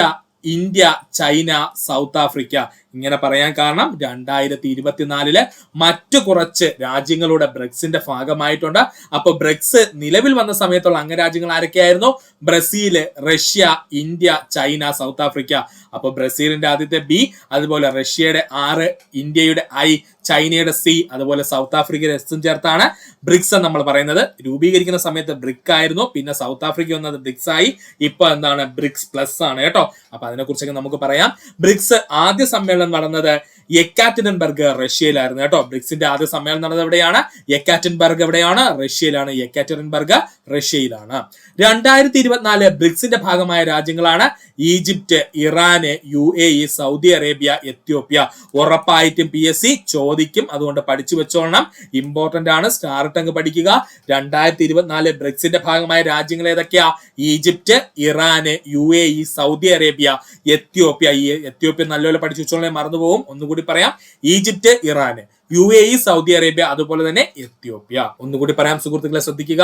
B: India, China, South Africa. ഇങ്ങനെ പറയാൻ കാരണം 2024 മറ്റു കുറച്ച് രാജ്യങ്ങളുടെ ബ്രിക്സിന്റെ ഭാഗമായിട്ടുണ്ട്. അപ്പൊ ബ്രിക്സ് നിലവിൽ വന്ന സമയത്തുള്ള അംഗരാജ്യങ്ങൾ ആരൊക്കെയായിരുന്നു? Brazil, Russia, India, China, South Africa. അപ്പൊ ബ്രസീലിന്റെ ആദ്യത്തെ B, അതുപോലെ റഷ്യയുടെ R, ഇന്ത്യയുടെ I, ചൈനയുടെ C, അതുപോലെ സൗത്ത് ആഫ്രിക്കയുടെ S ചേർത്താണ് ബ്രിക്സ് നമ്മൾ പറയുന്നത്. രൂപീകരിക്കുന്ന സമയത്ത് ബ്രിക് ആയിരുന്നു. പിന്നെ സൗത്ത് ആഫ്രിക്ക വന്നത് ബ്രിക്സ് ആയി. ഇപ്പൊ എന്താണ്? ബ്രിക്സ് പ്ലസ് ആണ് കേട്ടോ. അപ്പൊ അതിനെ കുറിച്ചൊക്കെ നമുക്ക് പറയാം. ബ്രിക്സ് ആദ്യ സമ്മേളനം നടന്നത് യെക്കാറ്ററിൻബർഗ്, റഷ്യയിലായിരുന്നു കേട്ടോ. ബ്രിക്സിന്റെ ആദ്യ സമ്മേളനം നടന്നത് എവിടെയാണ്? യെക്കാറ്ററിൻബർഗ് എവിടെയാണ്? റഷ്യയിലാണ്. യെക്കാറ്ററിൻബർഗ് റഷ്യയിലാണ്. 2024 ബ്രിക്സിന്റെ ഭാഗമായ രാജ്യങ്ങളാണ് ഈജിപ്റ്റ്, ഇറാന്, UAE, സൗദി അറേബ്യ, എത്യോപ്യ. ഉറപ്പായിട്ടും PSC ചോദിക്കും. അതുകൊണ്ട് പഠിച്ചു വെച്ചോളണം. ഇമ്പോർട്ടന്റ് ആണ്. സ്റ്റാർ ഇട്ടങ്ങ് പഠിക്കുക. 2024 ബ്രിക്സിന്റെ ഭാഗമായ രാജ്യങ്ങൾ ഏതൊക്കെയാ? ഈജിപ്റ്റ്, ഇറാന്, UAE, സൗദി അറേബ്യ, എത്യോപ്യ. ഈ എത്യോപ്യ നല്ലപോലെ പഠിച്ചു വെച്ചോളെ, മറന്നുപോകും. ഒന്നുകൂടി പറയാം. ഈജിപ്റ്റ്, ഇറാന്, UAE, സൗദി അറേബ്യ, അതുപോലെ തന്നെ എത്യോപ്യ. ഒന്നുകൂടി പറയാം സുഹൃത്തുക്കളെ, ശ്രദ്ധിക്കുക.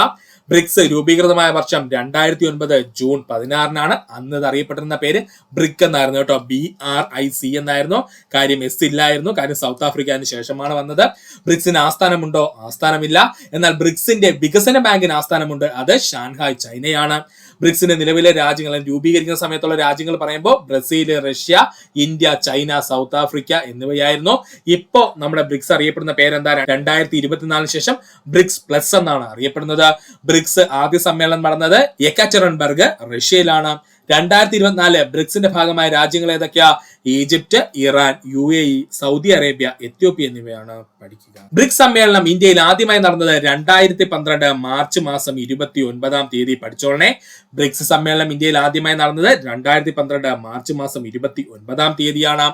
B: ബ്രിക്സ് രൂപീകൃതമായ വർഷം 2009 ജൂൺ 16-നാണ്. അന്ന് ഇത് അറിയപ്പെട്ടിരുന്ന പേര് ബ്രിക് എന്നായിരുന്നു കേട്ടോ. BRIC എന്നായിരുന്നു. കാര്യം S ഇല്ലായിരുന്നു. കാര്യം സൗത്ത് ആഫ്രിക്ക അതിന് ശേഷമാണ് വന്നത്. ബ്രിക്സിന് ആസ്ഥാനമുണ്ടോ? ആസ്ഥാനമില്ല. എന്നാൽ ബ്രിക്സിന്റെ വികസന ബാങ്കിന് ആസ്ഥാനമുണ്ട്. അത് ഷാൻഹായ്, ചൈനയാണ്. ബ്രിക്സിന്റെ നിലവിലെ രാജ്യങ്ങൾ രൂപീകരിക്കുന്ന സമയത്തുള്ള രാജ്യങ്ങൾ പറയുമ്പോൾ Brazil, Russia, India, China, South Africa എന്നിവയായിരുന്നു. ഇപ്പോ നമ്മുടെ ബ്രിക്സ് അറിയപ്പെടുന്ന പേരെന്താ? 2024 ശേഷം ബ്രിക്സ് പ്ലസ് എന്നാണ് അറിയപ്പെടുന്നത്. ബ്രിക്സ് ആദ്യ സമ്മേളനം നടന്നത് യെക്കാറ്ററിൻബർഗ്, റഷ്യയിലാണ്. 2024 ബ്രിക്സിന്റെ ഭാഗമായ രാജ്യങ്ങൾ ഏതൊക്കെയാ? Egypt, Iran, UAE, Saudi Arabia, Ethiopia എന്നിവയാണ്. പഠിക്കുക. ബ്രിക്സ് സമ്മേളനം ഇന്ത്യയിൽ ആദ്യമായി നടന്നത് 2012 മാർച്ച് മാസം 29-ാം തീയതി. പഠിച്ചോളണേ. ബ്രിക്സ് സമ്മേളനം ഇന്ത്യയിൽ ആദ്യമായി നടന്നത് 2012 മാർച്ച് മാസം 29-ാം തീയതിയാണ്.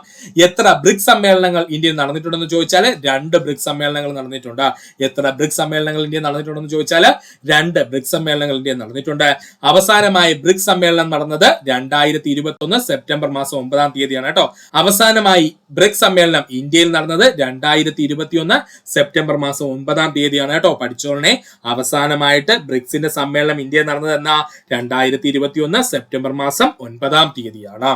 B: എത്ര ബ്രിക്സ് സമ്മേളനങ്ങൾ ഇന്ത്യയിൽ നടന്നിട്ടുണ്ടെന്ന് ചോദിച്ചാൽ 2 ബ്രിക്സ് സമ്മേളനങ്ങൾ നടന്നിട്ടുണ്ട്. എത്ര ബ്രിക്സ് സമ്മേളനങ്ങൾ ഇന്ത്യയിൽ നടന്നിട്ടുണ്ടെന്ന് ചോദിച്ചാൽ 2 ബ്രിക്സ് സമ്മേളനങ്ങൾ ഇന്ത്യയിൽ നടന്നിട്ടുണ്ട്. അവസാനമായി ബ്രിക്സ് സമ്മേളനം നടന്നത് 2021 സെപ്റ്റംബർ മാസം 9-ാം തീയതിയാണ് കേട്ടോ. അവസാനമായി ബ്രിക്സ് സമ്മേളനം ഇന്ത്യയിൽ നടന്നത് 2021 സെപ്റ്റംബർ മാസം 9-ാം തീയതിയാണ് കേട്ടോ. പഠിച്ചോളണേ. അവസാനമായിട്ട് ബ്രിക്സിന്റെ സമ്മേളനം ഇന്ത്യയിൽ നടന്നത് എന്നാ? 2021 സെപ്റ്റംബർ മാസം 9-ാം തീയതിയാണ്.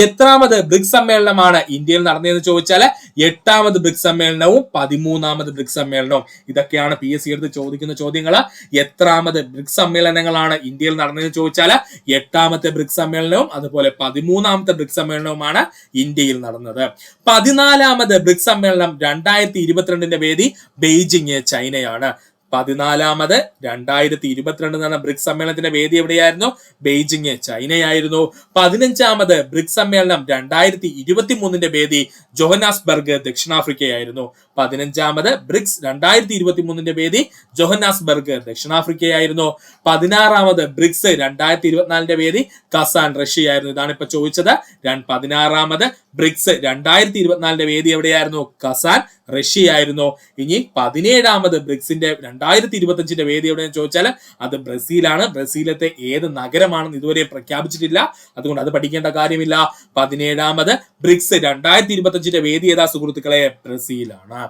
B: എത്രാമത് ബ്രിക്സ് സമ്മേളനമാണ് ഇന്ത്യയിൽ നടന്നതെന്ന് ചോദിച്ചാൽ 8ാമത് ബ്രിക്സ് സമ്മേളനവും 13ാമത് ബ്രിക്സ് സമ്മേളനവും. ഇതൊക്കെയാണ് PSC എടുത്ത് ചോദിക്കുന്ന ചോദ്യങ്ങൾ. എത്രാമത് ബ്രിക്സ് സമ്മേളനങ്ങളാണ് ഇന്ത്യയിൽ നടന്നതെന്ന് ചോദിച്ചാൽ 8ാമത്തെ ബ്രിക്സ് സമ്മേളനവും അതുപോലെ 13ാമത്തെ ബ്രിക്സ് സമ്മേളനവുമാണ് ഇന്ത്യയിൽ നടന്നത്. 14ാമത് ബ്രിക്സ് സമ്മേളനം 2022 വേദി ബെയ്ജിങ്, ചൈനയാണ്. 14ാമത് 2022 നടന്ന ബ്രിക്സ് സമ്മേളനത്തിന്റെ വേദി എവിടെയായിരുന്നു? ബെയ്ജിങ്, ചൈനയായിരുന്നു. 15ാമത് ബ്രിക്സ് സമ്മേളനം 2023 വേദി ജോഹന്നാസ്ബർഗ്, ദക്ഷിണാഫ്രിക്കയായിരുന്നു. 15ാമത് ബ്രിക്സ് 2023 വേദി ജോഹന്നാസ്ബർഗ്, ദക്ഷിണാഫ്രിക്കയായിരുന്നു. 16ാമത് ബ്രിക്സ് 2024 വേദി കസാൻ, റഷ്യയായിരുന്നു. ഇതാണ് ഇപ്പൊ ചോദിച്ചത്. 16ാമത് ബ്രിക്സ് 2024 വേദി എവിടെയായിരുന്നു? കസാൻ, റഷ്യയായിരുന്നു. ഇനി 17ാമത് ബ്രിക്സിന്റെ 2025 വേദി എവിടെയെന്ന് ചോദിച്ചാൽ അത് ബ്രസീലാണ്. ബ്രസീലത്തെ ഏത് നഗരമാണെന്ന് ഇതുവരെ പ്രഖ്യാപിച്ചിട്ടില്ല, അതുകൊണ്ട് അത് പഠിക്കേണ്ട കാര്യമില്ല. 17ാമത് ബ്രിക്സ് 2025 വേദി ഏതാ സുഹൃത്തുക്കളെ? ബ്രസീലാണ്.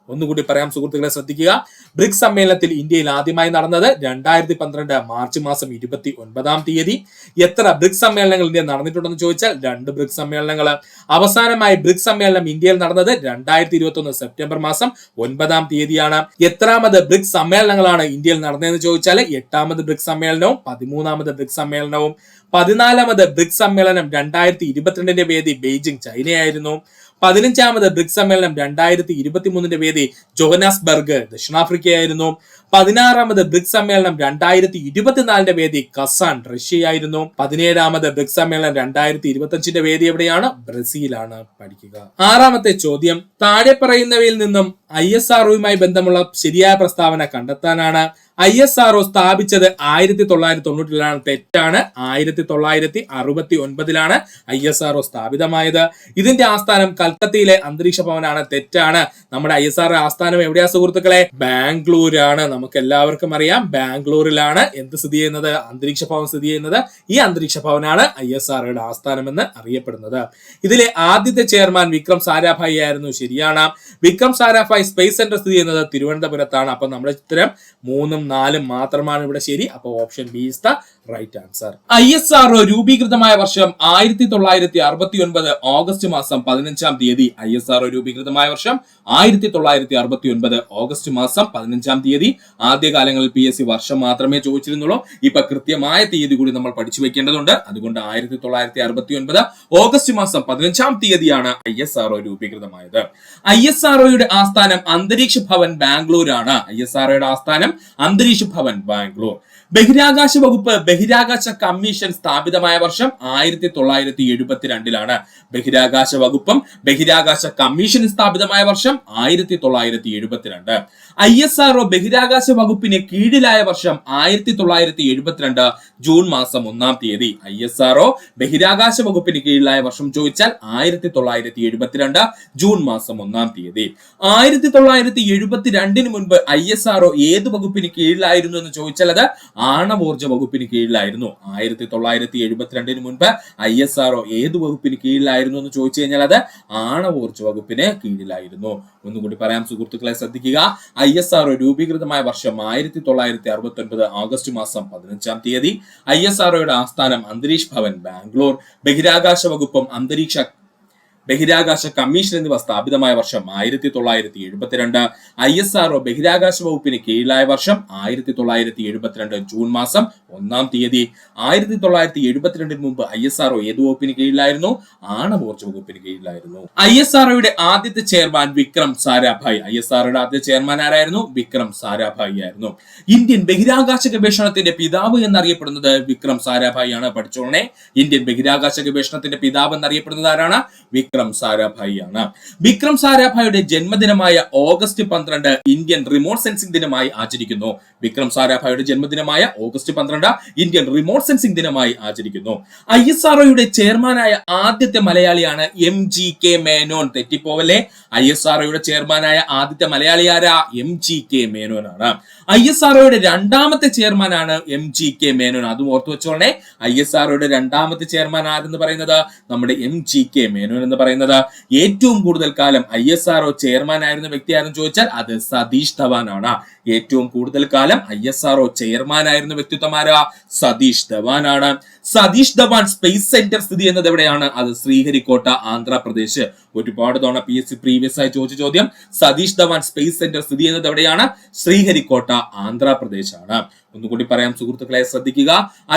B: ഒന്നുകൂടി പറയാം സുഹൃത്തുക്കളെ, ശ്രദ്ധിക്കുക. ബ്രിക്സ് സമ്മേളനത്തിൽ ഇന്ത്യയിൽ ആദ്യമായി നടന്നത് 2012 മാർച്ച് മാസം 29ാം തീയതി. എത്ര ബ്രിക്സ് സമ്മേളനങ്ങൾ ഇന്ത്യ നടന്നിട്ടുണ്ടെന്ന് ചോദിച്ചാൽ 2 ബ്രിക്സ് സമ്മേളനങ്ങൾ. അവസാനമായി ബ്രിക്സ് സമ്മേളനം ഇന്ത്യയിൽ നടന്നത് 2021 സെപ്റ്റംബർ മാസം 9ാം തീയതിയാണ്. എത്രാമത് ബ്രിക്സ് സമ്മേളനങ്ങളാണ് ഇന്ത്യയിൽ നടന്നതെന്ന് ചോദിച്ചാൽ 8ാമത് ബ്രിക്സ് സമ്മേളനവും 13ാമത് ബ്രിക്സ് സമ്മേളനവും. 14ാമത് ബ്രിക്സ് സമ്മേളനം 2022 വേദി ബെയ്ജിംഗ്, ചൈനയായിരുന്നു. 15ാമത് ബ്രിക്സ് സമ്മേളനം 2023 വേദി ജോഹന്നാസ്ബർഗ്, ദക്ഷിണാഫ്രിക്കയായിരുന്നു. 16ാമത് ബ്രിക്സ് സമ്മേളനം 2024 വേദി കസാൻ, റഷ്യയായിരുന്നു. 17ാമത് ബ്രിക്സ് സമ്മേളനം 2025 വേദി എവിടെയാണ്? ബ്രസീലാണ്. പഠിക്കുക. 6ാമത്തെ ചോദ്യം, താഴെ പറയുന്നവയിൽ നിന്നും ISROയുമായി ബന്ധമുള്ള ശരിയായ പ്രസ്താവന കണ്ടെത്താനാണ്. ISRO സ്ഥാപിച്ചത് 1990-ലാണ്. തെറ്റാണ്. 1969-ലാണ് ISRO സ്ഥാപിതമായത്. ഇതിന്റെ ആസ്ഥാനം കൽക്കത്തയിലെ അന്തരീക്ഷ ഭവനാണ്. തെറ്റാണ്. നമ്മുടെ ISRO ആസ്ഥാനം എവിടെയാ സുഹൃത്തുക്കളെ? ബാംഗ്ലൂരാണ്. നമുക്ക് എല്ലാവർക്കും അറിയാം ബാംഗ്ലൂരിലാണ് എന്ത് സ്ഥിതി ചെയ്യുന്നത്? അന്തരീക്ഷ ഭവൻ സ്ഥിതി ചെയ്യുന്നത്. ഈ അന്തരീക്ഷ ഭവനാണ് ISROയുടെ ആസ്ഥാനം എന്ന് അറിയപ്പെടുന്നത്. ഇതിലെ ആദ്യത്തെ ചെയർമാൻ വിക്രം സാരാഭായി ആയിരുന്നു. ശരിയാണ്. വിക്രം സാരാഭായ് സ്പേസ് സെന്റർ സ്ഥിതി ചെയ്യുന്നത് തിരുവനന്തപുരത്താണ്. അപ്പൊ നമ്മുടെ ഉത്തരം 3ഉം 4ഉം മാത്രമാണ് ഇവിടെ ശരി. അപ്പൊ option B is the right answer. ISRO രൂപീകൃതമായ വർഷം 1969 ഓഗസ്റ്റ് മാസം 15ാം തീയതി. ISRO രൂപീകൃതമായ വർഷം 1969 ഓഗസ്റ്റ് മാസം 15ാം തീയതി. ആദ്യകാലങ്ങളിൽ PSC വർഷം മാത്രമേ ചോദിച്ചിരുന്നുള്ളൂ. ഇപ്പൊ കൃത്യമായ തീയതി കൂടി നമ്മൾ പഠിച്ചു വെക്കേണ്ടതുണ്ട്. അതുകൊണ്ട് 1969 ഓഗസ്റ്റ് മാസം 15ാം തീയതിയാണ് ISRO രൂപീകൃതമായത്. ISROയുടെ ആസ്ഥാനം അന്തരീക്ഷ ഭവൻ ബാംഗ്ലൂരാണ്. ISROയുടെ ആസ്ഥാനം അന്തരീക്ഷ ഭവൻ ബാംഗ്ലൂർ. ബഹിരാകാശ വകുപ്പ് ബഹിരാകാശ കമ്മീഷൻ സ്ഥാപിതമായ വർഷം 1972-ലാണ്. ബഹിരാകാശ വകുപ്പും ബഹിരാകാശ കമ്മീഷനും സ്ഥാപിതമായ വർഷം 1972. ISRO ബഹിരാകാശ വകുപ്പിന് കീഴിലായ വർഷം 1972 ജൂൺ മാസം 1ാം തീയതി. ISRO ബഹിരാകാശ വകുപ്പിന് കീഴിലായ വർഷം ചോദിച്ചാൽ 1972 ജൂൺ മാസം 1ാം തീയതി. 1972 മുൻപ് ISRO ഏത് വകുപ്പിന് കീഴിലായിരുന്നു എന്ന് ചോദിച്ചാൽ അത് ആണവോർജ വകുപ്പിന് കീഴിലായിരുന്നു. 1972 മുൻപ് ISRO ഏത് വകുപ്പിന് കീഴിലായിരുന്നു എന്ന് ചോദിച്ചു കഴിഞ്ഞാൽ അത് ആണവോർജ വകുപ്പിന് കീഴിലായിരുന്നു. ഒന്നുകൂടി പറയാം സുഹൃത്തുക്കളെ, ശ്രദ്ധിക്കുക. ISRO രൂപീകൃതമായ വർഷം 1969 ഓഗസ്റ്റ് മാസം 15ാം തീയതി. ISROയുടെ ആസ്ഥാനം അന്തരീക്ഷ ഭവൻ ബാംഗ്ലൂർ. ബഹിരാകാശ വകുപ്പും ബഹിരാകാശ കമ്മീഷൻ എന്നിവ സ്ഥാപിതമായ വർഷം 1972. ISRO ബഹിരാകാശ വകുപ്പിന് കീഴിലായ വർഷം 1972 ജൂൺ മാസം 1ാം തീയതി. 1972 മുമ്പ് ISRO ഏത് വകുപ്പിന് കീഴിലായിരുന്നു? ആണവോർജ വകുപ്പിന് കീഴിലായിരുന്നു. ISROയുടെ ആദ്യത്തെ ചെയർമാൻ വിക്രം സാരാഭായ്. ISROയുടെ ആദ്യ ചെയർമാൻ ആരായിരുന്നു? വിക്രം സാരാഭായ് ആയിരുന്നു. ഇന്ത്യൻ ബഹിരാകാശ ഗവേഷണത്തിന്റെ പിതാവ് എന്നറിയപ്പെടുന്നത് വിക്രം സാരാഭായ് ആണ്. പഠിച്ചോളണേ, ഇന്ത്യൻ ബഹിരാകാശ ഗവേഷണത്തിന്റെ പിതാവ് എന്നറിയപ്പെടുന്നത് ആരാണ്? വിക്രം സാരാഭായ് ആണ്. വിക്രം സാരാഭായിയുടെ ജന്മദിനമായ ഓഗസ്റ്റ് 12 ഇന്ത്യൻ റിമോട്ട് സെൻസിംഗ് ദിനമായി ആചരിക്കുന്നു. വിക്രം സാരാഭായിയുടെ ജന്മദിനമായ ഓഗസ്റ്റ് 12 ഇന്ത്യൻ റിമോട്ട് സെൻസിംഗ് ദിനമായി ആചരിക്കുന്നു. ISROയുടെ ചെയർമാനായ ആദ്യത്തെ മലയാളിയാണ് MGK മേനോൻ. തെറ്റിപ്പോവല്ലേ. ISROയുടെ ചെയർമാനായ ആദ്യത്തെ മലയാളി ആരാ? MGK മേനോൻ ആണ്. ISROയുടെ രണ്ടാമത്തെ ചെയർമാനാണ് MGK മേനോൻ. അതും ഓർത്തു വെച്ചോളേ. ISROയുടെ രണ്ടാമത്തെ ചെയർമാൻ ആരെന്ന് പറയുന്നത് നമ്മുടെ MGK മേനോൻ എന്ന് പറയുന്നത്. ഏറ്റവും കൂടുതൽ കാലം ISRO ചെയർമാൻ ആയിരുന്ന വ്യക്തി ആരെന്ന് ചോദിച്ചാൽ അത് സതീഷ് ധവാൻ ആണ്. ഏറ്റവും കൂടുതൽ കാലം ISRO ചെയർമാൻ ആയിരുന്ന വ്യക്തിത്വം ആരാ? സതീഷ് ധവാൻ ആണ്. സതീഷ് ധവാൻ സ്പേസ് സെന്റർ സ്ഥിതി ചെയ്യുന്നത് എവിടെയാണ്? അത് ശ്രീഹരിക്കോട്ട, ആന്ധ്രാപ്രദേശ്.
A: ഒരുപാട് തവണ PSC പ്രീവിയസ് ആയി ചോദിച്ച ചോദ്യം. സതീഷ് ധവാൻ സ്പേസ് സെന്റർ സ്ഥിതി ചെയ്യുന്നത് എവിടെയാണ്? ശ്രീഹരിക്കോട്ട, ആന്ധ്രാപ്രദേശ് ആണ്. ഒന്നുകൂടി പറയാം സുഹൃത്തുക്കളെ, ശ്രദ്ധിക്കുക.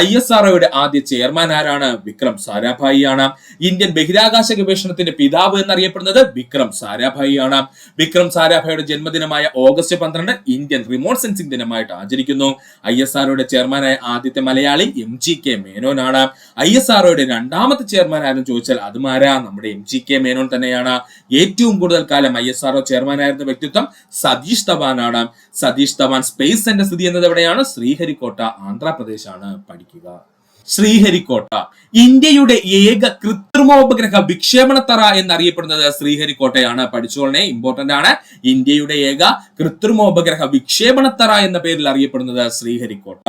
A: ISROയുടെ ആദ്യ ചെയർമാൻ ആരാണ്? വിക്രം സാരാഭായി ആണ്. ഇന്ത്യൻ ബഹിരാകാശ ഗവേഷണത്തിന്റെ പിതാവ് എന്നറിയപ്പെടുന്നത് വിക്രം സാരാഭായി ആണ്. വിക്രം സാരാഭായിയുടെ ജന്മദിനമായ ഓഗസ്റ്റ് 12 ഇന്ത്യൻ റിമോട്ട് സെൻസിംഗ് ദിനമായിട്ട് ആചരിക്കുന്നു. ISROയുടെ ചെയർമാനായ ആദ്യത്തെ മലയാളി MGK മേനോൻ ആണ്. ISROയുടെ രണ്ടാമത്തെ ചെയർമാൻ ആരെന്ന് ചോദിച്ചാൽ അതുമാരാ? നമ്മുടെ MGK മേനോൻ തന്നെയാണ്. ഏറ്റവും കൂടുതൽ കാലം ISRO ചെയർമാനായിരുന്ന വ്യക്തിത്വം സതീഷ് ധവാൻ ആണ്. സതീഷ് ധവാൻ സ്പേസ് സെന്റർ സ്ഥിതി ചെയ്യുന്നത് എവിടെയാണ്? ശ്രീഹരിക്കോട്ട, ആന്ധ്രാപ്രദേശ് ആണ്. പഠിക്കുക. ശ്രീഹരിക്കോട്ട ഇന്ത്യയുടെ ഏക കൃത്രിമോപഗ്രഹ വിക്ഷേപണത്തറ എന്നറിയപ്പെടുന്നത് ശ്രീഹരിക്കോട്ടയാണ്. പഠിച്ചോളനെ, ഇമ്പോർട്ടന്റ് ആണ്. ഇന്ത്യയുടെ ഏക കൃത്രിമോപഗ്രഹ വിക്ഷേപണത്തറ എന്ന പേരിൽ അറിയപ്പെടുന്നത് ശ്രീഹരിക്കോട്ട.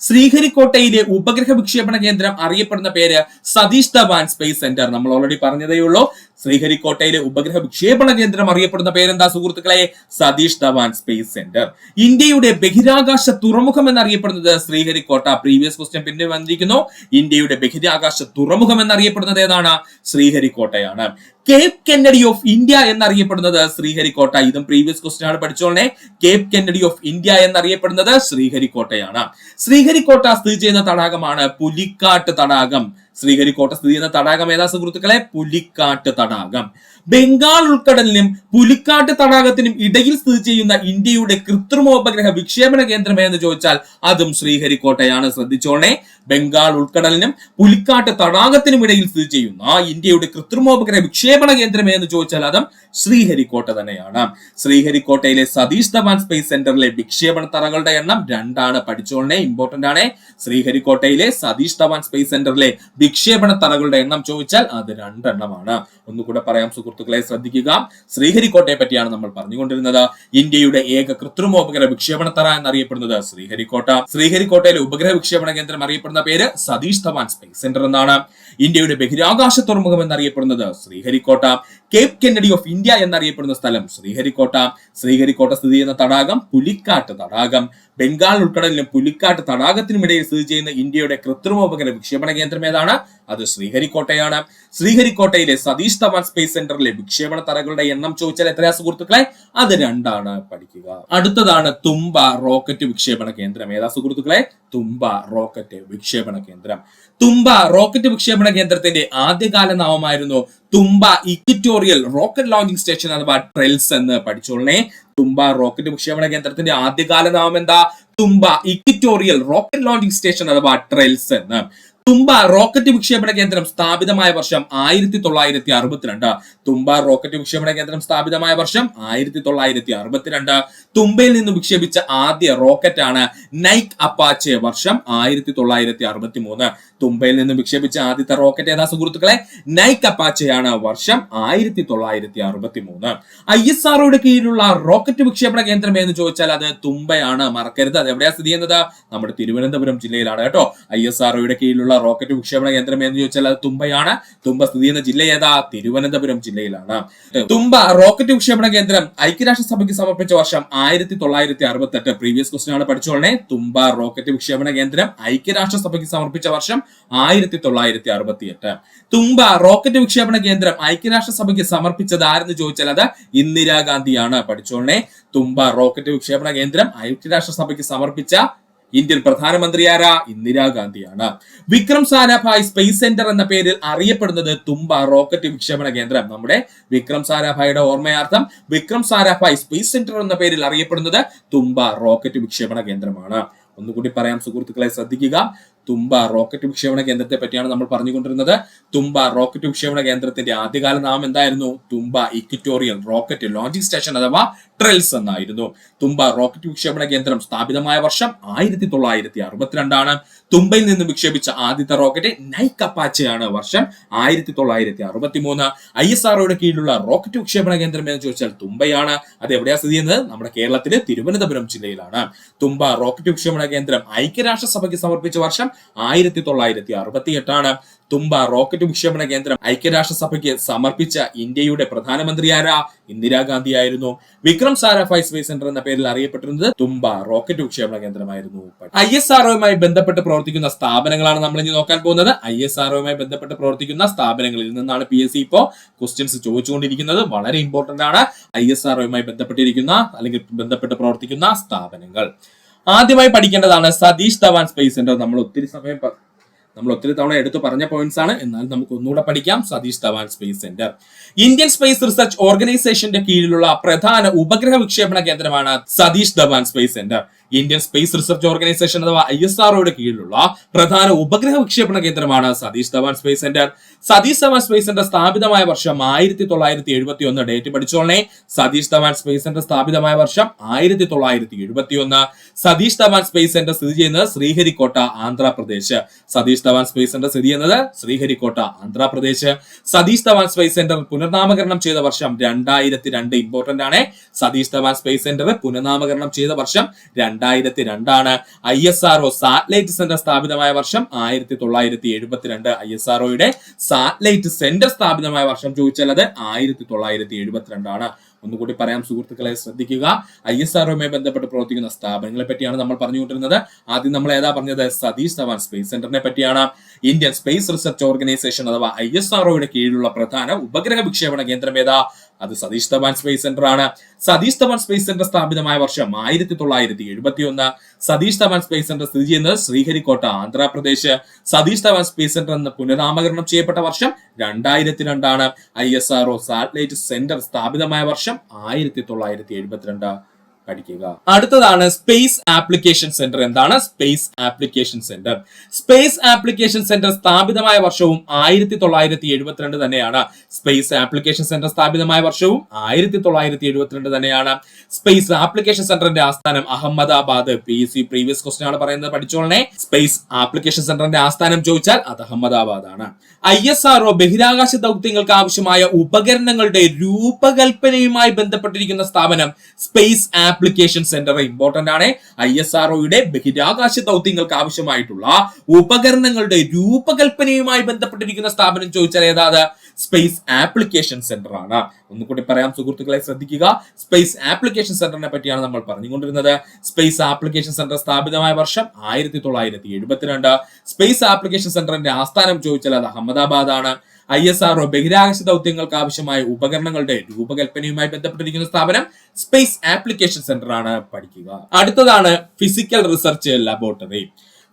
A: ശ്രീഹരിക്കോട്ടയിലെ ഉപഗ്രഹ വിക്ഷേപണ കേന്ദ്രം അറിയപ്പെടുന്ന പേര് സതീഷ് ധവാൻ സ്പേസ് സെന്റർ. നമ്മൾ ഓൾറെഡി പറഞ്ഞതേ ഉള്ളൂ. ശ്രീഹരിക്കോട്ടയിലെ ഉപഗ്രഹ വിക്ഷേപണ കേന്ദ്രം അറിയപ്പെടുന്ന പേരെന്താ സുഹൃത്തുക്കളെ? Satish Dhawan space centre. ഇന്ത്യയുടെ ബഹിരാകാശ തുറമുഖം എന്നറിയപ്പെടുന്നത് ശ്രീഹരിക്കോട്ട. പ്രീവിയസ് ക്വസ്റ്റ്യൻ പിന്നെ വന്നിരിക്കുന്നു. ഇന്ത്യയുടെ ബഹിരാകാശ തുറമുഖം എന്നറിയപ്പെടുന്നത് ഏതാണ്? ശ്രീഹരിക്കോട്ടയാണ്. കേപ്പ് കെന്നഡി ഓഫ് ഇന്ത്യ എന്നറിയപ്പെടുന്നത് ശ്രീഹരിക്കോട്ട. ഇതും പ്രീവിയസ് ക്വസ്റ്റ്യൻ ആണ്. പഠിച്ചോളനെ. കേപ്പ് കെന്നഡി ഓഫ് ഇന്ത്യ എന്നറിയപ്പെടുന്നത് ശ്രീഹരിക്കോട്ടയാണ്. ശ്രീഹരിക്കോട്ട സ്ഥിതി ചെയ്യുന്ന തടാകമാണ് പുലിക്കാട്ട് തടാകം. ശ്രീഹരിക്കോട്ട സ്ഥിതി ചെയ്യുന്ന തടാകം ഏതാ സുഹൃത്തുക്കളെ? പുലിക്കാട്ട് തടാകം. ബംഗാൾ ഉൾക്കടലിനും പുലിക്കാട്ട് തടാകത്തിനും ഇടയിൽ സ്ഥിതി ചെയ്യുന്ന ഇന്ത്യയുടെ കൃത്രിമോപഗ്രഹ വിക്ഷേപണ കേന്ദ്രം എന്ന് ചോദിച്ചാൽ അതും ശ്രീഹരിക്കോട്ടയാണ്. ശ്രദ്ധിച്ചോളെ. ബംഗാൾ ഉൾക്കടലിനും പുലിക്കാട്ട് തടാകത്തിനും ഇടയിൽ സ്ഥിതി ചെയ്യുന്ന ഇന്ത്യയുടെ കൃത്രിമോപഗ്രഹ വിക്ഷേപണ കേന്ദ്രം എന്ന് ചോദിച്ചാൽ അതും ശ്രീഹരിക്കോട്ട തന്നെയാണ്. ശ്രീഹരിക്കോട്ടയിലെ സതീഷ് ധവാൻ സ്പേസ് സെന്ററിലെ വിക്ഷേപണ തറകളുടെ എണ്ണം 2 ആണ്. പഠിച്ചോളനെ, ഇമ്പോർട്ടന്റ് ആണ്. ശ്രീഹരിക്കോട്ടയിലെ സതീഷ് ധവാൻ സ്പേസ് സെന്ററിലെ വിക്ഷേപണ തറകളുടെ എണ്ണം ചോദിച്ചാൽ അത് 2 എണ്ണമാണ്. ഒന്നുകൂടെ പറയാം സുഹൃത്തുക്കളെ, ശ്രദ്ധിക്കുക. ശ്രീഹരിക്കോട്ടയെ പറ്റിയാണ് നമ്മൾ പറഞ്ഞുകൊണ്ടിരുന്നത്. ഇന്ത്യയുടെ ഏക കൃത്രിമോപഗ്രഹ വിക്ഷേപണ തറ എന്നറിയപ്പെടുന്നത് ശ്രീഹരിക്കോട്ട. ശ്രീഹരിക്കോട്ടയിലെ ഉപഗ്രഹ വിക്ഷേപണ കേന്ദ്രം അറിയപ്പെടുന്ന പേര് സതീഷ് ധവാൻ സ്പേസ് സെന്റർ എന്നാണ്. ഇന്ത്യയുടെ ബഹിരാകാശ തുറമുഖം എന്നറിയപ്പെടുന്നത് Sriharikota. Cape Kennedy of India എന്നറിയപ്പെടുന്ന സ്ഥലം ശ്രീഹരിക്കോട്ട. ശ്രീഹരിക്കോട്ട സ്ഥിതി ചെയ്യുന്ന തടാകം പുലിക്കാട്ട് തടാകം. ബംഗാൾ ഉൾക്കടലിലും പുലിക്കാട്ട് തടാകത്തിനും ഇടയിൽ സ്ഥിതി ചെയ്യുന്ന ഇന്ത്യയുടെ കൃത്രിമോപഗ്രഹ വിക്ഷേപണ കേന്ദ്രം ഏതാണ്? അത് ശ്രീഹരിക്കോട്ടയാണ്. ശ്രീഹരിക്കോട്ടയിലെ സതീഷ് ധവാൻ സ്പേസ് സെന്ററിലെ വിക്ഷേപണ തറകളുടെ എണ്ണം ചോദിച്ചാൽ എത്രയാ സുഹൃത്തുക്കളെ? അത് 2 ആണ്. പഠിക്കുക. അടുത്തതാണ് തുമ്പ റോക്കറ്റ് വിക്ഷേപണ കേന്ദ്രം. ഏതാ സുഹൃത്തുക്കളെ? തുമ്പ റോക്കറ്റ് വിക്ഷേപണ കേന്ദ്രം. തുമ്പ റോക്കറ്റ് വിക്ഷേപണ കേന്ദ്രത്തിന്റെ ആദ്യകാല നാമമായിരുന്നു തുമ്പ ഇക്വിറ്റോറിയൽ റോക്കറ്റ് ലോഞ്ചിങ് സ്റ്റേഷൻ അഥവാ ട്രെൽസ് എന്ന്. പഠിച്ചോളനെ. തുമ്പ റോക്കറ്റ് വിക്ഷേപണ കേന്ദ്രത്തിന്റെ ആദ്യകാല നാമം എന്താ? തുമ്പ ഇക്വിറ്റോറിയൽ റോക്കറ്റ് ലോഞ്ചിങ് സ്റ്റേഷൻ അഥവാ ട്രെൽസ് എന്ന്. തുമ്പ റോക്കറ്റ് വിക്ഷേപണ കേന്ദ്രം സ്ഥാപിതമായ വർഷം 1962. തുമ്പ റോക്കറ്റ് വിക്ഷേപണ കേന്ദ്രം സ്ഥാപിതമായ വർഷം 1962. തുമ്പയിൽ നിന്ന് വിക്ഷേപിച്ച ആദ്യ റോക്കറ്റ് ആണ് നൈക് അപ്പാച്ചെ. വർഷം 1963. തുമ്പയിൽ നിന്ന് വിക്ഷേപിച്ച ആദ്യത്തെ റോക്കറ്റ് ഏതാ സുഹൃത്തുക്കളെ? നൈക് അപ്പാച്ചെയാണ്. വർഷം 1963. ISROയുടെ കീഴിലുള്ള റോക്കറ്റ് വിക്ഷേപണ കേന്ദ്രം എന്ന് ചോദിച്ചാൽ അത് തുമ്പയാണ്. മറക്കരുത്. അത് എവിടെയാ സ്ഥിതി ചെയ്യുന്നത്? നമ്മുടെ തിരുവനന്തപുരം ജില്ലയിലാണ് കേട്ടോ. ISROയുടെ കീഴിലുള്ള റോക്കറ്റ് വിക്ഷേപണ കേന്ദ്രം എന്ന് ചോദിച്ചാൽ അത് തുമ്പയാണ്. തുമ്പ സ്ഥിതി ചെയ്യുന്ന ജില്ല ഏതാ? തിരുവനന്തപുരം ജില്ലയിലാണ്. തുമ്പ റോക്കറ്റ് വിക്ഷേപണ കേന്ദ്രം ഐക്യരാഷ്ട്രസഭയ്ക്ക് സമർപ്പിച്ച വർഷം 1968. പ്രീവിയസ് ക്വസ്റ്റ്യൻ ആണ്. പഠിച്ചോളനെ. തുമ്പ റോക്കറ്റ് വിക്ഷേപണ കേന്ദ്രം ഐക്യരാഷ്ട്രസഭയ്ക്ക് സമർപ്പിച്ച വർഷം 1968. തുമ്പ റോക്കറ്റ് വിക്ഷേപണ കേന്ദ്രം ഐക്യരാഷ്ട്രസഭയ്ക്ക് സമർപ്പിച്ചത് ആരെന്ന് ചോദിച്ചാൽ അത് ഇന്ദിരാഗാന്ധിയാണ്. പഠിച്ചോളനെ. തുമ്പ റോക്കറ്റ് വിക്ഷേപണ കേന്ദ്രം ഐക്യരാഷ്ട്രസഭയ്ക്ക് സമർപ്പിച്ച ഇന്ത്യൻ പ്രധാനമന്ത്രി ആരാ? ഇന്ദിരാഗാന്ധിയാണ്. വിക്രം സാരാഭായ് സ്പേസ് സെന്റർ എന്ന പേരിൽ അറിയപ്പെടുന്നത് തുമ്പ റോക്കറ്റ് വിക്ഷേപണ കേന്ദ്രം. നമ്മുടെ വിക്രം സാരാഭായിയുടെ ഓർമ്മയാർത്ഥം വിക്രം സാരാഭായ് സ്പേസ് സെന്റർ എന്ന പേരിൽ അറിയപ്പെടുന്നത് തുമ്പ റോക്കറ്റ് വിക്ഷേപണ കേന്ദ്രമാണ്. ഒന്നുകൂടി പറയാം സുഹൃത്തുക്കളെ, ശ്രദ്ധിക്കുക. തുമ്പ റോക്കറ്റ് വിക്ഷേപണ കേന്ദ്രത്തെ പറ്റിയാണ് നമ്മൾ പറഞ്ഞുകൊണ്ടിരുന്നത്. തുമ്പ റോക്കറ്റ് വിക്ഷേപണ കേന്ദ്രത്തിന്റെ ആദ്യകാല നാമം എന്തായിരുന്നു? തുമ്പ ഇക്വിറ്റോറിയൽ റോക്കറ്റ് ലോഞ്ചിങ് സ്റ്റേഷൻ അഥവാ ട്രെൽസ് എന്നായിരുന്നു. തുമ്പ റോക്കറ്റ് വിക്ഷേപണ കേന്ദ്രം സ്ഥാപിതമായ വർഷം 1962. തുമ്പയിൽ നിന്ന് വിക്ഷേപിച്ച ആദ്യത്തെ റോക്കറ്റ് നൈക് അപ്പാച്ചെയാണ്. വർഷം 1963. ISROയുടെ കീഴിലുള്ള റോക്കറ്റ് വിക്ഷേപണ കേന്ദ്രം എന്ന് ചോദിച്ചാൽ തുമ്പയാണ്. അത് എവിടെയാ സ്ഥിതി ചെയ്യുന്നത്? നമ്മുടെ കേരളത്തിലെ തിരുവനന്തപുരം ജില്ലയിലാണ്. തുമ്പ റോക്കറ്റ് വിക്ഷേപണ കേന്ദ്രം ഐക്യരാഷ്ട്രസഭയ്ക്ക് സമർപ്പിച്ച വർഷം 1968. തുമ്പ റോക്കറ്റ് വിക്ഷേപണ കേന്ദ്രം ഐക്യരാഷ്ട്രസഭയ്ക്ക് സമർപ്പിച്ച ഇന്ത്യയുടെ പ്രധാനമന്ത്രി ആരാ? ഇന്ദിരാഗാന്ധി ആയിരുന്നു. വിക്രം സാരാഭായ് സ്പേസ് സെന്റർ എന്ന പേരിൽ അറിയപ്പെട്ടിരുന്നത് തുമ്പ റോക്കറ്റ് വിക്ഷേപണ കേന്ദ്രമായിരുന്നു. ISROയുമായി ബന്ധപ്പെട്ട് പ്രവർത്തിക്കുന്ന സ്ഥാപനങ്ങളാണ് നമ്മൾ ഇനി നോക്കാൻ പോകുന്നത്. ISROയുമായി ബന്ധപ്പെട്ട് പ്രവർത്തിക്കുന്ന സ്ഥാപനങ്ങളിൽ നിന്നാണ് PSC ഇപ്പോ ക്വസ്റ്റ്യൻസ് ചോദിച്ചുകൊണ്ടിരിക്കുന്നത്. വളരെ ഇമ്പോർട്ടന്റ് ആണ് ISROയുമായി ബന്ധപ്പെട്ടിരിക്കുന്ന അല്ലെങ്കിൽ ബന്ധപ്പെട്ട് പ്രവർത്തിക്കുന്ന സ്ഥാപനങ്ങൾ. ആദ്യമായി പഠിക്കേണ്ടതാണ് സതീഷ് ധവാൻ സ്പേസ് സെന്റർ. നമ്മൾ ഒത്തിരി തവണ എടുത്തു പറഞ്ഞ പോയിന്റ്സ് ആണ്, എന്നാൽ നമുക്ക് ഒന്നുകൂടെ പഠിക്കാം. Satish Dhawan space centre Indian space research ഓർഗനൈസേഷന്റെ കീഴിലുള്ള പ്രധാന ഉപഗ്രഹ വിക്ഷേപണ കേന്ദ്രമാണ് Satish Dhawan space centre. Indian space research organisation അഥവാ ISROയുടെ കീഴിലുള്ള പ്രധാന ഉപഗ്രഹ വിക്ഷേപണ കേന്ദ്രമാണ് Satish Dhawan space centre. Satish Dhawan space centre സ്ഥാപിതമായ വർഷം 1971. ഡേറ്റ് പഠിച്ചോളേ. സതീഷ് ധവാൻ സ്പേസ് സെന്റർ സ്ഥാപിതമായ വർഷം 1971. സതീഷ് ധവാൻ സ്പേസ് സെന്റർ സ്ഥിതി ചെയ്യുന്നത് ശ്രീഹരിക്കോട്ട, ആന്ധ്രാപ്രദേശ്. സതീഷ് ധവാൻ സ്പേസ് സെന്റർ സ്ഥിതി ചെയ്യുന്നത് ശ്രീഹരിക്കോട്ട, ആന്ധ്രാപ്രദേശ്. സതീഷ് ധവാൻ സ്പേസ് സെന്റർ പുനർനാമകരണം ചെയ്ത വർഷം 2002. ഇമ്പോർട്ടന്റ് ആണ്. സതീഷ് ധവാൻ സ്പേസ് സെന്റർ പുനർനാമകരണം ചെയ്ത വർഷം 2002. ISRO സാറ്റലൈറ്റ് സെന്റർ സ്ഥാപിതമായ വർഷം 1972. ISROയുടെ സാറ്റലൈറ്റ് സെന്റർ സ്ഥാപിതമായ വർഷം ചോദിച്ചാൽ അത് 1972 ആണ്. ഒന്നുകൂടി പറയാം സുഹൃത്തുക്കളെ, ശ്രദ്ധിക്കുക. ISROയുമായി ബന്ധപ്പെട്ട് പ്രവർത്തിക്കുന്ന സ്ഥാപനങ്ങളെ പറ്റിയാണ് നമ്മൾ പറഞ്ഞുകൊണ്ടിരുന്നത്. ആദ്യം നമ്മൾ ഏതാ പറഞ്ഞത്? സതീഷ് ധവാൻ സ്പേസ് സെന്ററിനെ പറ്റിയാണ്. ഇന്ത്യൻ സ്പേസ് റിസർച്ച് ഓർഗനൈസേഷൻ അഥവാ ISROയുടെ കീഴിലുള്ള പ്രധാന ഉപഗ്രഹ വിക്ഷേപണ കേന്ദ്രം ഏതാ? അത് സതീഷ് ധവാൻ സ്പേസ് സെന്റർ ആണ്. സതീഷ് ധവാൻ സ്പേസ് സെന്റർ സ്ഥാപിതമായ വർഷം 1971. സതീഷ് ധവാൻ സ്പേസ് സെന്റർ സ്ഥിതി ചെയ്യുന്നത് ശ്രീഹരിക്കോട്ട, ആന്ധ്രാപ്രദേശ്. സതീഷ് ധവാൻ സ്പേസ് സെന്റർ എന്ന് പുനർനാമകരണം ചെയ്യപ്പെട്ട വർഷം 2002 ആണ്. ISRO സാറ്റലൈറ്റ് സെന്റർ സ്ഥാപിതമായ വർഷം 1972. പഠിക്കുക. അടുത്തതാണ് സ്പേസ് ആപ്ലിക്കേഷൻ സെന്റർ. എന്താണ് space application centre? Space application centre സ്ഥാപിതമായ വർഷവും 1972 തന്നെയാണ്. സ്പേസ് ആപ്ലിക്കേഷൻ സെന്റർ സ്ഥാപിതമായ വർഷവും 1972 തന്നെയാണ്. സ്പേസ് ആപ്ലിക്കേഷൻ സെന്ററിന്റെ ആസ്ഥാനം അഹമ്മദാബാദ്. PSC പ്രീവിയസ് ക്വസ്റ്റ്യൻ ആണ് പറയുന്നത്, പഠിച്ചോളണേ. സ്പേസ് ആപ്ലിക്കേഷൻ സെന്ററിന്റെ ആസ്ഥാനം ചോദിച്ചാൽ അത് അഹമ്മദാബാദ് ആണ്. ISRO ബഹിരാകാശ ദൗത്യങ്ങൾക്ക് ആവശ്യമായ ഉപകരണങ്ങളുടെ രൂപകൽപ്പനയുമായി ബന്ധപ്പെട്ടിരിക്കുന്ന സ്ഥാപനം സ്പേസ് ആപ്ലിക്കേഷൻ സെന്റർ. ഇമ്പോർട്ടന്റ് ആണ്. ISROയുടെ ബഹിരാകാശ ദൗത്യങ്ങൾക്ക് ആവശ്യമായിട്ടുള്ള ഉപകരണങ്ങളുടെ രൂപകൽപ്പനയുമായി ബന്ധപ്പെട്ടിരിക്കുന്ന സ്ഥാപനം ചോദിച്ചാൽ ഏതാത്? സ്പേസ് ആപ്ലിക്കേഷൻ സെന്റർ ആണ്. ഒന്നുകൂടി പറയാം സുഹൃത്തുക്കളെ, ശ്രദ്ധിക്കുക. സ്പേസ് ആപ്ലിക്കേഷൻ സെന്ററിനെ പറ്റിയാണ് നമ്മൾ പറഞ്ഞുകൊണ്ടിരുന്നത്. സ്പേസ് ആപ്ലിക്കേഷൻ സെന്റർ സ്ഥാപിതമായ വർഷം 1972. സ്പേസ് ആപ്ലിക്കേഷൻ സെന്ററിന്റെ ആസ്ഥാനം ചോദിച്ചാൽ അത് അഹമ്മദാബാദ് ആണ്. ISRO ബഹിരാകാശ ദൗത്യങ്ങൾക്ക് ആവശ്യമായ ഉപകരണങ്ങളുടെ രൂപകൽപ്പനയുമായി ബന്ധപ്പെട്ടിരിക്കുന്ന സ്ഥാപനം സ്പേസ് ആപ്ലിക്കേഷൻ സെന്റർ ആണ്. പഠിക്കുക. അടുത്തതാണ് physical research laboratory.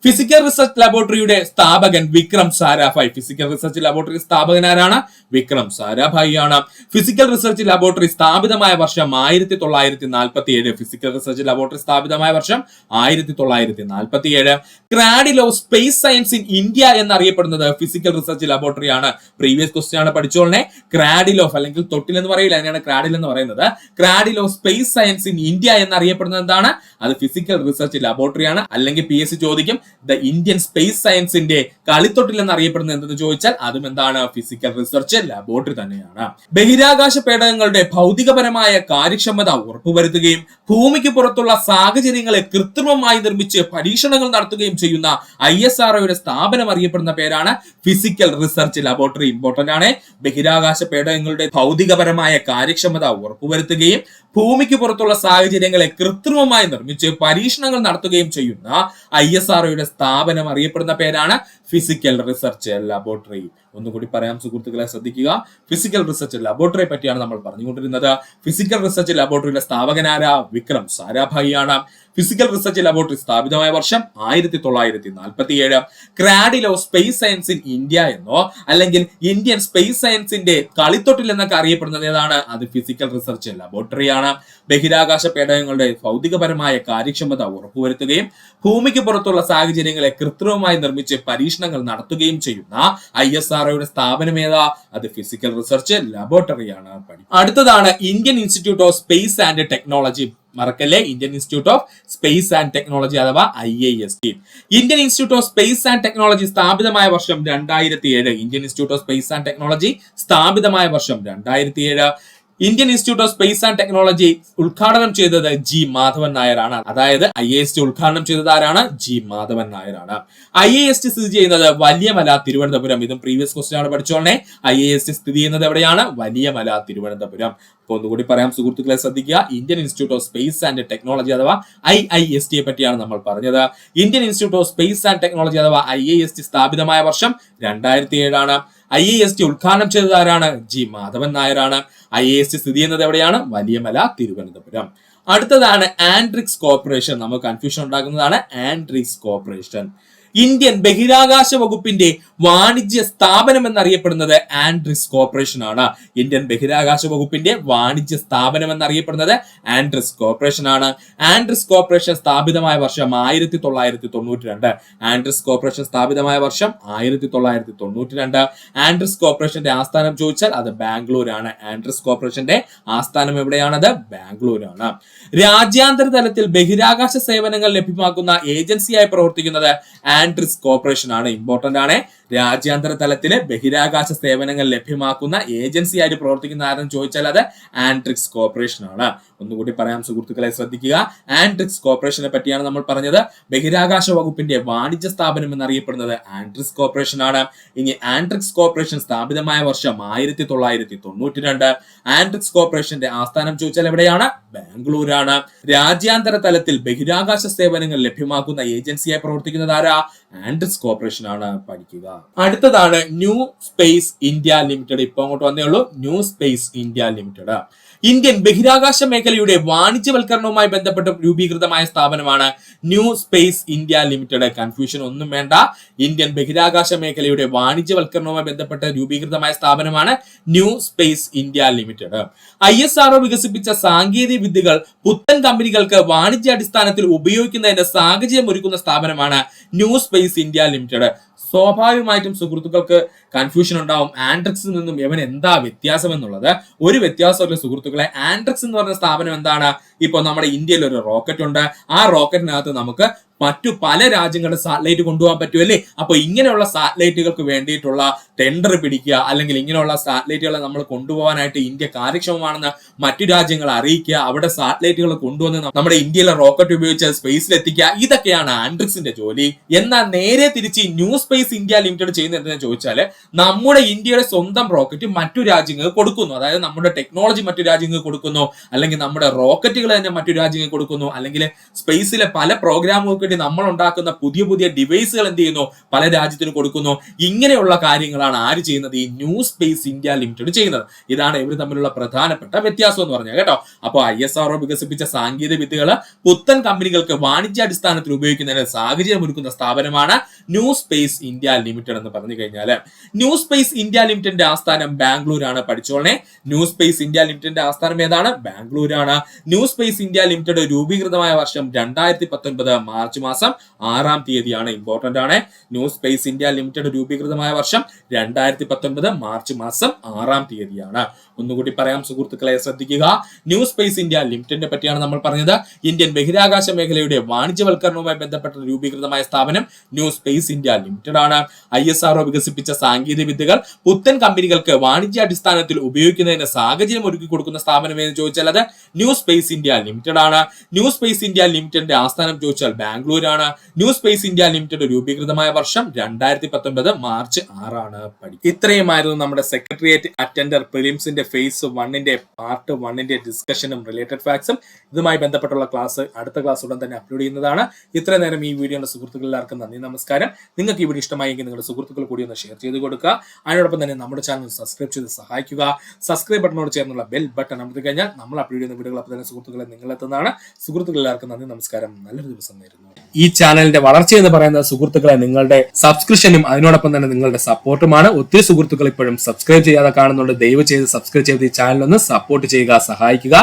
A: Physical research ലബോറട്ടറിയുടെ സ്ഥാപകൻ Vikram Sarabhai. Physical research laboratory സ്ഥാപകൻ ആരാണ്? വിക്രം സാരാഭായ് ആണ്. ഫിസിക്കൽ റിസർച്ച് ലബോറട്ടറി സ്ഥാപിതമായ വർഷം 1947. ഫിസിക്കൽ റിസർച്ച് ലബോറട്ടറി സ്ഥാപിതമായ വർഷം 1947. Cradle of space science in India എന്നറിയപ്പെടുന്നത് ഫിസിക്കൽ റിസർച്ച് ലബോറട്ടറി ആണ്. പ്രീവിയസ് ക്വസ്റ്റ്യൻ ആണ്, പഠിച്ചോളനെ. ക്രാഡിൽ ഓഫ് അല്ലെങ്കിൽ തൊട്ടിൽ എന്ന് പറയില്ല, അതിനാണ് ക്രാഡിൽ എന്ന് പറയുന്നത്. Cradle of space science in India എന്നറിയപ്പെടുന്നത് എന്താണ്? അത് ഫിസിക്കൽ റിസർച്ച് ലബോറട്ടറി ആണ്. അല്ലെങ്കിൽ PSC ചോദിക്കും ദ ഇന്ത്യൻ സ്പേസ് സയൻസിന്റെ കളിത്തൊട്ടിൽ എന്നറിയപ്പെടുന്നത് എന്തെന്ന് ചോദിച്ചാൽ അതും എന്താണ്? ഫിസിക്കൽ റിസർച്ച് ലബോറട്ടറി തന്നെയാണ്. ബഹിരാകാശ പേടകങ്ങളുടെ ഭൗതികപരമായ കാര്യക്ഷമത ഉറപ്പുവരുത്തുകയും ഭൂമിക്ക് പുറത്തുള്ള സാഹചര്യങ്ങളെ കൃത്രിമമായി നിർമ്മിച്ച് പരീക്ഷണങ്ങൾ നടത്തുകയും ചെയ്യുന്ന ISROയുടെ സ്ഥാപനം അറിയപ്പെടുന്ന പേരാണ് ഫിസിക്കൽ റിസർച്ച് ലബോറട്ടറി. ഇമ്പോർട്ടന്റ് ആണ്. ബഹിരാകാശ പേടകങ്ങളുടെ ഭൗതികപരമായ കാര്യക്ഷമത ഉറപ്പുവരുത്തുകയും ഭൂമിക്ക് പുറത്തുള്ള സാഹചര്യങ്ങളെ കൃത്രിമമായി നിർമ്മിച്ച് പരീക്ഷണങ്ങൾ നടത്തുകയും ചെയ്യുന്ന ISROയുടെ സ്ഥാപനം അറിയപ്പെടുന്ന പേരാണ് ഫിസിക്കൽ റിസർച്ച് ലബോറട്ടറി. ഒന്നുകൂടി പറയാം സുഹൃത്തുക്കളെ, ശ്രദ്ധിക്കുക. ഫിസിക്കൽ റിസർച്ച് ലബോറട്ടറിയെ പറ്റിയാണ് നമ്മൾ പറഞ്ഞുകൊണ്ടിരുന്നത്. ഫിസിക്കൽ റിസർച്ച് ലബോറട്ടറിയുടെ സ്ഥാപകനാര വിക്രം സാരാഭായ് ആണ്. ഫിസിക്കൽ റിസർച്ച് ലബോറട്ടറി സ്ഥാപിതമായ വർഷം 1947. Cradle of space science in India എന്നോ അല്ലെങ്കിൽ ഇന്ത്യൻ സ്പേസ് സയൻസിന്റെ കളിത്തൊട്ടിൽ എന്നൊക്കെ അറിയപ്പെടുന്നത് ഏതാണ്? അത് ഫിസിക്കൽ റിസർച്ച് ലബോറട്ടറി ആണ്. ബഹിരാകാശ പേടകങ്ങളുടെ ഭൗതികപരമായ കാര്യക്ഷമത ഉറപ്പുവരുത്തുകയും ഭൂമിക്ക് പുറത്തുള്ള സാഹചര്യങ്ങളെ കൃത്രിമമായി നിർമ്മിച്ച് പരീക്ഷണങ്ങൾ നടത്തുകയും ചെയ്യുന്ന ISROയുടെ സ്ഥാപനം ഏതാ? അത് ഫിസിക്കൽ റിസർച്ച് ലബോറട്ടറി ആണ്. അടുത്തതാണ് Indian institute of space and technology. മറക്കല്ലേ, Indian institute of space and technology അഥവാ IIST. Indian institute of space and technology സ്ഥാപിതമായ വർഷം 2007. Indian institute of space and technology സ്ഥാപിതമായ വർഷം 2007.
B: Indian institute of space and technology ഉദ്ഘാടനം ചെയ്തത് G Madhavan നായരാണ്. അതായത് IIST ഉദ്ഘാടനം ചെയ്തത് ആരാണ്? ജി മാധവൻ നായരാണ്. IIST സ്ഥിതി ചെയ്യുന്നത് വലിയമല, തിരുവനന്തപുരം. ഇതും പ്രീവിയസ് ക്വസ്റ്റ്യൻ ആണ്, പഠിച്ചോളെ. IIST സ്ഥിതി ചെയ്യുന്നത് എവിടെയാണ്? വലിയമല, തിരുവനന്തപുരം. അപ്പൊ ഒന്നുകൂടി പറയാം സുഹൃത്തുക്കളെ, ശ്രദ്ധിക്കുക. Indian institute of space and technology അഥവാ IIST പറ്റിയാണ് നമ്മൾ പറഞ്ഞത്. Indian institute of space and technology അഥവാ IIST സ്ഥാപിതമായ വർഷം 2007 ആണ്. IIST ഉദ്ഘാടനം ചെയ്തത് ആരാണ്? ജി മാധവൻ നായരാണ്. IIST സ്ഥിതി ചെയ്യുന്നത് എവിടെയാണ്? വലിയമല, തിരുവനന്തപുരം. അടുത്തതാണ് ആൻഡ്രിക്സ് കോർപ്പറേഷൻ. നമുക്ക് കൺഫ്യൂഷൻ ഉണ്ടാക്കുന്നതാണ് ആൻഡ്രിക്സ് കോർപ്പറേഷൻ. ഇന്ത്യൻ ബഹിരാകാശ വകുപ്പിന്റെ വാണിജ്യ സ്ഥാപനം എന്നറിയപ്പെടുന്നത് ആൻഡ്രിക്സ് കോർപ്പറേഷൻ ആണ്. ഇന്ത്യൻ ബഹിരാകാശ വകുപ്പിന്റെ വാണിജ്യ സ്ഥാപനം എന്നറിയപ്പെടുന്നത് ആൻഡ്രിക്സ് കോർപ്പറേഷൻ ആണ്. ആൻഡ്രിക്സ് കോർപ്പറേഷൻ സ്ഥാപിതമായ വർഷം 1992. ആൻഡ്രിക്സ് കോർപ്പറേഷൻ സ്ഥാപിതമായ വർഷം 1992. ആൻഡ്രിക്സ് കോർപ്പറേഷന്റെ ആസ്ഥാനം ചോദിച്ചാൽ അത് ബാംഗ്ലൂരാണ്. ആൻഡ്രിക്സ് കോർപ്പറേഷന്റെ ആസ്ഥാനം എവിടെയാണത്? ബാംഗ്ലൂരാണ്. രാജ്യാന്തര തലത്തിൽ ബഹിരാകാശ സേവനങ്ങൾ ലഭ്യമാക്കുന്ന ഏജൻസിയായി പ്രവർത്തിക്കുന്നത് ആൻഡ്രിക്സ് കോർപ്പറേഷൻ ആണ്. ഇമ്പോർട്ടന്റ് ആണ്. രാജ്യാന്തര തലത്തില് ബഹിരാകാശ സേവനങ്ങൾ ലഭ്യമാക്കുന്ന ഏജൻസി ആയിട്ട് പ്രവർത്തിക്കുന്ന ആരെന്ന് ചോദിച്ചാൽ അത് ആൻഡ്രിക്സ് കോർപ്പറേഷൻ ആണ്. ഒന്നുകൂടി പറയാം സുഹൃത്തുക്കളെ, ശ്രദ്ധിക്കുക. ആൻഡ്രിക്സ് കോർപ്പറേഷനെ പറ്റിയാണ് നമ്മൾ പറഞ്ഞത്. ബഹിരാകാശ വകുപ്പിന്റെ വാണിജ്യ സ്ഥാപനം എന്നറിയപ്പെടുന്നത് ആൻഡ്രിക്സ് കോർപ്പറേഷൻ ആണ്. ഇനി ആൻഡ്രിക്സ് കോർപ്പറേഷൻ സ്ഥാപിതമായ വർഷം 1992. ആൻഡ്രിക്സ് കോർപ്പറേഷന്റെ ആസ്ഥാനം ചോദിച്ചാൽ എവിടെയാണ്? ബാംഗ്ലൂരാണ്. രാജ്യാന്തര തലത്തിൽ ബഹിരാകാശ സേവനങ്ങൾ ലഭ്യമാക്കുന്ന ഏജൻസിയായി പ്രവർത്തിക്കുന്നത് ആരാ? ആൻഡ്രിക്സ് കോർപ്പറേഷൻ ആണ്. പഠിക്കുക. അടുത്തതാണ് ന്യൂ സ്പേസ് ഇന്ത്യ ലിമിറ്റഡ്. ഇപ്പൊ അങ്ങോട്ട് വന്നേ ഉള്ളൂ. New space India limited Indian ബഹിരാകാശ മേഖലയുടെ വാണിജ്യവൽക്കരണവുമായി ബന്ധപ്പെട്ട് രൂപീകൃതമായ സ്ഥാപനമാണ് new space India limited. Confusion ഒന്നും വേണ്ട. ഇന്ത്യൻ ബഹിരാകാശ മേഖലയുടെ വാണിജ്യവൽക്കരണവുമായി ബന്ധപ്പെട്ട് രൂപീകൃതമായ സ്ഥാപനമാണ് new space India limited. ISRO വികസിപ്പിച്ച സാങ്കേതിക വിദ്യകൾ പുത്തൻ കമ്പനികൾക്ക് വാണിജ്യാടിസ്ഥാനത്തിൽ ഉപയോഗിക്കുന്നതിന് സാഹചര്യം ഒരുക്കുന്ന സ്ഥാപനമാണ് ന്യൂ സ്പേസ് ഇന്ത്യ ലിമിറ്റഡ്. സ്വാഭാവികമായിട്ടും സുഹൃത്തുക്കൾക്ക് കൺഫ്യൂഷൻ ഉണ്ടാവും. ആൻഡ്രിക്സിൽ നിന്നും ഇവൻ എന്താ വ്യത്യാസം എന്നുള്ളത്. ഒരു വ്യത്യാസമില്ല സുഹൃത്തുക്കളെ. ആൻഡ്രിക്സ് എന്ന് പറഞ്ഞ സ്ഥാപനം എന്താണ്? ഇപ്പൊ നമ്മുടെ ഇന്ത്യയിൽ ഒരു റോക്കറ്റ് ഉണ്ട്. ആ റോക്കറ്റിനകത്ത് നമുക്ക് മറ്റു പല രാജ്യങ്ങളുടെ സാറ്റലൈറ്റ് കൊണ്ടുപോകാൻ പറ്റുമല്ലേ? അപ്പൊ ഇങ്ങനെയുള്ള സാറ്റലൈറ്റുകൾക്ക് വേണ്ടിയിട്ടുള്ള ടെൻഡർ പിടിക്കുക, അല്ലെങ്കിൽ ഇങ്ങനെയുള്ള സാറ്റലൈറ്റുകളെ നമ്മൾ കൊണ്ടുപോകാനായിട്ട് ഇന്ത്യ കാര്യക്ഷമമാണെന്ന് മറ്റു രാജ്യങ്ങളെ അറിയിക്കുക, അവിടെ സാറ്റലൈറ്റുകൾ കൊണ്ടുവന്ന് നമ്മുടെ ഇന്ത്യയിലെ റോക്കറ്റ് ഉപയോഗിച്ച് സ്പേസിൽ എത്തിക്കുക. ഇതൊക്കെയാണ് ആൻഡ്രിക്സിന്റെ ജോലി. എന്നാൽ നേരെ തിരിച്ച് ന്യൂ സ്പേസ് ഇന്ത്യ ലിമിറ്റഡ് ചെയ്യുന്നത് എന്താണെന്ന് ചോദിച്ചാൽ നമ്മുടെ ഇന്ത്യയുടെ സ്വന്തം റോക്കറ്റ് മറ്റു രാജ്യങ്ങൾക്ക് കൊടുക്കുന്നു. അതായത് നമ്മുടെ ടെക്നോളജി മറ്റു രാജ്യങ്ങൾക്ക് കൊടുക്കുന്നു, അല്ലെങ്കിൽ നമ്മുടെ റോക്കറ്റുകൾ തന്നെ മറ്റു രാജ്യങ്ങൾക്ക് കൊടുക്കുന്നു, അല്ലെങ്കിൽ സ്പേസിലെ പല പ്രോഗ്രാമുകൾക്ക് വേണ്ടി നമ്മൾ ഉണ്ടാക്കുന്ന പുതിയ പുതിയ ഡിവൈസുകൾ എന്ത് ചെയ്യുന്നു? പല രാജ്യത്തിന് കൊടുക്കുന്നു. ഇങ്ങനെയുള്ള കാര്യങ്ങളാണ് ആര് ചെയ്യുന്നത്? ഈ ന്യൂ സ്പേസ് ഇന്ത്യ ലിമിറ്റഡ് ചെയ്യുന്നത്. ഇതാണ് ഇവർ തമ്മിലുള്ള പ്രധാനപ്പെട്ട വ്യത്യാസം എന്ന് പറഞ്ഞാൽ കേട്ടോ. അപ്പോൾ ISRO വികസിപ്പിച്ച സാങ്കേതിക വിദ്യകൾ പുത്തൻ കമ്പനികൾക്ക് വാണിജ്യാടിസ്ഥാനത്തിൽ ഉപയോഗിക്കുന്നതിന് സാഹചര്യം ഒരുക്കുന്ന സ്ഥാപനമാണ് ന്യൂ സ്പേസ് ഇന്ത്യ ലിമിറ്റഡ് എന്ന് പറഞ്ഞു കഴിഞ്ഞാൽ. ന്യൂ സ്പേസ് ഇന്ത്യ ലിമിറ്റഡിന്റെ ആസ്ഥാനം ബാംഗ്ലൂരാണ്. പഠിച്ചോളെ. ന്യൂ സ്പേസ് ഇന്ത്യ ലിമിറ്റഡിന്റെ ആസ്ഥാനം ഏതാണ്? ബാംഗ്ലൂരാണ്. ന്യൂ സ്പേസ് ഇന്ത്യ ലിമിറ്റഡ് രൂപീകൃതമായ വർഷം 2019 മാർച്ച് മാസം 6-ാം തീയതിയാണ്. ഇമ്പോർട്ടന്റ് ആണ്. ന്യൂ സ്പേസ് ഇന്ത്യ ലിമിറ്റഡ് രൂപീകൃതമായ വർഷം 2019 മാർച്ച് മാസം 6-ാം തീയതിയാണ്. ഒന്നുകൂടി പറയാം സുഹൃത്തുക്കളെ, ശ്രദ്ധിക്കുക. ന്യൂ സ്പേസ് ഇന്ത്യ ലിമിറ്റഡിനെ പറ്റിയാണ് നമ്മൾ പറഞ്ഞത്. ഇന്ത്യൻ ബഹിരാകാശ മേഖലയുടെ വാണിജ്യവൽക്കരണവുമായി ബന്ധപ്പെട്ട രൂപീകൃതമായ സ്ഥാപനം ന്യൂ സ്പേസ് ഇന്ത്യ ലിമിറ്റഡ് ആണ്. ISRO വികസിപ്പിച്ച സാങ്കേതിക വിദ്യകൾ പുത്തൻ കമ്പനികൾക്ക് വാണിജ്യാടിസ്ഥാനത്തിൽ ഉപയോഗിക്കുന്നതിന് സാഹചര്യം ഒരുക്കി കൊടുക്കുന്ന സ്ഥാപനം എന്ന് ചോദിച്ചാൽ അത് ന്യൂ സ്പേസ് ഇന്ത്യ ലിമിറ്റഡ് ആണ്. ന്യൂ സ്പേസ് ഇന്ത്യ ലിമിറ്റഡിന്റെ ആസ്ഥാനം ചോദിച്ചാൽ ബാംഗ്ലൂരാണ്. ന്യൂ സ്പേസ് ഇന്ത്യ ലിമിറ്റഡ് രൂപീകൃതമായ വർഷം 2019 മാർച്ച് 6-ആണ്. ഇത്രയുമായിരുന്നു നമ്മുടെ സെക്രട്ടേറിയറ്റ് അറ്റൻഡർ പ്രിലിംസിന്റെ ഫേസ് 1ന്റെ പാർട്ട് 1ന്റെ ഡിസ്കഷനും റിലേറ്റഡ് ഫാക്ട്സും. ഇതുമായി ബന്ധപ്പെട്ടുള്ള ക്ലാസ് അടുത്ത ക്ലാസ് ഉടൻ തന്നെ അപ്ലോഡ് ചെയ്യുന്നതാണ്. ഇത്രയും നേരം ഈ വീഡിയോയുടെ സുഹൃത്തുക്കൾ എല്ലാവർക്കും നന്ദി, നമസ്കാരം. നിങ്ങൾക്ക് ഈ വീഡിയോ ഇഷ്ടമായെങ്കിൽ നിങ്ങളുടെ സുഹൃത്തുക്കൾ കൂടി ഒന്ന് ഷെയർ ചെയ്ത് കൊടുക്കുക. അതിനോടൊപ്പം തന്നെ നമ്മുടെ ചാനൽ സബ്സ്ക്രൈബ് ചെയ്ത് സഹായിക്കുക. സബ്സ്ക്രൈബ് ബട്ടണോട് ചേർന്നുള്ള ബെൽ ബട്ടൺ അമർത്തി കഴിഞ്ഞാൽ നമ്മൾ അപ്ലോഡ് ചെയ്യുന്ന വീഡിയോകൾ അപ്പോൾ തന്നെ സുഹൃത്തുക്കളെ നിങ്ങളെത്തുന്നതാണ്. സുഹൃത്തുക്കൾ എല്ലാവർക്കും നന്ദി, നമസ്കാരം. നല്ലൊരു ദിവസം നേരുന്നു. ഈ ചാനലിന്റെ വളർച്ച എന്ന് പറയുന്നത് സുഹൃത്തുക്കളെ നിങ്ങളുടെ സബ്സ്ക്രിപ്ഷനും അതിനോടൊപ്പം തന്നെ നിങ്ങളുടെ സപ്പോർട്ടുമാണ്. ഒത്തിരി സുഹൃത്തുക്കൾ ഇപ്പോഴും സബ്സ്ക്രൈബ് ചെയ്യാതെ കാണുന്നുണ്ട്. ദയവ് ചെയ്ത് സബ്സ്ക്രൈബ് ചെയ്ത് ഈ ചാനൽ ഒന്ന് സപ്പോർട്ട് ചെയ്യുക, സഹായിക്കുക.